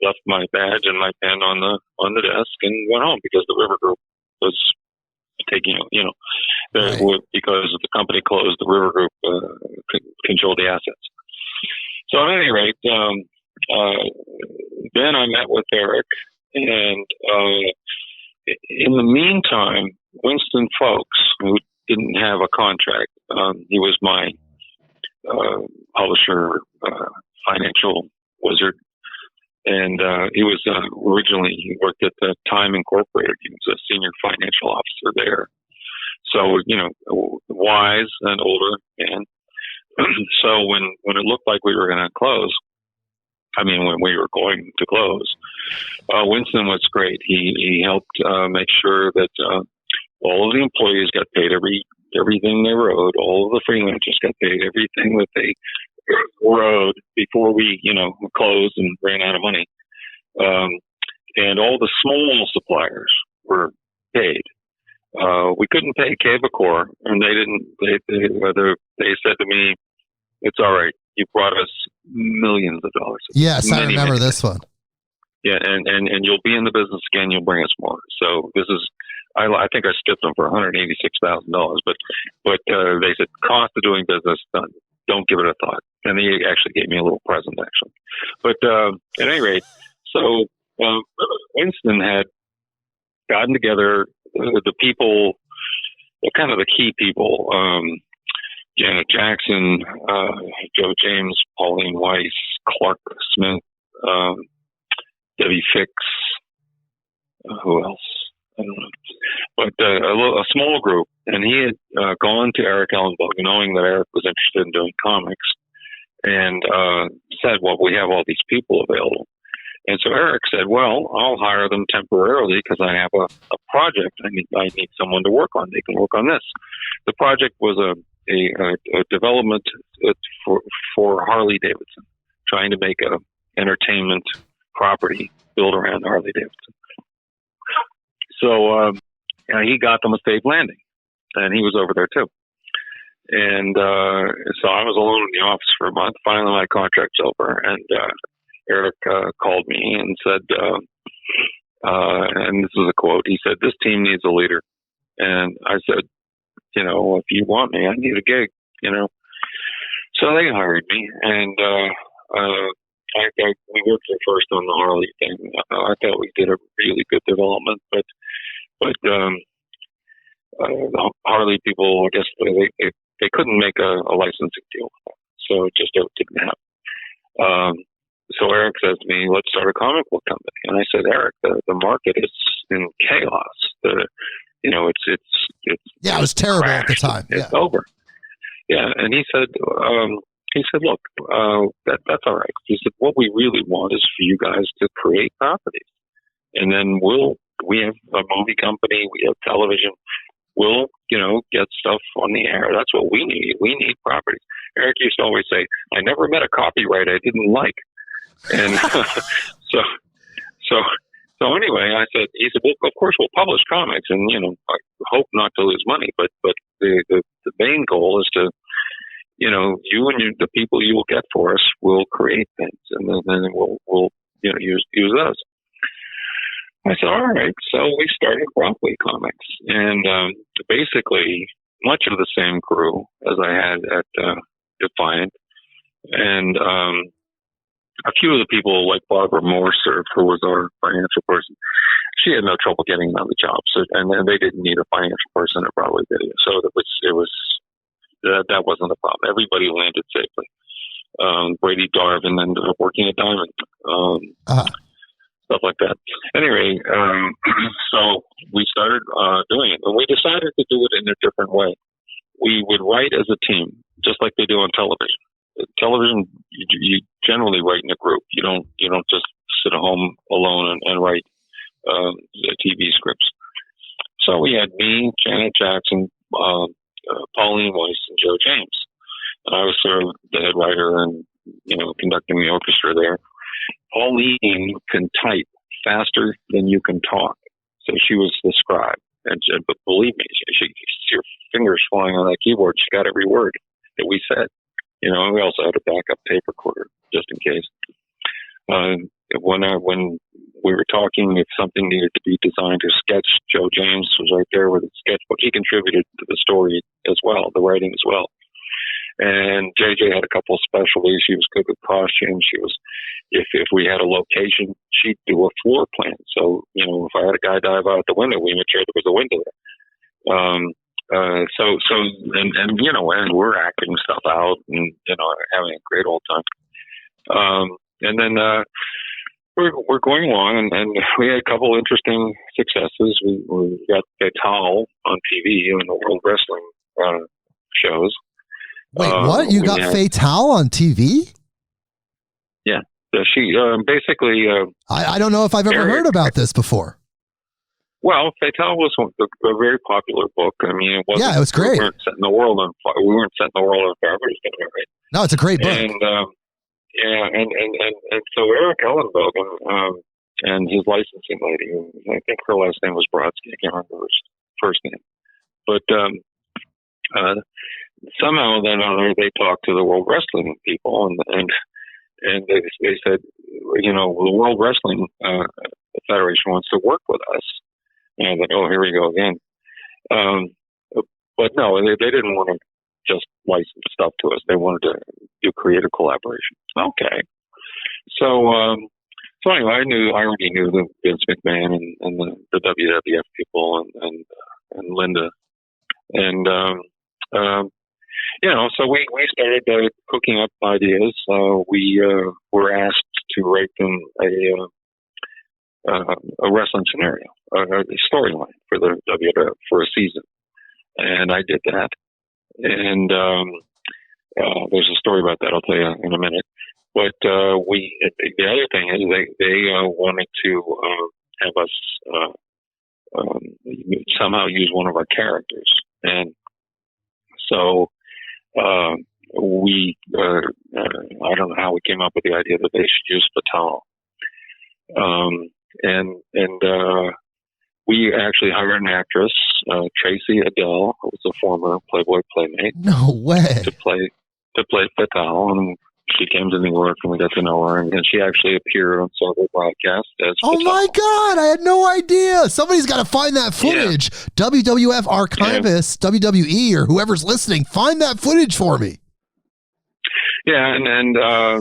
left my badge and my pen on the desk and went home because the River Group was taking, Right. because the company closed, the River Group controlled the assets. So at any rate, then I met with Eric, and in the meantime, Winston Folks, who didn't have a contract, he was my publisher, financial wizard, and he was he worked at the Time Incorporated. He was a senior financial officer there. So, wise and older. And so when it looked like we were going to close, when we were going to close, Winston was great. He helped make sure that all of the employees got paid everything they owed. All of the freelancers got paid everything that they owed before we, closed and ran out of money. And all the small suppliers were paid. We couldn't pay Cavacor, and they said to me, "It's all right. You brought us millions of dollars." Yes, I remember this one. Yeah, and you'll be in the business again. You'll bring us more. So this is, I think I stiffed them for $186,000, but they said cost of doing business, done. Don't give it a thought. And they actually gave me a little present, actually. But at any rate, so Winston had gotten together the people, kind of the key people, Janet Jackson, Joe James, Pauline Weiss, Clark Smith, Debbie Fix, who else? I don't know. But a small group. And he had gone to Eric Ellenberg, knowing that Eric was interested in doing comics, and said, well, we have all these people available. And so Eric said, well, I'll hire them temporarily because I have a project. I need someone to work on. They can work on this. The project was a development for Harley Davidson, trying to make a entertainment property built around Harley Davidson. So he got them a safe landing, and he was over there too. And so I was alone in the office for a month. Finally, my contract's over, and Eric called me and said, and this is a quote, he said, "This team needs a leader." And I said, if you want me, I need a gig, So they hired me, and we worked at first on the Harley thing. I thought we did a really good development, but the Harley people, I guess they couldn't make a licensing deal, so it just didn't happen. So Eric says to me, "Let's start a comic book company." And I said, "Eric, the market is in chaos. It's Yeah, it was terrible at the time. It's over." Yeah, and he said, "Look, that's all right." He said, "What we really want is for you guys to create properties, and then we have a movie company, we have television, we'll get stuff on the air. That's what we need. We need properties." Eric used to always say, "I never met a copyright I didn't like," and so anyway, he said, "Well, of course we'll publish comics, and I hope not to lose money, but the main goal is to, you and the people you will get for us will create things, and then we'll use those." I said, "All right." So we started Broadway Comics, and basically much of the same crew as I had at Defiant, and a few of the people like Barbara Morser, who was our financial person, she had no trouble getting another job. So, and they didn't need a financial person at Broadway Video, so that wasn't a problem. Everybody landed safely. Brady Darvin ended up working at Diamond. Stuff like that. Anyway, so we started doing it, and we decided to do it in a different way. We would write as a team, just like they do on television. Television, you generally write in a group. You don't just sit at home alone and write TV scripts. So we had me, Janet Jackson, Pauline Weiss, and Joe James. And I was sort of the head writer and, conducting the orchestra there. Pauline can type faster than you can talk. So she was the scribe. But believe me, she your fingers flying on that keyboard. She got every word that we said. And we also had a backup tape recorder just in case. When we were talking, if something needed to be designed or sketched, Joe James was right there with a sketchbook. He contributed to the story as well, the writing as well. And JJ had a couple of specialties. She was good with costumes. She was, if we had a location, she'd do a floor plan. So, if I had a guy dive out the window, we made sure there was a window there. And we're acting stuff out and, having a great old time. And then, we're going along and we had a couple interesting successes. We got Fatal on TV in the World Wrestling, shows. Wait, what? You got Fatal on TV? Yeah. She basically... I don't know if I've ever heard about this before. Well, Fatal was a very popular book. I mean, it was great. We weren't setting the world on fire. We weren't setting the world on fire. Right? No, it's a great book. And and so Eric Ellenbogen and his licensing lady, I think her last name was Brodsky. I can't remember her first name, but somehow then they talked to the World Wrestling people, and they said, the World Wrestling Federation wants to work with us. And I thought, oh, here we go again. But no, they didn't want to just license stuff to us. They wanted to do creative collaboration. Okay. So anyway, I already knew the Vince McMahon and the WWF people and Linda. And, so we started cooking up ideas. We were asked to write them a wrestling scenario, a storyline for the WWF for a season. And I did that. And there's a story about that I'll tell you in a minute. But the other thing is they wanted to have us somehow use one of our characters. And so we I don't know how we came up with the idea that they should use Fatal. And we actually hired an actress, Tracy Adele, who was a former Playboy playmate. No way. To play Fatal, and she came to New York, and we got to know her, and she actually appeared on several broadcasts as Fatal. My God, I had no idea. Somebody's got to find that footage. Yeah. WWF archivists, WWE, or whoever's listening, find that footage for me. Yeah, and I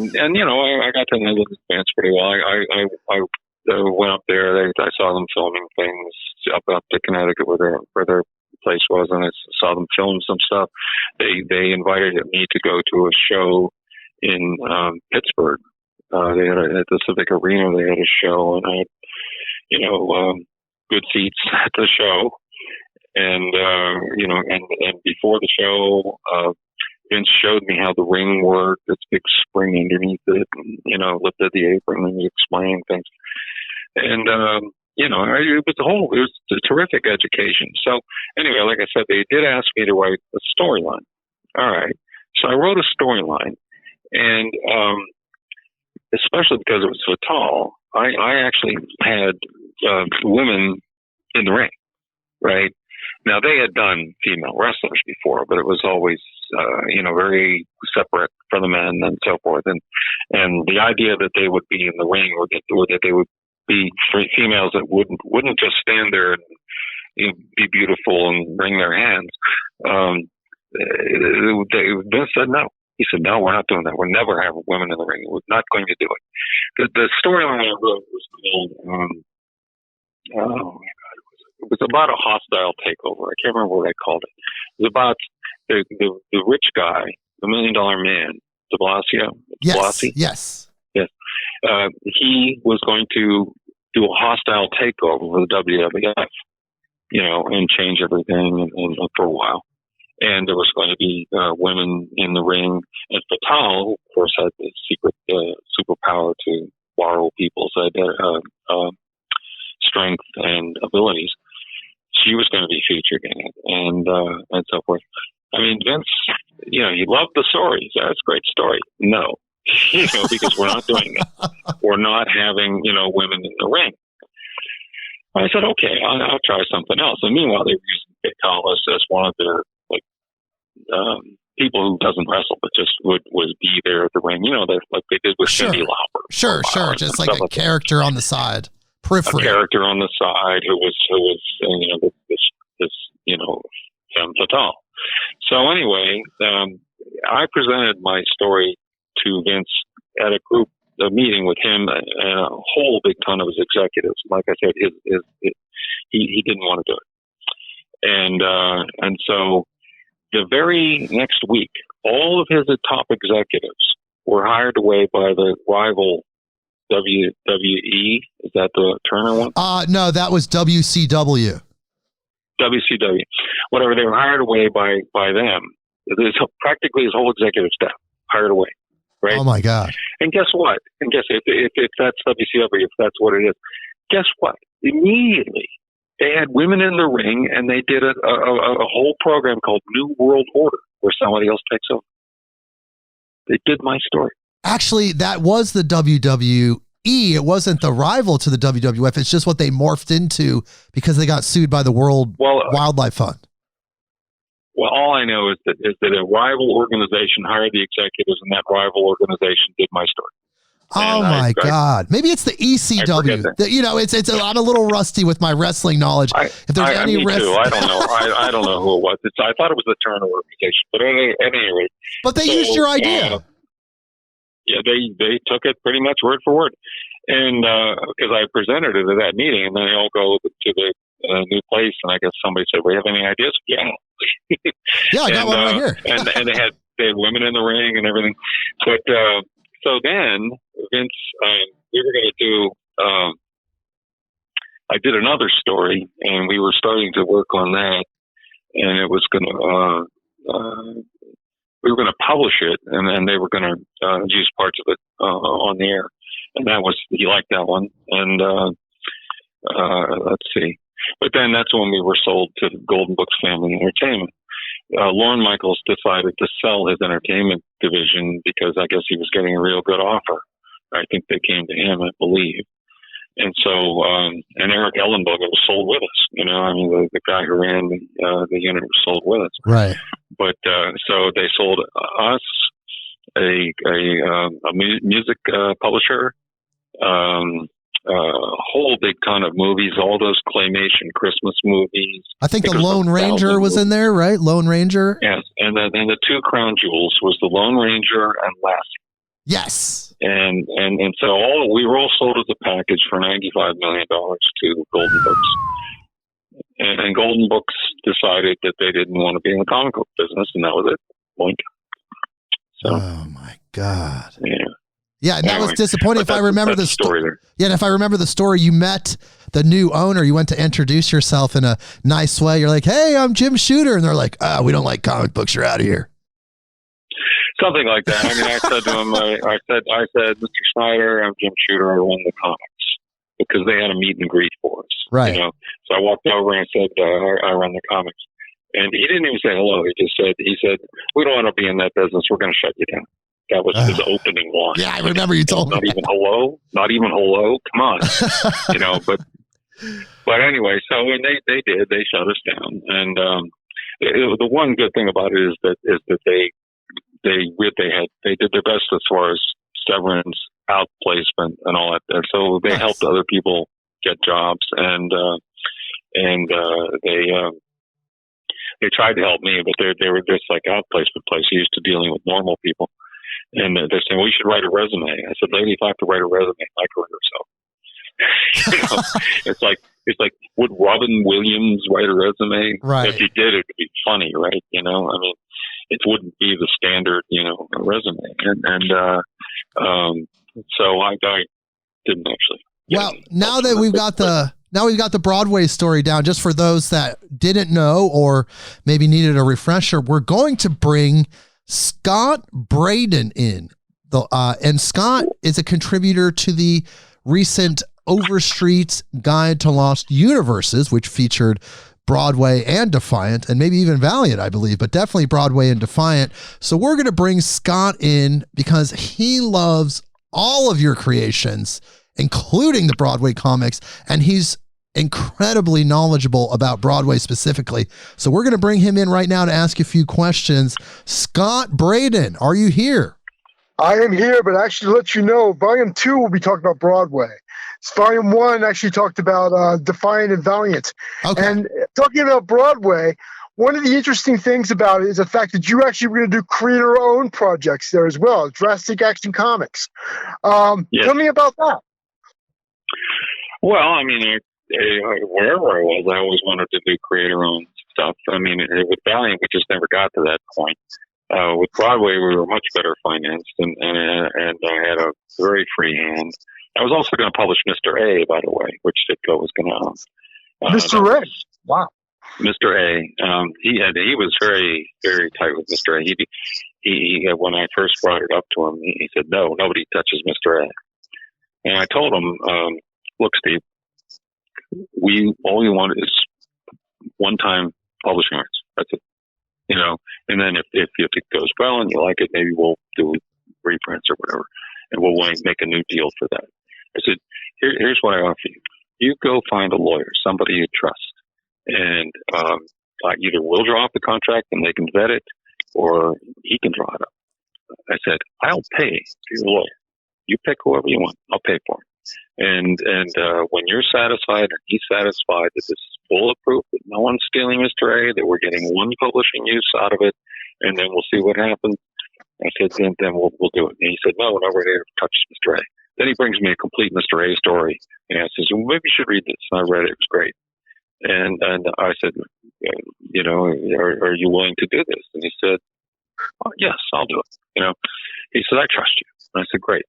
got to know the fans pretty well. I went up there. I saw them filming things up to Connecticut where their place was, and I saw them film some stuff. They invited me to go to a show in Pittsburgh. They had at the Civic Arena. They had a show, and I had good seats at the show. And and before the show, Vince showed me how the ring worked. This big spring underneath it, and lifted the apron, and he explained things. And it was a terrific education. So anyway, like I said, they did ask me to write a storyline. All right, so I wrote a storyline, and especially because it was so tall, I actually had women in the ring, right? Now, they had done female wrestlers before, but it was always, very separate for the men and so forth. And the idea that they would be in the ring or that they would be females that wouldn't just stand there and be beautiful and wring their hands. Vince said no. He said, no, we're not doing that. We'll never have women in the ring. We're not going to do it. The storyline I wrote was called, it was about a hostile takeover. I can't remember what I called it. It was about the rich guy, the $1 Million Man, de Blasio. Yes. He was going to do a hostile takeover for the WWF, and change everything and for a while. And there was going to be women in the ring. And Fatal, of course, had the secret superpower to borrow people's strength and abilities. She was going to be featured in it, and so forth. I mean, Vince, he loved the stories. That's a great story. No, because we're not doing it. We're not having, women in the ring. I said, okay, I'll try something else. And meanwhile, they were using Dick Hollis as one of their people who doesn't wrestle, but just would be there at the ring. Like they did with Cyndi Lauper. Sure. Just like a character on the side, periphery. A character on the side who was this femme fatale. So anyway, I presented my story to Vince at a meeting with him and a whole big ton of his executives. Like I said, he didn't want to do it. And so the very next week, all of his top executives were hired away by the rival WWE. Is that the Turner one? No, that was WCW. WCW. Whatever, they were hired away by them. Practically his whole executive staff hired away. Right? Oh my God! And guess what? If that's WCW, if that's what it is, guess what? Immediately they had women in the ring, and they did a whole program called New World Order, where somebody else takes over. They did my story. Actually, that was the WWE. It wasn't the rival to the WWF. It's just what they morphed into because they got sued by the World Wildlife Fund. Well, all I know is that a rival organization hired the executives, and that rival organization did my story. Oh my God! Maybe it's the ECW. I'm a little rusty with my wrestling knowledge. If there's any me too. I don't know. I don't know who it was. I thought it was the Turner organization, but at any rate. But they used your idea. Yeah, they took it pretty much word for word, and because I presented it at that meeting, and then they all go to the new place, and I guess somebody said, "We have any ideas?" Yeah. Yeah, I got one right here. and they had women in the ring and everything, but. So then, Vince, we were going to do, I did another story, and we were starting to work on that, and it was going to, we were going to publish it, and then they were going to use parts of it on the air. And he liked that one. And let's see. But then that's when we were sold to Golden Books Family Entertainment. Lorne Michaels decided to sell his entertainment division because I guess he was getting a real good offer. I think they came to him, I believe. And so, and Eric Ellenberger was sold with us. The guy who ran the unit was sold with us. Right. But so they sold us a music publisher, a whole big ton of movies, all those claymation Christmas movies. I think the Lone Ranger was in there, right? Lone Ranger. Yes, and the two crown jewels was the Lone Ranger and Lassie. Yes. And so we were all sold as a package for $95 million to Golden Books. And Golden Books decided that they didn't want to be in the comic book business, and that was it. Point. So, oh my God. Yeah. Yeah, and that was disappointing. If I remember the story there. Yeah, and if I remember the story, you met the new owner. You went to introduce yourself in a nice way. You're like, "Hey, I'm Jim Shooter," and they're like, "We don't like comic books. You're out of here." Something like that. I mean, I said to him, I said, "Mr. Snyder, I'm Jim Shooter. I run the comics," because they had a meet and greet for us. Right. So I walked over and I said, "I run the comics," and he didn't even say hello. He said, "We don't want to be in that business. We're going to shut you down." That was his opening line. Yeah, I remember you told me. Not even hello. Come on, But anyway, so when they did, they shut us down. And the one good thing about it is that they did their best as far as severance, outplacement, and all that. So they helped other people get jobs, and they tried to help me, but they were just like outplacement place. Used to dealing with normal people. And they're saying, "We should write a resume." I said, "Lady, if I have to write a resume, my career." So, it's like, would Robin Williams write a resume? Right. If he did, it would be funny, right? I mean, it wouldn't be the standard, resume. So I didn't actually. Well, now that we've got the Broadway story down, just for those that didn't know or maybe needed a refresher, we're going to bring Scott Braden in, And Scott is a contributor to the recent Overstreet's Guide to Lost Universes, which featured Broadway and Defiant, and maybe even Valiant, I believe, but definitely Broadway and Defiant. So we're going to bring Scott in because he loves all of your creations, including the Broadway comics, and he's incredibly knowledgeable about Broadway specifically. So we're going to bring him in right now to ask you a few questions. Scott Braden, are you here? I am here, but actually to let you know, Volume 2 will be talking about Broadway. Volume 1 actually talked about Defiant and Valiant. Okay. And talking about Broadway, one of the interesting things about it is the fact that you actually were going to do creator-owned projects there as well, Drastic Action Comics. Yes. Tell me about that. Well, I mean, wherever I was, I always wanted to do creator-owned stuff. I mean, with Valiant, we just never got to that point. With Broadway, we were much better financed, and I had a very free hand. I was also going to publish Mr. A, by the way, which Ditko was going to own. Mr. A. Wow. Mr. A. He was very, very tight with Mr. A. He when I first brought it up to him, he said, "No, nobody touches Mr. A." And I told him, "Look, Steve, all we want is one-time publishing rights. That's it. You know, and then if it goes well and you like it, maybe we'll do reprints or whatever, and we'll make a new deal for that." I said, here's what I offer you. You go find a lawyer, somebody you trust, and either we'll draw up the contract and they can vet it, or he can draw it up. I said, I'll pay for your lawyer. You pick whoever you want. I'll pay for it. And when you're satisfied and he's satisfied that this is bulletproof, that no one's stealing Mr. A, that we're getting one publishing use out of it, and then we'll see what happens. I said, then we'll do it. And he said, no, nobody ever touches Mr. A. Then he brings me a complete Mr. A story, and I says, well, maybe you should read this. And I read it. It was great. And I said, you know, are you willing to do this? And he said, oh, yes, I'll do it. You know, he said, I trust you. And I said, great.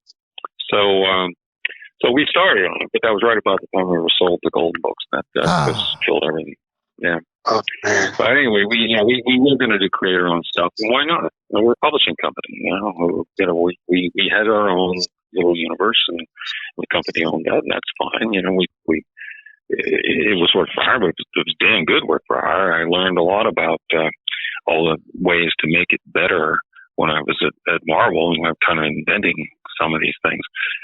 So we started on it, but that was right about the time we were sold the Golden Books. That just killed everything. Yeah. Oh, man. But anyway, we were going to do creator-owned stuff. And why not? You know, we're a publishing company. We had our own little universe, and the company owned that, and that's fine. You know, it was work for hire, but it was damn good work for hire. I learned a lot about all the ways to make it better when I was at Marvel, and I'm kind of inventing some of these things.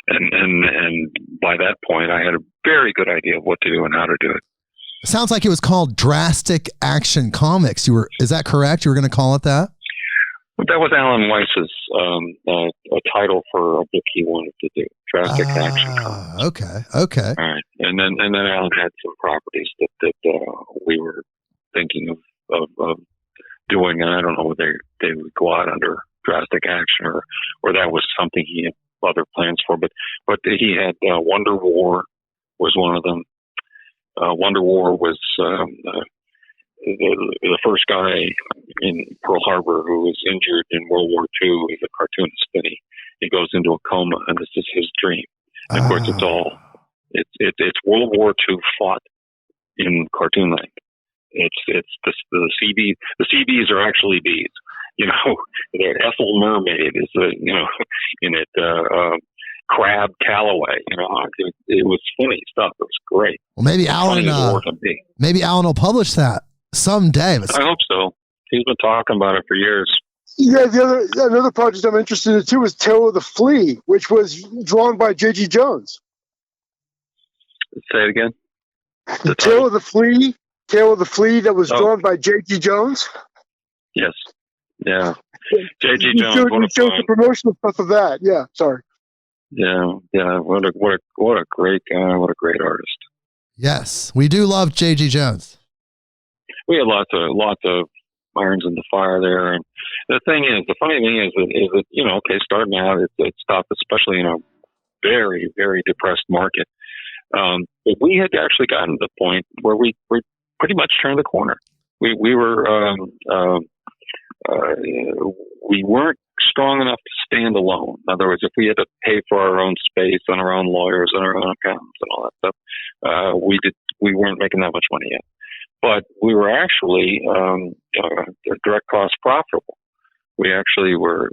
And by that point, I had a very good idea of what to do and how to do it. It sounds like it was called Drastic Action Comics. Is that correct? You were going to call it that? That was Alan Weiss's a title for a book he wanted to do, Drastic Action Comics. Okay. All right, and then Alan had some properties that we were thinking of doing, and I don't know whether they would go out under Drastic Action or that was something he had other plans for. But he had Wonder War was one of them. Wonder War was the first guy in Pearl Harbor who was injured in World War II. He's a cartoonist, and he goes into a coma, and this is his dream. And of course, it's World War II fought in cartoon land. It's the CB. The CBs are actually bees. You know, the Ethel Mermaid is in it. Crab Calloway. You know, it was funny stuff. It was great. Well, maybe Alan will publish that someday. I hope so. He's been talking about it for years. Yeah, another project I'm interested in too was Tale of the Flea, which was drawn by J.G. Jones. Say it again. Tale of the Flea that was drawn by J.G. Jones. Yes. Yeah. J.G. Jones. We showed the promotional stuff of that. Yeah. Sorry. Yeah. What a great guy. What a great artist. Yes, we do love J.G. Jones. We had lots of irons in the fire there, and the funny thing is that you know, okay, starting out it's tough, especially in a very, very depressed market. But we had actually gotten to the point where we pretty much turned the corner. We weren't strong enough to stand alone. In other words, if we had to pay for our own space and our own lawyers and our own accountants and all that stuff, we weren't making that much money yet. But we were actually direct cost profitable. We actually were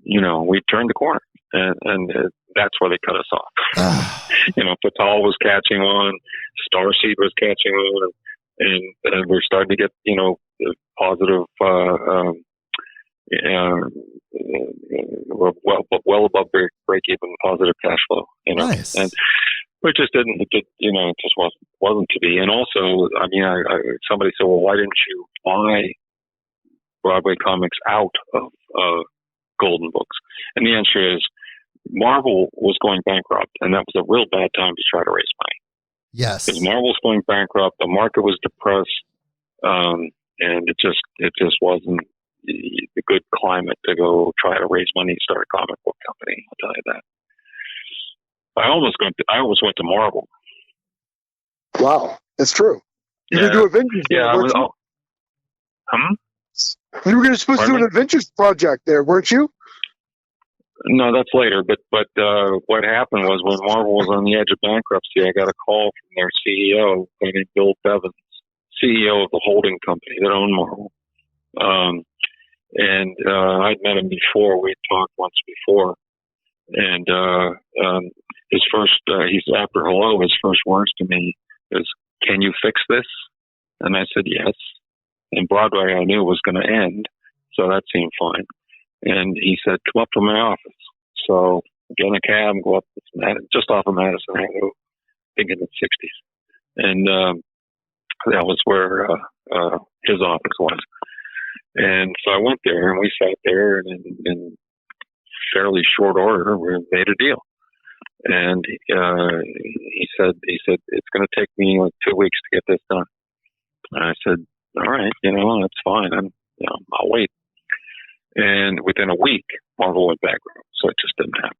we turned the corner, and that's where they cut us off. Patal was catching on, Starseed was catching on, and we're starting to get, positive, well above break even positive cash flow, Nice. and it just didn't, it just wasn't to be. And also, I somebody said, well, why didn't you buy Broadway Comics out of Golden Books? And the answer is Marvel was going bankrupt, and that was a real bad time to try to raise money. Yes. Because Marvel was going bankrupt, the market was depressed, and it just wasn't a good climate to go try to raise money and start a comic book company. I'll tell you that. I almost went to Marvel. Wow, that's true. You could do Avengers. Yeah, there, weren't you? You were supposed to do an Avengers project there, weren't you? No, that's later. But what happened was when Marvel was on the edge of bankruptcy, I got a call from their CEO, named Bill Bevins, CEO of the holding company that owned Marvel. And I'd met him before. We'd talked once before. And after hello, his first words to me is, "Can you fix this?" And I said, "Yes." And Broadway I knew was going to end, so that seemed fine. And he said, "Come up to my office." So get in a cab, go up just off of Madison Avenue, I think in the 60s. And that was where his office was. And so I went there, and we sat there, and in fairly short order, we made a deal. And he said, it's going to take me like 2 weeks to get this done. And I said, all right, that's fine. I'll wait. And within a week, Marvel went bankrupt, so it just didn't happen.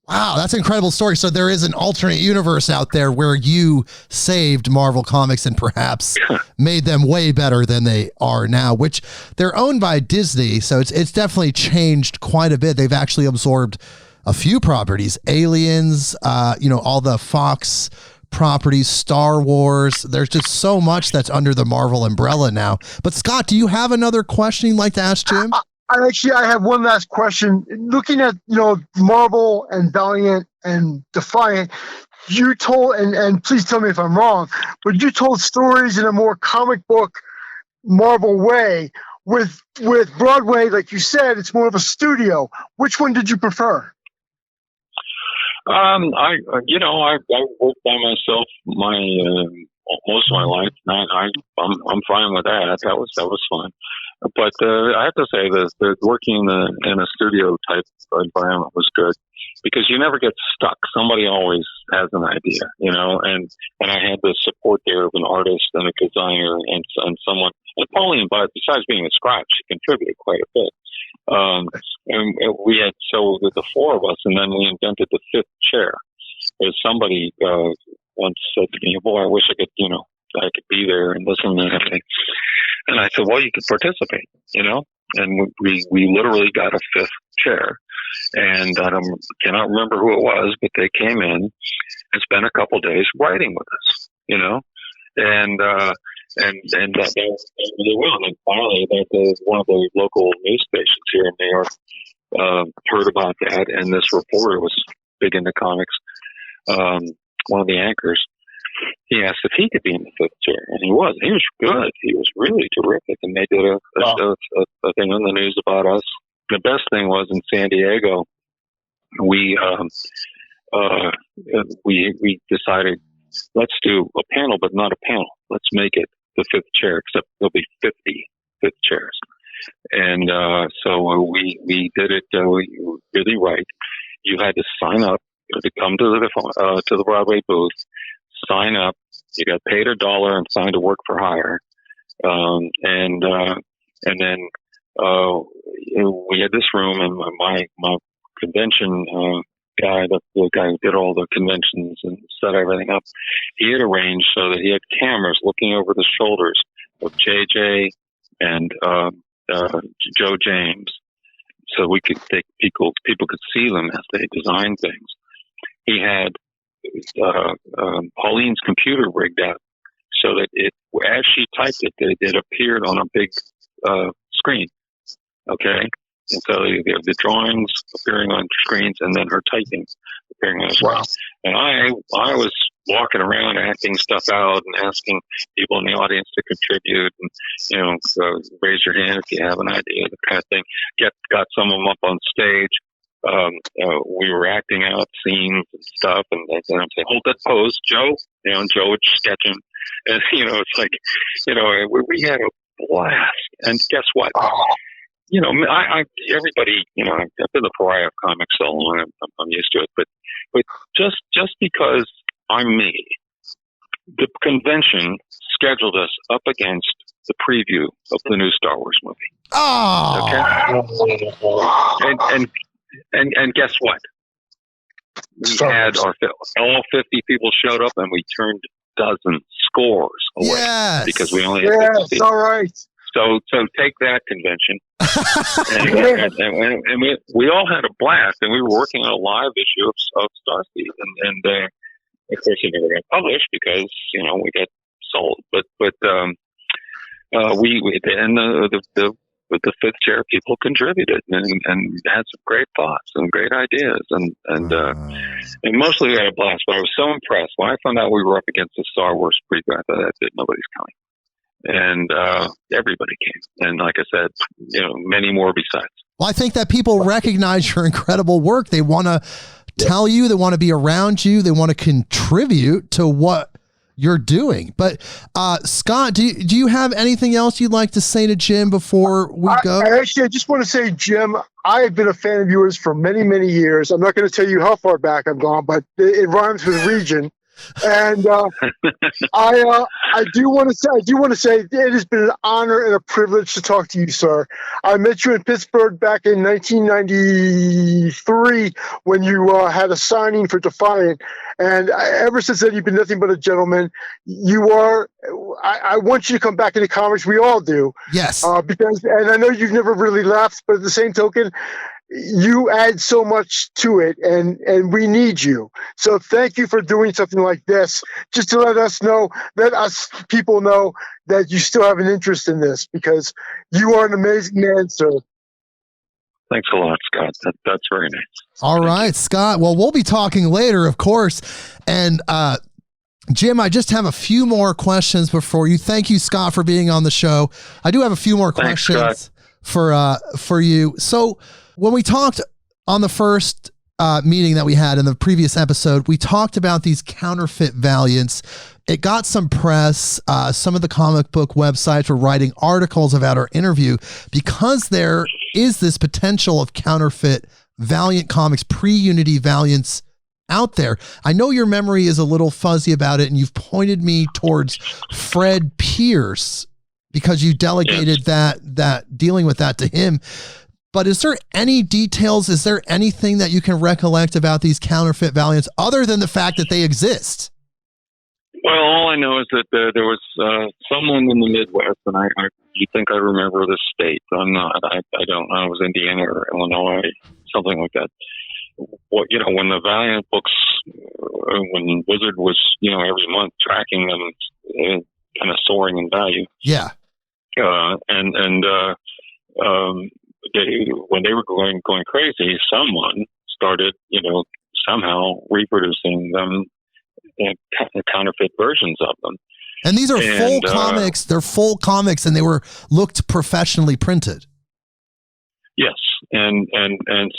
Wow, that's an incredible story. So there is an alternate universe out there where you saved Marvel Comics and perhaps made them way better than they are now, which they're owned by Disney. So it's definitely changed quite a bit. They've actually absorbed a few properties, Aliens, all the Fox properties, Star Wars. There's just so much that's under the Marvel umbrella now. But Scott, do you have another question you'd like to ask Jim? I have one last question. Looking at, Marvel and Valiant and Defiant, you told, and please tell me if I'm wrong, but you told stories in a more comic book Marvel way. With Broadway, like you said, it's more of a studio. Which one did you prefer? I worked by myself most of my life. I'm fine with that. That was fun. But I have to say this: working in a studio type environment was good because you never get stuck. Somebody always has an idea, and I had the support there of an artist and a designer and someone. And Pauline, but besides being a scribe, she contributed quite a bit. And we had the four of us, and then we invented the fifth chair. As somebody once said to me, "Boy, I wish I could be there and listen and everything." And I said, "Well, you could participate, And we literally got a fifth chair, and I cannot remember who it was, but they came in and spent a couple of days writing with us, and that really well. And then finally, one of the local news stations here in New York heard about that, and this reporter was big into comics. One of the anchors, he asked if he could be in the fifth chair, and he was. He was good. He was really terrific, and they did a thing on the news about us. The best thing was in San Diego, we decided, let's do a panel, but not a panel. Let's make it the fifth chair, except there'll be 50 fifth chairs. And so we did it really right. You had to sign up to come to the Broadway booth, sign up. You got paid $1 and signed to work for hire. And then we had this room, and my convention guy, the guy who did all the conventions and set everything up, he had arranged so that he had cameras looking over the shoulders of JJ and Joe James, so people could see them as they designed things. He had Pauline's computer rigged out so that as she typed it appeared on a big screen. Okay, And so you have the drawings appearing on screens, and then her typing appearing on screen. Wow. And I was walking around acting stuff out and asking people in the audience to contribute, and raise your hand if you have an idea, the kind of thing. Got some of them up on stage. We were acting out scenes and stuff, and I'm saying, "Hold that pose, Joe." And Joe would sketch him, and it's like, we had a blast. And guess what? Everybody, I've been the pariah of comics so long, I'm used to it. But just because I'm me, the convention scheduled us up against the preview of the new Star Wars movie. Oh. Okay. And guess what? We had all 50 people showed up, and we turned dozens, scores away because we only had 50 people. All right. So take that convention, and we all had a blast, and we were working on a live issue of Starseed, and of course it never got published because we got sold. But the fifth chair people contributed and had some great thoughts and great ideas, and mostly we had a blast. But I was so impressed when I found out we were up against the Star Wars preview. I thought that's it, nobody's coming. And everybody came, and like I said, many more besides. Well, I think that people recognize your incredible work. They want to tell you, they want to be around you, they want to contribute to what you're doing. But Scott, do you have anything else you'd like to say to Jim before we go? I just want to say, Jim, I have been a fan of yours for many, many years. I'm not going to tell you how far back I've gone, but it rhymes with region. And I do want to say it has been an honor and a privilege to talk to you, sir. I met you in Pittsburgh back in 1993 when you had a signing for Defiant, and ever since then you've been nothing but a gentleman. You are. I want you to come back into comics. We all do. Yes. Because I know you've never really left, but at the same token, you add so much to it, and we need you. So thank you for doing something like this, just to let us people know that you still have an interest in this, because you are an amazing man, sir. Thanks a lot, Scott. That's very nice. All right, Scott. Well, we'll be talking later, of course. And Jim, I just have a few more questions before you. Thank you, Scott, for being on the show. I do have a few more questions for you. So when we talked on the first meeting that we had in the previous episode, we talked about these counterfeit Valiants. It got some press. Some of the comic book websites were writing articles about our interview because there is this potential of counterfeit Valiant Comics, pre-Unity Valiants out there. I know your memory is a little fuzzy about it, and you've pointed me towards Fred Pierce because you delegated that dealing with that to him. But is there any details? Is there anything that you can recollect about these counterfeit Valiants other than the fact that they exist? Well, all I know is that there was someone in the Midwest, and you think I remember the state. I'm not. I don't know. It was Indiana or Illinois, something like that. When the Valiant books, when Wizard was, every month tracking them, kind of soaring in value. Yeah. When they were going crazy, someone started, somehow reproducing them, counterfeit versions of them. And these are full comics. They're full comics, and they were looked professionally printed. Yes, and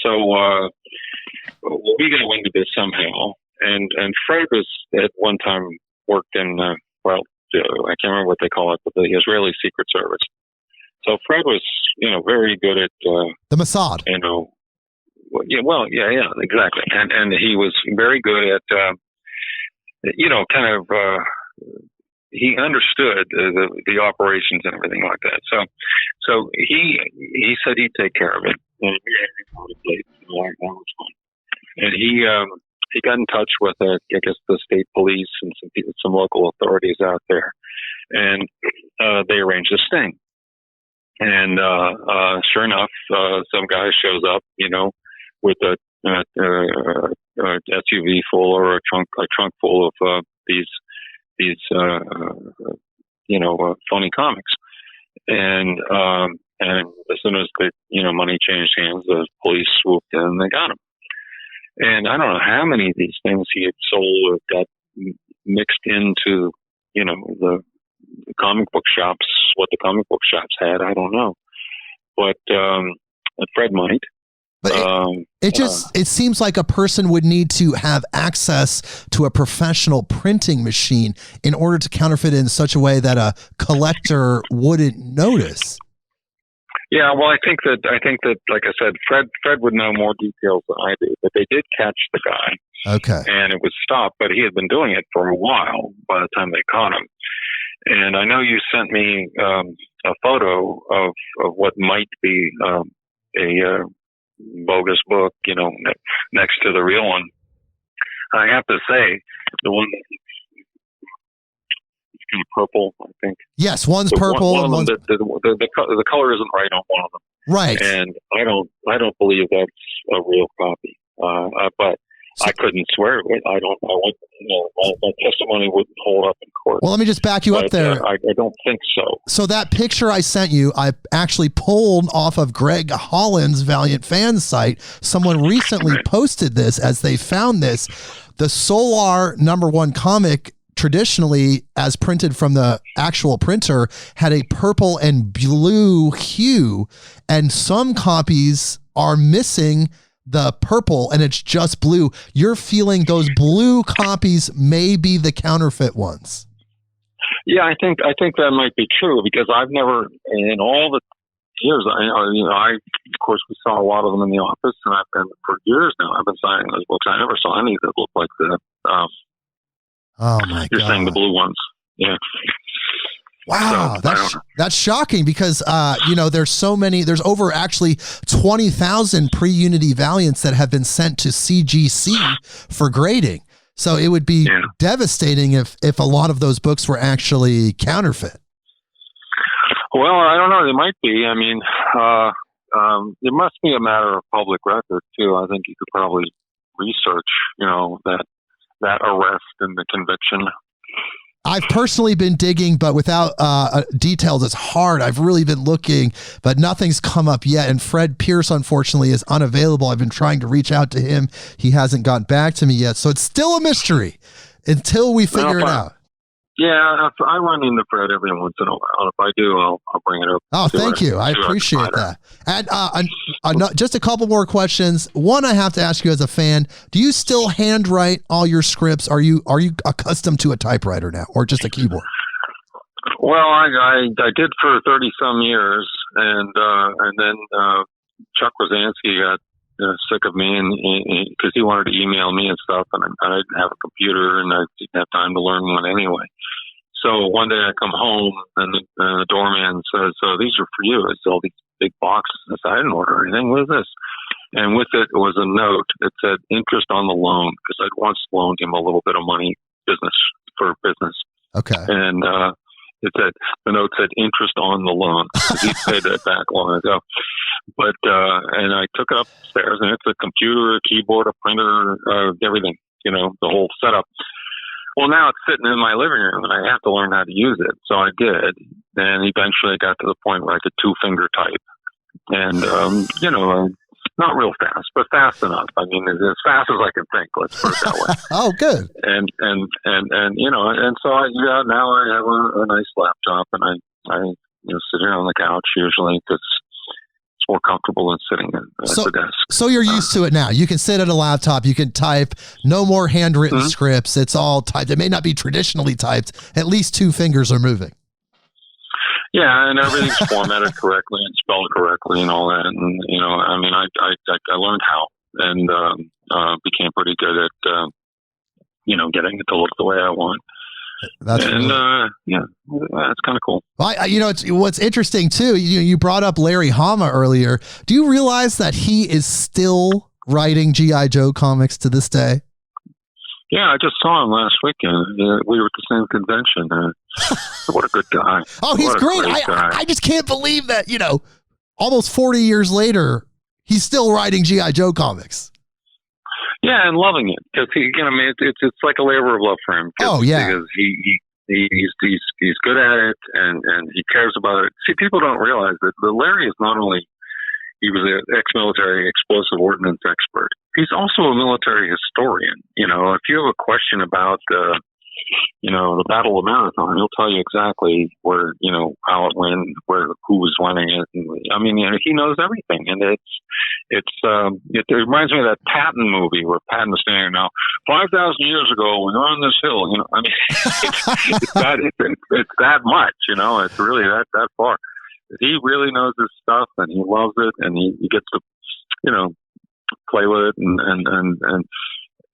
so we got wind of this somehow. And Fred was at one time worked in I can't remember what they call it, but the Israeli Secret Service. So Fred was, very good at the Mossad. Exactly. And he was very good at, he understood the operations and everything like that. So he said he'd take care of it. And that was fun. And he got in touch with, the state police and some local authorities out there, and they arranged a sting. And sure enough, some guy shows up, with a SUV full or a trunk full of these phony comics. And And as soon as the money changed hands, the police swooped in and they got him. And I don't know how many of these things he had sold or got mixed into, the comic book shops, what the comic book shops had. I don't know. But Fred might. But it seems like a person would need to have access to a professional printing machine in order to counterfeit it in such a way that a collector wouldn't notice. Yeah, well, I think that, like I said, Fred would know more details than I do, but they did catch the guy. Okay. And it was stopped, but he had been doing it for a while by the time they caught him. And I know you sent me a photo of what might be a bogus book, next to the real one. I have to say, the one it's kind of purple, I think. Yes, one's purple. One of them, the color isn't right on one of them. Right. And I don't believe that's a real copy. But I couldn't swear to it. I don't know. My testimony wouldn't hold up in court. Well, let me just back you up there. I don't think so. So that picture I sent you, I actually pulled off of Greg Holland's Valiant Fans site. Someone recently posted this as they found this. The Solar #1 comic, traditionally as printed from the actual printer, had a purple and blue hue, and some copies are missing the purple and it's just blue. You're feeling those blue copies may be the counterfeit ones. Yeah, I think that might be true, because I've never, in all the years, I of course we saw a lot of them in the office, and I've been for years now. I've been signing those books. I never saw any that look like the. Oh my God! You're saying the blue ones? Yeah. Wow, that's shocking, because there's so many. There's over actually 20,000 pre-Unity Valiants that have been sent to CGC for grading. So it would be devastating if a lot of those books were actually counterfeit. Well, I don't know. They might be. I mean, it must be a matter of public record too. I think you could probably research, that arrest and the conviction. I've personally been digging, but without details, it's hard. I've really been looking, but nothing's come up yet. And Fred Pierce, unfortunately, is unavailable. I've been trying to reach out to him. He hasn't gotten back to me yet. So it's still a mystery until we figure it out. Yeah, I run into Fred every once in a while. If I do, I'll bring it up. Oh, thank you. I appreciate that. And just a couple more questions. One, I have to ask you as a fan: do you still handwrite all your scripts? Are you accustomed to a typewriter now, or just a keyboard? Well, I did for 30 some years, and then Chuck Rosansky got sick of me, and because he wanted to email me and stuff, and I didn't have a computer, and I didn't have time to learn one anyway. So one day I come home, and the doorman says, "So these are for you." It's all these big boxes. I said, "I didn't order anything. What is this?" And with it was a note that said interest on the loan, because I'd once loaned him a little bit of money for business. Okay. And the note said interest on the loan, because he paid that back long ago. But and I took it upstairs, and it's a computer, a keyboard, a printer, everything, the whole setup. Well, now it's sitting in my living room, and I have to learn how to use it. So I did, and eventually I got to the point where I could 2-finger type, and not real fast, but fast enough. I mean, as fast as I can think. Let's put it that way. Oh, good. And so now I have a nice laptop, and I sit here on the couch usually, because it's more comfortable than sitting at the desk. So you're used to it now. You can sit at a laptop, you can type, no more handwritten scripts. It's all typed. It may not be traditionally typed. At least 2 fingers are moving. Yeah, and everything's formatted correctly and spelled correctly and all that. And, I learned how, and became pretty good at, getting it to look the way I want. That's kind of cool. Well, it's what's interesting too. You brought up Larry Hama earlier. Do you realize that he is still writing G.I. Joe comics to this day? Yeah, I just saw him last weekend. We were at the same convention. What a good guy. Oh, he's great. I just can't believe that, almost 40 years later, he's still writing G.I. Joe comics. Yeah, and loving it, because it's like a labor of love for him. Oh yeah, because he he's good at it, and he cares about it. See, people don't realize that Larry is not only, he was an ex-military explosive ordnance expert, he's also a military historian. You know, if you have a question about the Battle of Marathon, he'll tell you exactly where, how it went, who was winning it. And, I mean, he knows everything, and it reminds me of that Patton movie where Patton is standing now. 5,000 years ago, we were on this hill. I mean, it's that much. It's really that far. He really knows his stuff, and he loves it, and he gets to, play with it, and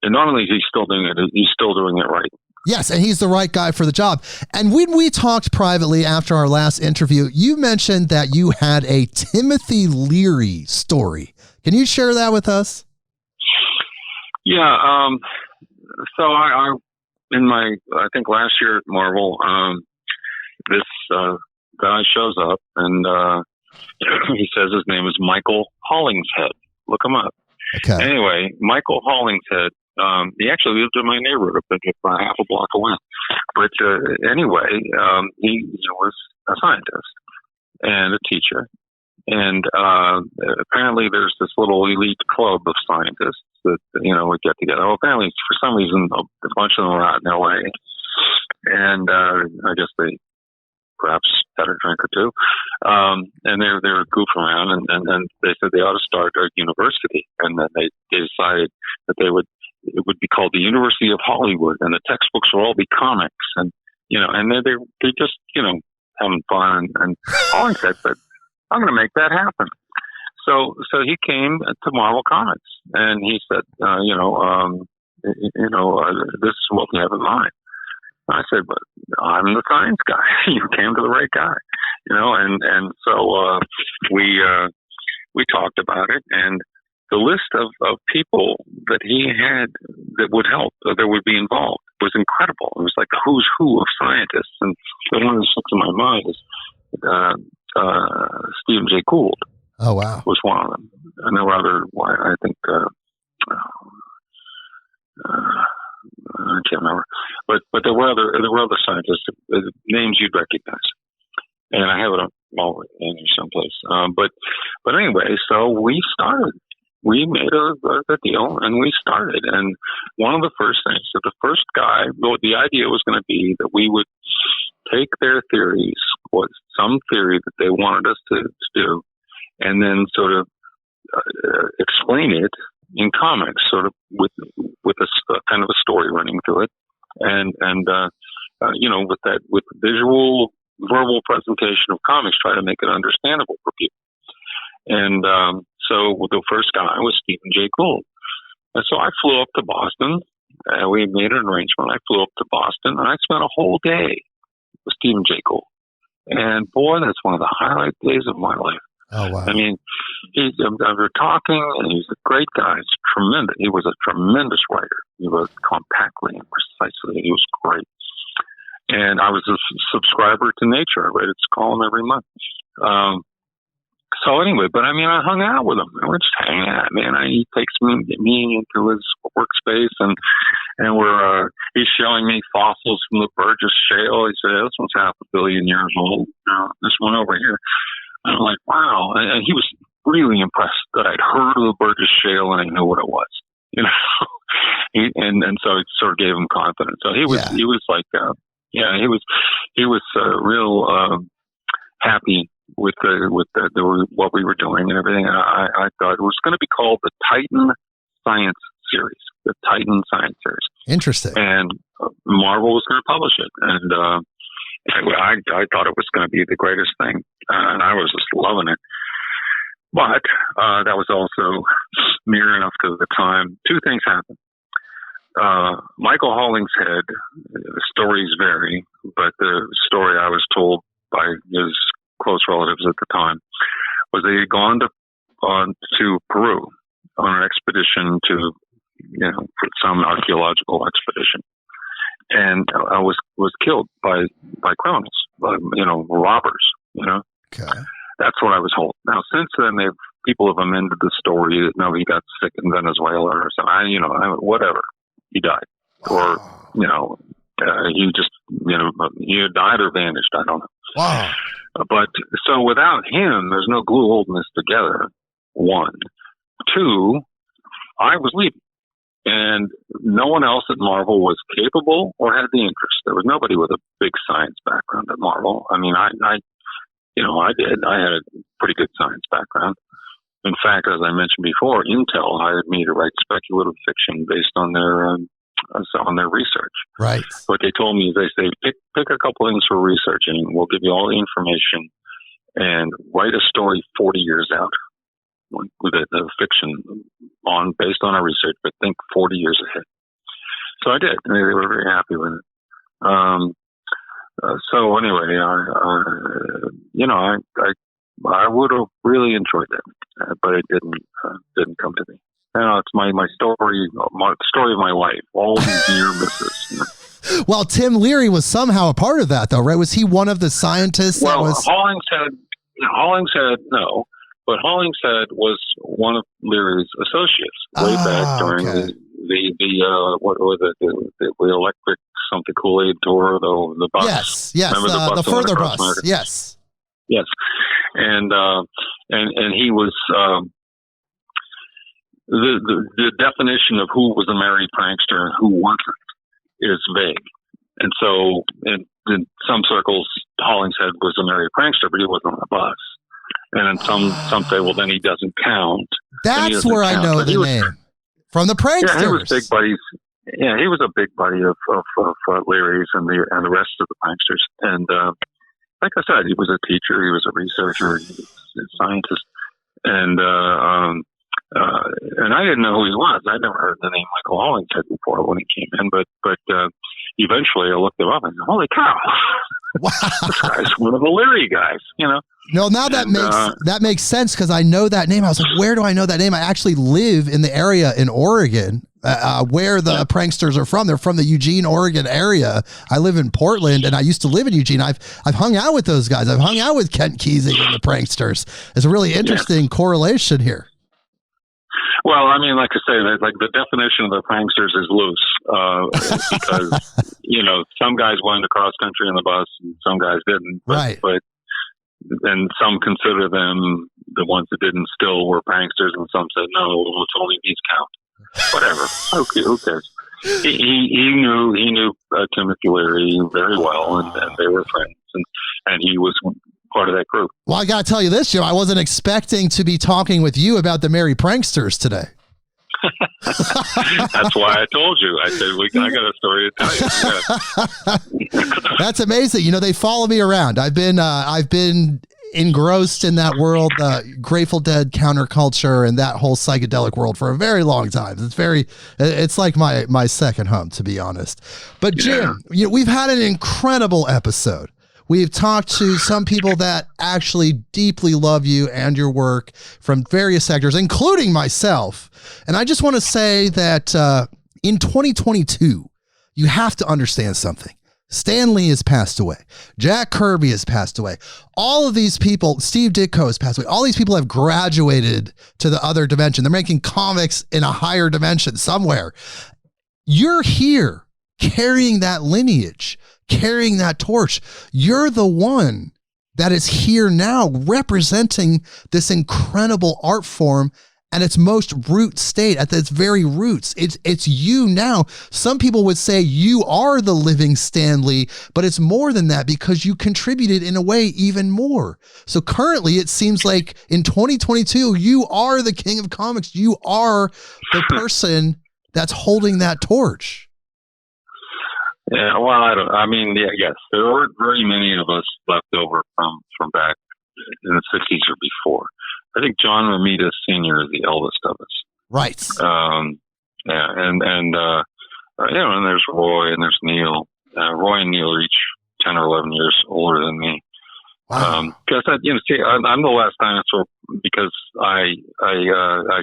not only is he still doing it, he's still doing it right. Yes, and he's the right guy for the job. And when we talked privately after our last interview, you mentioned that you had a Timothy Leary story. Can you share that with us? Yeah. So I I think last year at Marvel, this guy shows up, and he says his name is Michael Hollingshead. Look him up. Okay. Anyway, Michael Hollingshead. He actually lived in my neighborhood, about half a block away. But anyway, he was a scientist and a teacher. And apparently there's this little elite club of scientists that, would get together. Well, apparently, for some reason, a bunch of them were out in L.A. And I guess they perhaps had a drink or two. And they were goofing around, and they said they ought to start a university. And then they decided that it would be called the University of Hollywood, and the textbooks would all be comics, and they just having fun. And Hollingshead said, "I'm going to make that happen." So he came to Marvel Comics, and he said, this is what we have in mind. I said, "But I'm the science guy. You came to the right guy, And so we talked about it, and the list of people that he had that would help, that would be involved, was incredible. It was like the who's who of scientists. And the one that sticks in my mind is Stephen Jay Gould. Oh, wow. Was one of them. And there were other, I think, I can't remember. But there were other scientists, names you'd recognize. And I have it all in someplace. But anyway, so we started. We made a deal, and we started. And one of the first things, that the first guy, the idea was going to be that we would take their theories, was some theory that they wanted us to do, and then sort of explain it in comics, sort of with a kind of a story running through it, and with visual, verbal presentation of comics, try to make it understandable for people. And so the first guy was Stephen Jay Gould. And so I flew up to Boston. We made an arrangement. I flew up to Boston, and I spent a whole day with Stephen Jay Gould. And boy, that's one of the highlight days of my life. Oh, wow. I mean, we're talking, and he's a great guy. He's tremendous. He was a tremendous writer. He wrote compactly and precisely. He was great. And I was a subscriber to Nature. I read its column every month. So anyway, but I mean, I hung out with him. We're just hanging out, man. He takes me into his workspace, and he's showing me fossils from the Burgess Shale. He said, "This one's 500 million years old. This one over here." And I'm like, wow. And he was really impressed that I'd heard of the Burgess Shale and I knew what it was. And so it sort of gave him confidence. So he was like, he was real happy with what we were doing and everything. And I thought it was going to be called the Titan Science Series, the Titan Science Series. Interesting. And Marvel was going to publish it. And I thought it was going to be the greatest thing. And I was just loving it. But that was also near enough to the time. Two things happened. Michael Hollingshead, stories vary, but the story I was told by his close relatives at the time was that he had gone to Peru on an expedition to, for some archaeological expedition, and was killed by criminals, robbers. Okay. That's what I was told. Now, since then, people have amended the story that no, he got sick in Venezuela or something. Whatever, he died, or he just, he had died or vanished. I don't know. Wow. But so without him, there's no glue holding this together. One. Two, I was leaving. And no one else at Marvel was capable or had the interest. There was nobody with a big science background at Marvel. I mean, I did. I had a pretty good science background. In fact, as I mentioned before, Intel hired me to write speculative fiction based on their research. Right. What they told me is they say, pick a couple things for researching. We'll give you all the information and write a story 40 years out with a fiction based on our research, but think 40 years ahead. So I did, and they were very happy with it. So anyway, I would have really enjoyed that, but it didn't come to me. It's my story of my life. All these near misses. Well, Tim Leary was somehow a part of that, though, right? Was he one of the scientists? Well, Hollingshead, no. But Hollingshead was one of Leary's associates way back during the electric something Kool-Aid tour, the bus. Yes, the further bus. America. Yes, and he was the definition of who was a merry prankster and who wasn't is vague, and so in some circles Hollingshead was a merry prankster, but he wasn't on the bus. And then some say, well, then he doesn't count. That's where I know the name. From the Pranksters. Yeah, he was big buddies. Yeah, he was a big buddy of Leary's and the rest of the Pranksters. And like I said, he was a teacher, he was a researcher, he was a scientist. And I didn't know who he was. I'd never heard the name Michael Hollingshead before when he came in, but eventually I looked him up and said, holy cow. Wow. This guy's one of the Leary guys, No, now that makes sense because I know that name. I was like, where do I know that name? I actually live in the area in Oregon where the Pranksters are from. They're from the Eugene, Oregon area. I live in Portland, and I used to live in Eugene. I've hung out with those guys. I've hung out with Kent Kesey and the Pranksters. It's a really interesting correlation here. Well, I mean, like I say, like the definition of the pranksters is loose because some guys went across country in the bus and some guys didn't. Right. But then some consider them the ones that didn't still were pranksters, and some said no, it's only these count. Whatever. Okay, who cares? He knew Timothy Leary very well, and they were friends, and he was part of that group. Well, I got to tell you this, Jim. I wasn't expecting to be talking with you about the Merry Pranksters today. That's why I told you. I said, I got a story to tell you. That's amazing. They follow me around. I've been engrossed in that world, Grateful Dead counterculture and that whole psychedelic world for a very long time. It's like my second home, to be honest. But Jim, we've had an incredible episode. We've talked to some people that actually deeply love you and your work from various sectors, including myself. And I just want to say that in 2022, you have to understand something. Stan Lee has passed away. Jack Kirby has passed away. All of these people, Steve Ditko has passed away. All these people have graduated to the other dimension. They're making comics in a higher dimension somewhere. You're here carrying that lineage, carrying that torch. You're the one that is here now representing this incredible art form at its most root state, at its very roots. It's you now. Some people would say you are the living Stan Lee, but it's more than that because you contributed in a way even more. So currently it seems like in 2022, you are the king of comics. You are the person that's holding that torch. Yeah, well, yes, there weren't very many of us left over from back in the 60s or before. I think John Romita Sr. is the eldest of us. Right. And there's Roy and there's Neil. Roy and Neil are each 10 or 11 years older than me. Wow. Because I'm the last dinosaur because I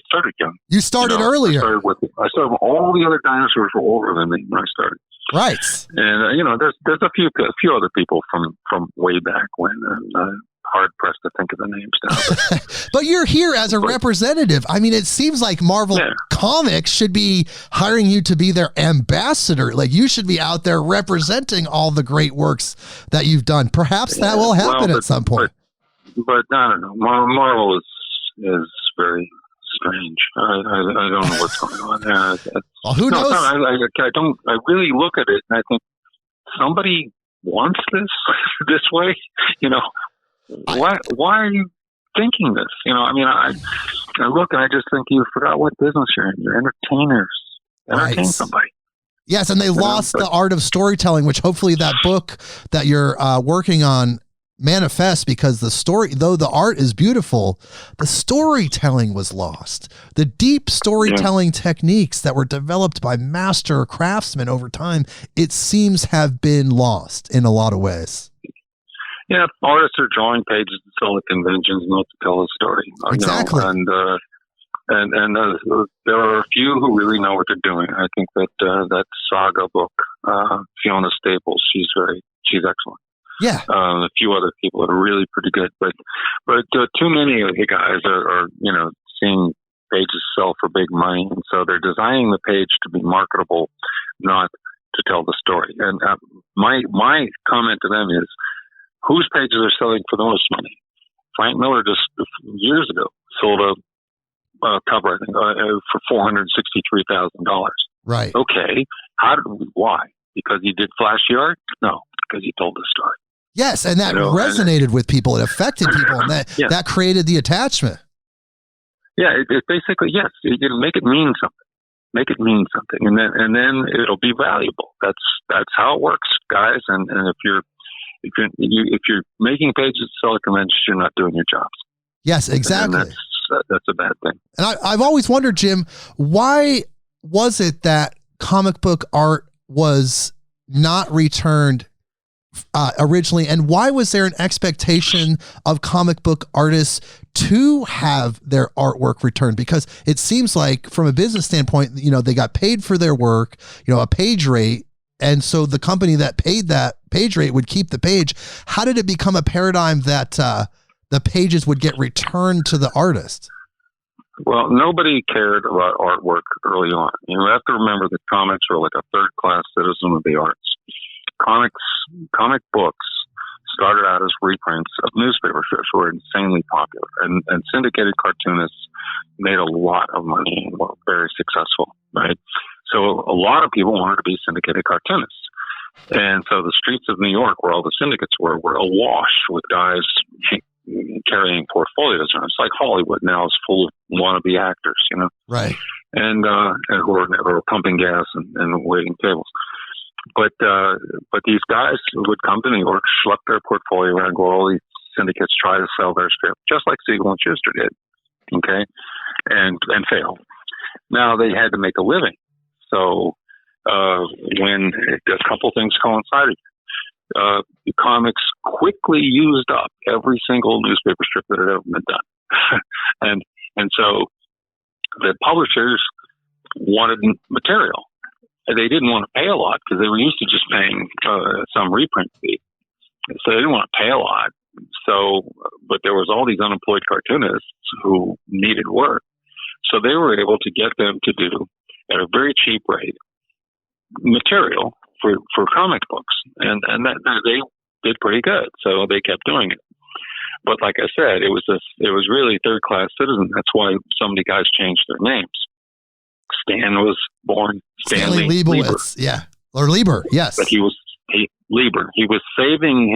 started young. You started earlier. I started with all the other dinosaurs were older than me when I started. Right. And there's a few other people from way back when. hard pressed to think of the names now. But you're here as a representative. I mean, it seems like Marvel Comics should be hiring you to be their ambassador. Like, you should be out there representing all the great works that you've done. Perhaps that will happen at some point. But I don't know. Marvel is very strange. I don't know what's going on there. Well, who knows? I really look at it and I think somebody wants this way. You know, why are you thinking this? You know, I mean, I look and I just think you forgot what business you're in. You're entertainers. Entertain somebody. Yes, and they lost the art of storytelling, which hopefully that book that you're working on manifests, because the story, though the art is beautiful, the storytelling was lost. The deep storytelling techniques that were developed by master craftsmen over time, it seems, have been lost in a lot of ways. Yeah, artists are drawing pages to sell at conventions, not to tell a story. Exactly. You know, and there are a few who really know what they're doing. I think that Saga book, Fiona Staples, she's excellent. Yeah. A few other people that are really pretty good, but too many of the guys are you know, seeing pages sell for big money, and so they're designing the page to be marketable, not to tell the story. And my comment to them is, whose pages are selling for the most money? Frank Miller just years ago sold a cover, I think, for $463,000. Right. Okay. Why? Because he did flashy art? No, because he told the story. Yes, and that resonated with people. It affected people, and that created the attachment. Yeah, it basically, yes. You make it mean something. Make it mean something, and then it'll be valuable. That's how it works, guys. And if you're making pages to sell at conventions, you're not doing your jobs. Yes, exactly. And that's a bad thing. And I've always wondered, Jim, why was it that comic book art was not returned originally, and why was there an expectation of comic book artists to have their artwork returned? Because it seems like, from a business standpoint, you know, they got paid for their work, you know, a page rate, and so the company that paid that page rate would keep the page. How did it become a paradigm that the pages would get returned to the artist? Well, nobody cared about artwork early on. You have to remember that comics were like a third-class citizen of the arts. Comic books started out as reprints of newspaper strips, were insanely popular, and syndicated cartoonists made a lot of money and were very successful, right? So a lot of people wanted to be syndicated cartoonists. And so the streets of New York, where all the syndicates were awash with guys carrying portfolios. And it's like Hollywood now is full of wannabe actors, you know? Right. And who are pumping gas and waiting tables. But these guys would come to New York, schlep their portfolio around, go all these syndicates, try to sell their strip, just like Siegel and Schuster did, okay, and fail. Now they had to make a living. So when a couple things coincided, the comics quickly used up every single newspaper strip that had ever been done, and so the publishers wanted material. They didn't want to pay a lot because they were used to just paying some reprint fee. So they didn't want to pay a lot. So, but there was all these unemployed cartoonists who needed work. So they were able to get them to do, at a very cheap rate, material for comic books. And that they did pretty good. So they kept doing it. But like I said, it was really third-class citizen. That's why so many guys changed their names. Stan was born Stanley Leibowitz, or Lieber, yes. But Lieber. He was saving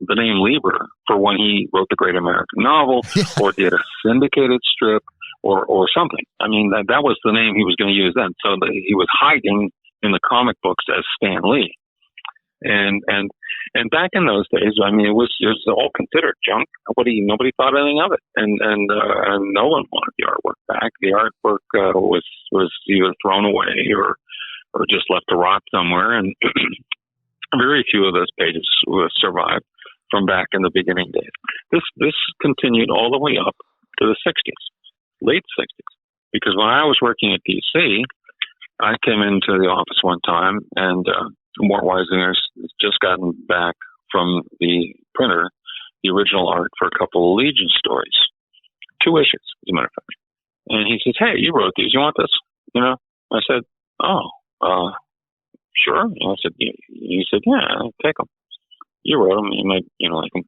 the name Lieber for when he wrote the Great American Novel, or did a syndicated strip, or something. I mean, that was the name he was going to use then. So he was hiding in the comic books as Stan Lee. And back in those days, I mean, it was all considered junk. Nobody thought anything of it, and no one wanted the artwork back. The artwork was either thrown away or just left to rot somewhere, and very few of those pages survived from back in the beginning days. This continued all the way up to the 60s, late 60s, because when I was working at DC, I came into the office one time and. Mort Weisinger's just gotten back from the printer the original art for a couple of Legion stories, 2 issues, as a matter of fact. And he says, "Hey, you wrote these. You want this?" You know, I said, "Oh, sure." And I said, he said, "Yeah, take them. You wrote them. You might, like them."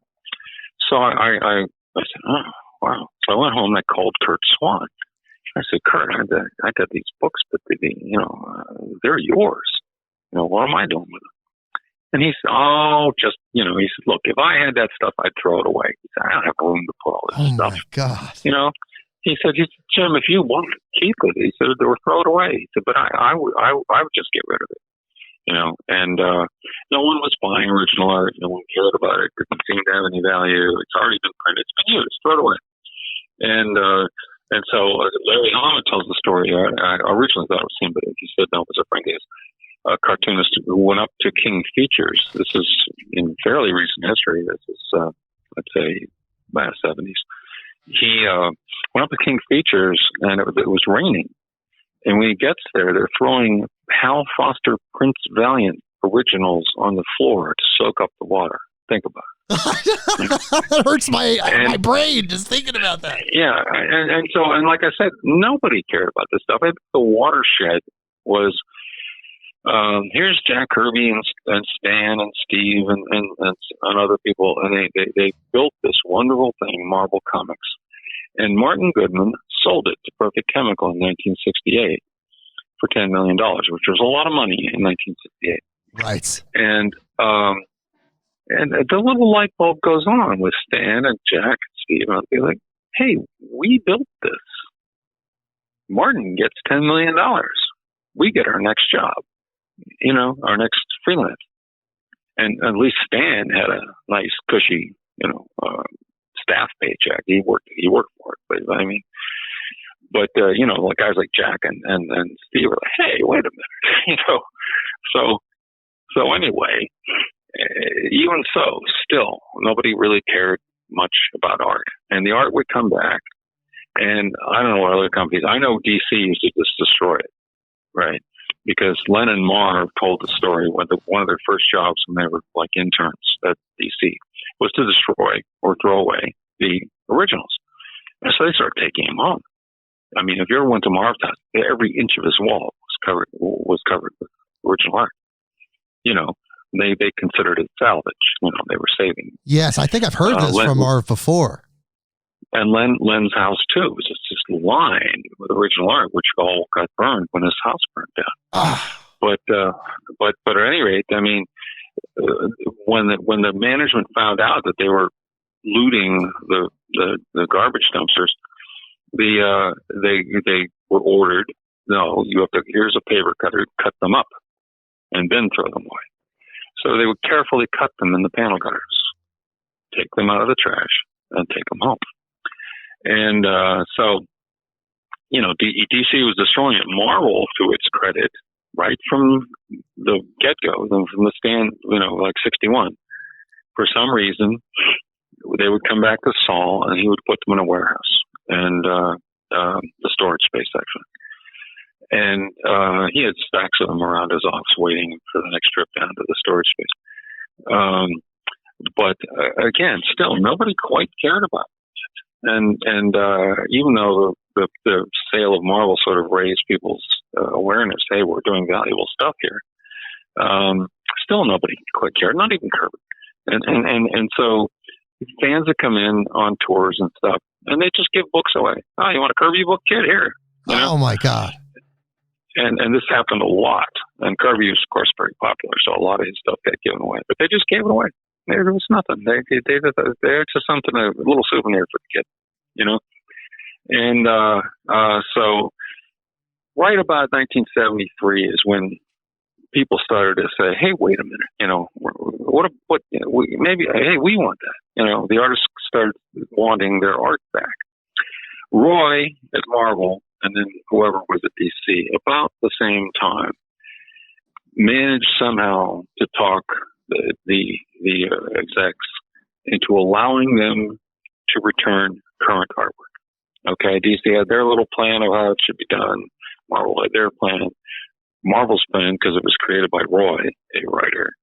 So I said, "Oh, wow." So I went home and I called Kurt Swan. I said, "Kurt, I got these books, but they're yours. What am I doing with them?" And he said, "Oh, just, he said, look, if I had that stuff, I'd throw it away." He said, "I don't have room to put all this stuff." Oh my God. He said, "Jim, if you want to keep it," he said, "or throw it away." He said, "But I would just get rid of it." And no one was buying original art. No one cared about it. It didn't seem to have any value. It's already been printed. It's been used. Throw it away. And so Larry Hama tells the story. I originally thought it was him, but he said no, it was a friend of his, a cartoonist who went up to King Features. This is in fairly recent history. This is, let's say, last 70s. He went up to King Features, and it was raining. And when he gets there, they're throwing Hal Foster Prince Valiant originals on the floor to soak up the water. Think about it. It hurts my brain just thinking about that. Yeah, and like I said, nobody cared about this stuff. I think the watershed was here's Jack Kirby and Stan and Steve and other people, and they built this wonderful thing, Marvel Comics. And Martin Goodman sold it to Perfect Chemical in 1968 for $10 million, which was a lot of money in 1968. Right. And the little light bulb goes on with Stan and Jack and Steve, and they're like, "Hey, we built this. Martin gets $10 million. We get our next job, our next freelance." And at least Stan had a nice, cushy, staff paycheck. He worked for it, but like guys like Jack and Steve were like, "Hey, wait a minute," So anyway, even so, still nobody really cared much about art, and the art would come back. And I don't know what other companies. I know DC used to just destroy it, right? Because Len and Marv told the story when one of their first jobs when they were like interns at DC was to destroy or throw away the originals. And so they started taking them home. I mean, if you ever went to Marv's house, every inch of his wall was covered with original art. They considered it salvage. They were saving. Yes, I think I've heard this from Marv before. And Len's house too was just lined with original art, which all got burned when his house burned down. But at any rate, I mean, when the management found out that they were looting the garbage dumpsters, they were ordered, "No, here's a paper cutter, cut them up, and then throw them away." So they would carefully cut them in the panel cutters, take them out of the trash, and take them home. And so, DC was destroying it. Marvel, to its credit, right from the get-go, from the stand, like 61, for some reason, they would come back to Saul, and he would put them in a warehouse and the storage space section. And he had stacks of them around his office waiting for the next trip down to the storage space. But again, still, nobody quite cared about it. And even though the sale of Marvel sort of raised people's awareness, hey, we're doing valuable stuff here, still nobody quite cared, not even Kirby. And so fans that come in on tours and stuff, and they just give books away. "Oh, you want a Kirby book, kid? Here." Oh my God. And this happened a lot. And Kirby was, of course, very popular, so a lot of his stuff got given away. But they just gave it away. There was nothing. They're just something, a little souvenir for the kid, And so right about 1973 is when people started to say, "Hey, wait a minute, hey, we want that." The artists started wanting their art back. Roy at Marvel, and then whoever was at DC, about the same time, managed somehow to talk the execs into allowing them to return current artwork. Okay, DC had their little plan of how it should be done. Marvel had their plan. Marvel's plan, because it was created by Roy, a writer,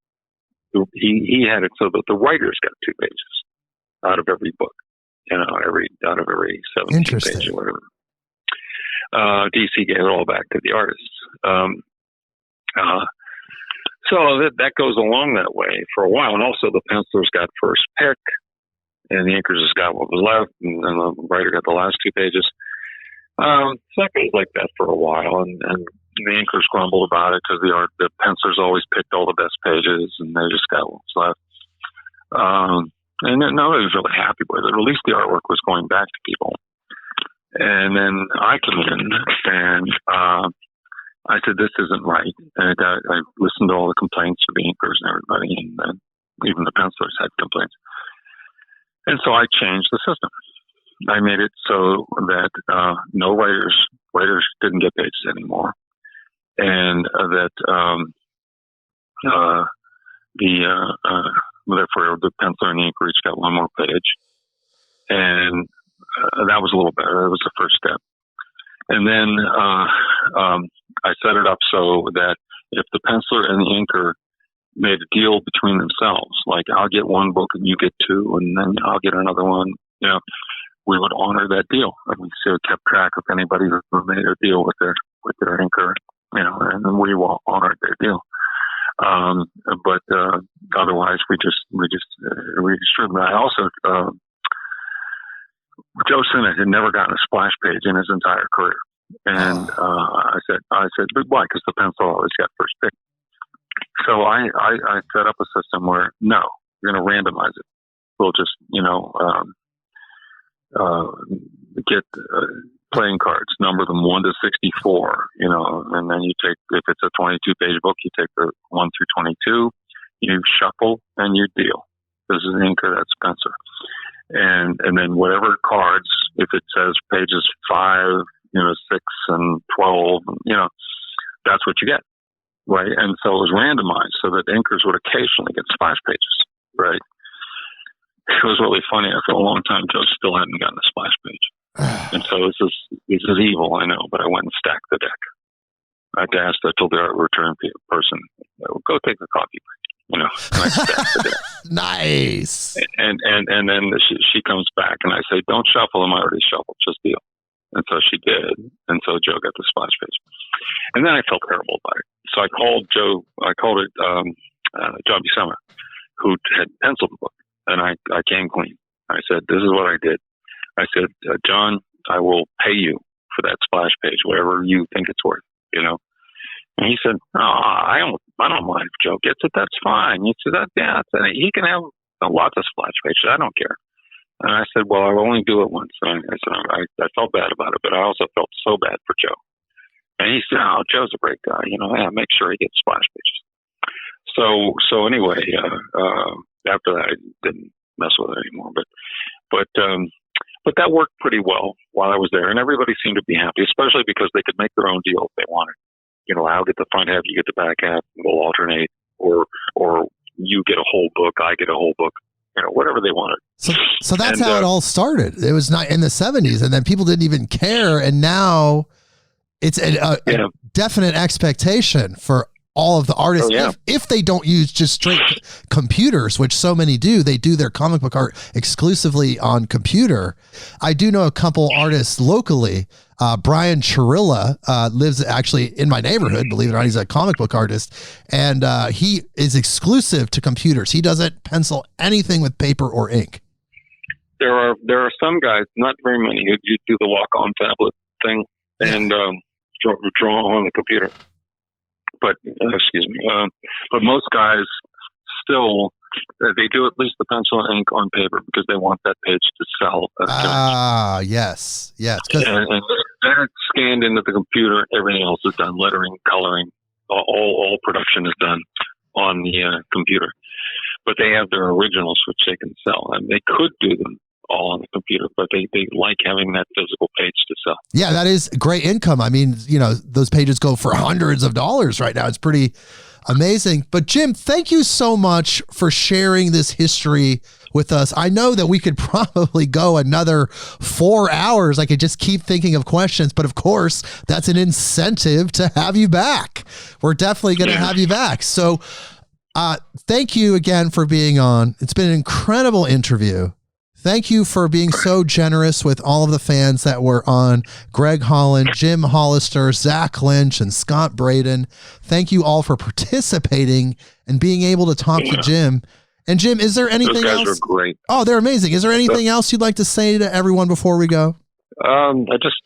he had it so that the writers got 2 pages. out of every book, out of every 17 page or whatever. DC gave it all back to the artists. So that goes along that way for a while. And also the pencilers got first pick, and the inkers just got what was left, and the writer got the last 2 pages. So that goes like that for a while, and the inkers grumbled about it because the pencilers always picked all the best pages, and they just got what was left. And nobody was really happy with it. At least the artwork was going back to people. And then I came in, and I said, this isn't right. And I listened to all the complaints of the inkers and everybody, and even the pencilers had complaints. And so I changed the system. I made it so that no writers didn't get pages anymore, and that therefore the penciler and the inker each got 1 more page, and that was a little better. That was the first step. And then I set it up so that if the penciler and the inker made a deal between themselves, like I'll get 1 book and you get 2, and then I'll get another one, we would honor that deal. And we sort of kept track of anybody who made a deal with their inker, and then we all honored their deal. But otherwise, we just redistributed. I also, Joe Sinnott had never gotten a splash page in his entire career. And I said, but why? Because the pencil always got first pick. So I set up a system where, no, we're going to randomize it. We'll just, get playing cards, number them 1 to 64, and then you take, if it's a 22-page book, you take the 1 through 22, you shuffle, and you deal. This is an inker, that's Spencer. And then whatever cards, if it says pages 5, 6 and 12, that's what you get, right? And so it was randomized so that inkers would occasionally get splash pages, right? It was really funny. For a long time, Joe still hadn't gotten a splash page. And so this is evil, I know, but I went and stacked the deck. I told the art return person, go take a coffee break, and I stacked the deck. Nice. And then she comes back, and I say, don't shuffle them. I already shuffled, just deal. And so she did. And so Joe got the splash page. And then I felt terrible about it. So I called Joe, John Buscema, who had penciled the book. And I came clean. I said, this is what I did. I said, John, I will pay you for that splash page, whatever you think it's worth, And he said, I don't mind if Joe gets it. That's fine. He said, he can have lots of splash pages. I don't care. And I said, well, I'll only do it once. And I said, I felt bad about it, but I also felt so bad for Joe. And he said, Joe's a great guy. Make sure he gets splash pages. So anyway, after that, I didn't mess with it anymore. But that worked pretty well while I was there, and everybody seemed to be happy, especially because they could make their own deal if they wanted. I'll get the front half, you get the back half, we'll alternate, or you get a whole book, I get a whole book, whatever they wanted. So that's how it all started. It was not in the 70s, and then people didn't even care, and now it's a definite expectation for all of the artists, if they don't use just straight computers, which so many do. They do their comic book art exclusively on computer. I do know a couple artists locally. Brian Chirilla lives actually in my neighborhood, believe it or not. He's a comic book artist, and he is exclusive to computers. He doesn't pencil anything with paper or ink. There are some guys, not very many, who do the walk-on tablet thing and draw on the computer. But but most guys still they do at least the pencil and ink on paper because they want that page to sell. Yes. And then it's scanned into the computer. Everything else is done: lettering, coloring, all production is done on the computer. But they have their originals which they can sell, and they could do them all on the computer, but they like having that physical page to sell. Yeah, that is great income. I mean, those pages go for hundreds of dollars right now. It's pretty amazing. But Jim, thank you so much for sharing this history with us. I know that we could probably go another 4 hours. I could just keep thinking of questions, but of course, that's an incentive to have you back. We're definitely going to have you back. So thank you again for being on. It's been an incredible interview. Thank you for being so generous with all of the fans that were on. Greg Holland, Jim Hollister, Zach Lynch, and Scott Braden. Thank you all for participating and being able to talk to Jim. And Jim, is there anything else? Those guys are great. Oh, they're amazing. Is there anything else you'd like to say to everyone before we go? I just,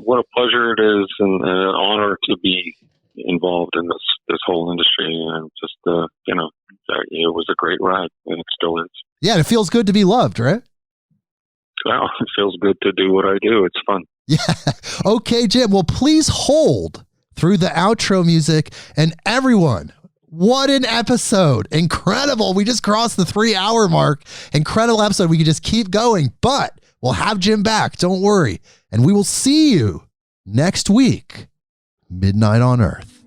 what a pleasure it is and an honor to be involved in this whole industry. And just, it was a great ride, and it still is. Yeah, and it feels good to be loved, right? Well, it feels good to do what I do. It's fun. Yeah. Okay, Jim. Well, please hold through the outro music. And everyone, what an episode. Incredible. We just crossed the 3-hour mark. Incredible episode. We could just keep going, but we'll have Jim back. Don't worry. And we will see you next week, Midnight on Earth.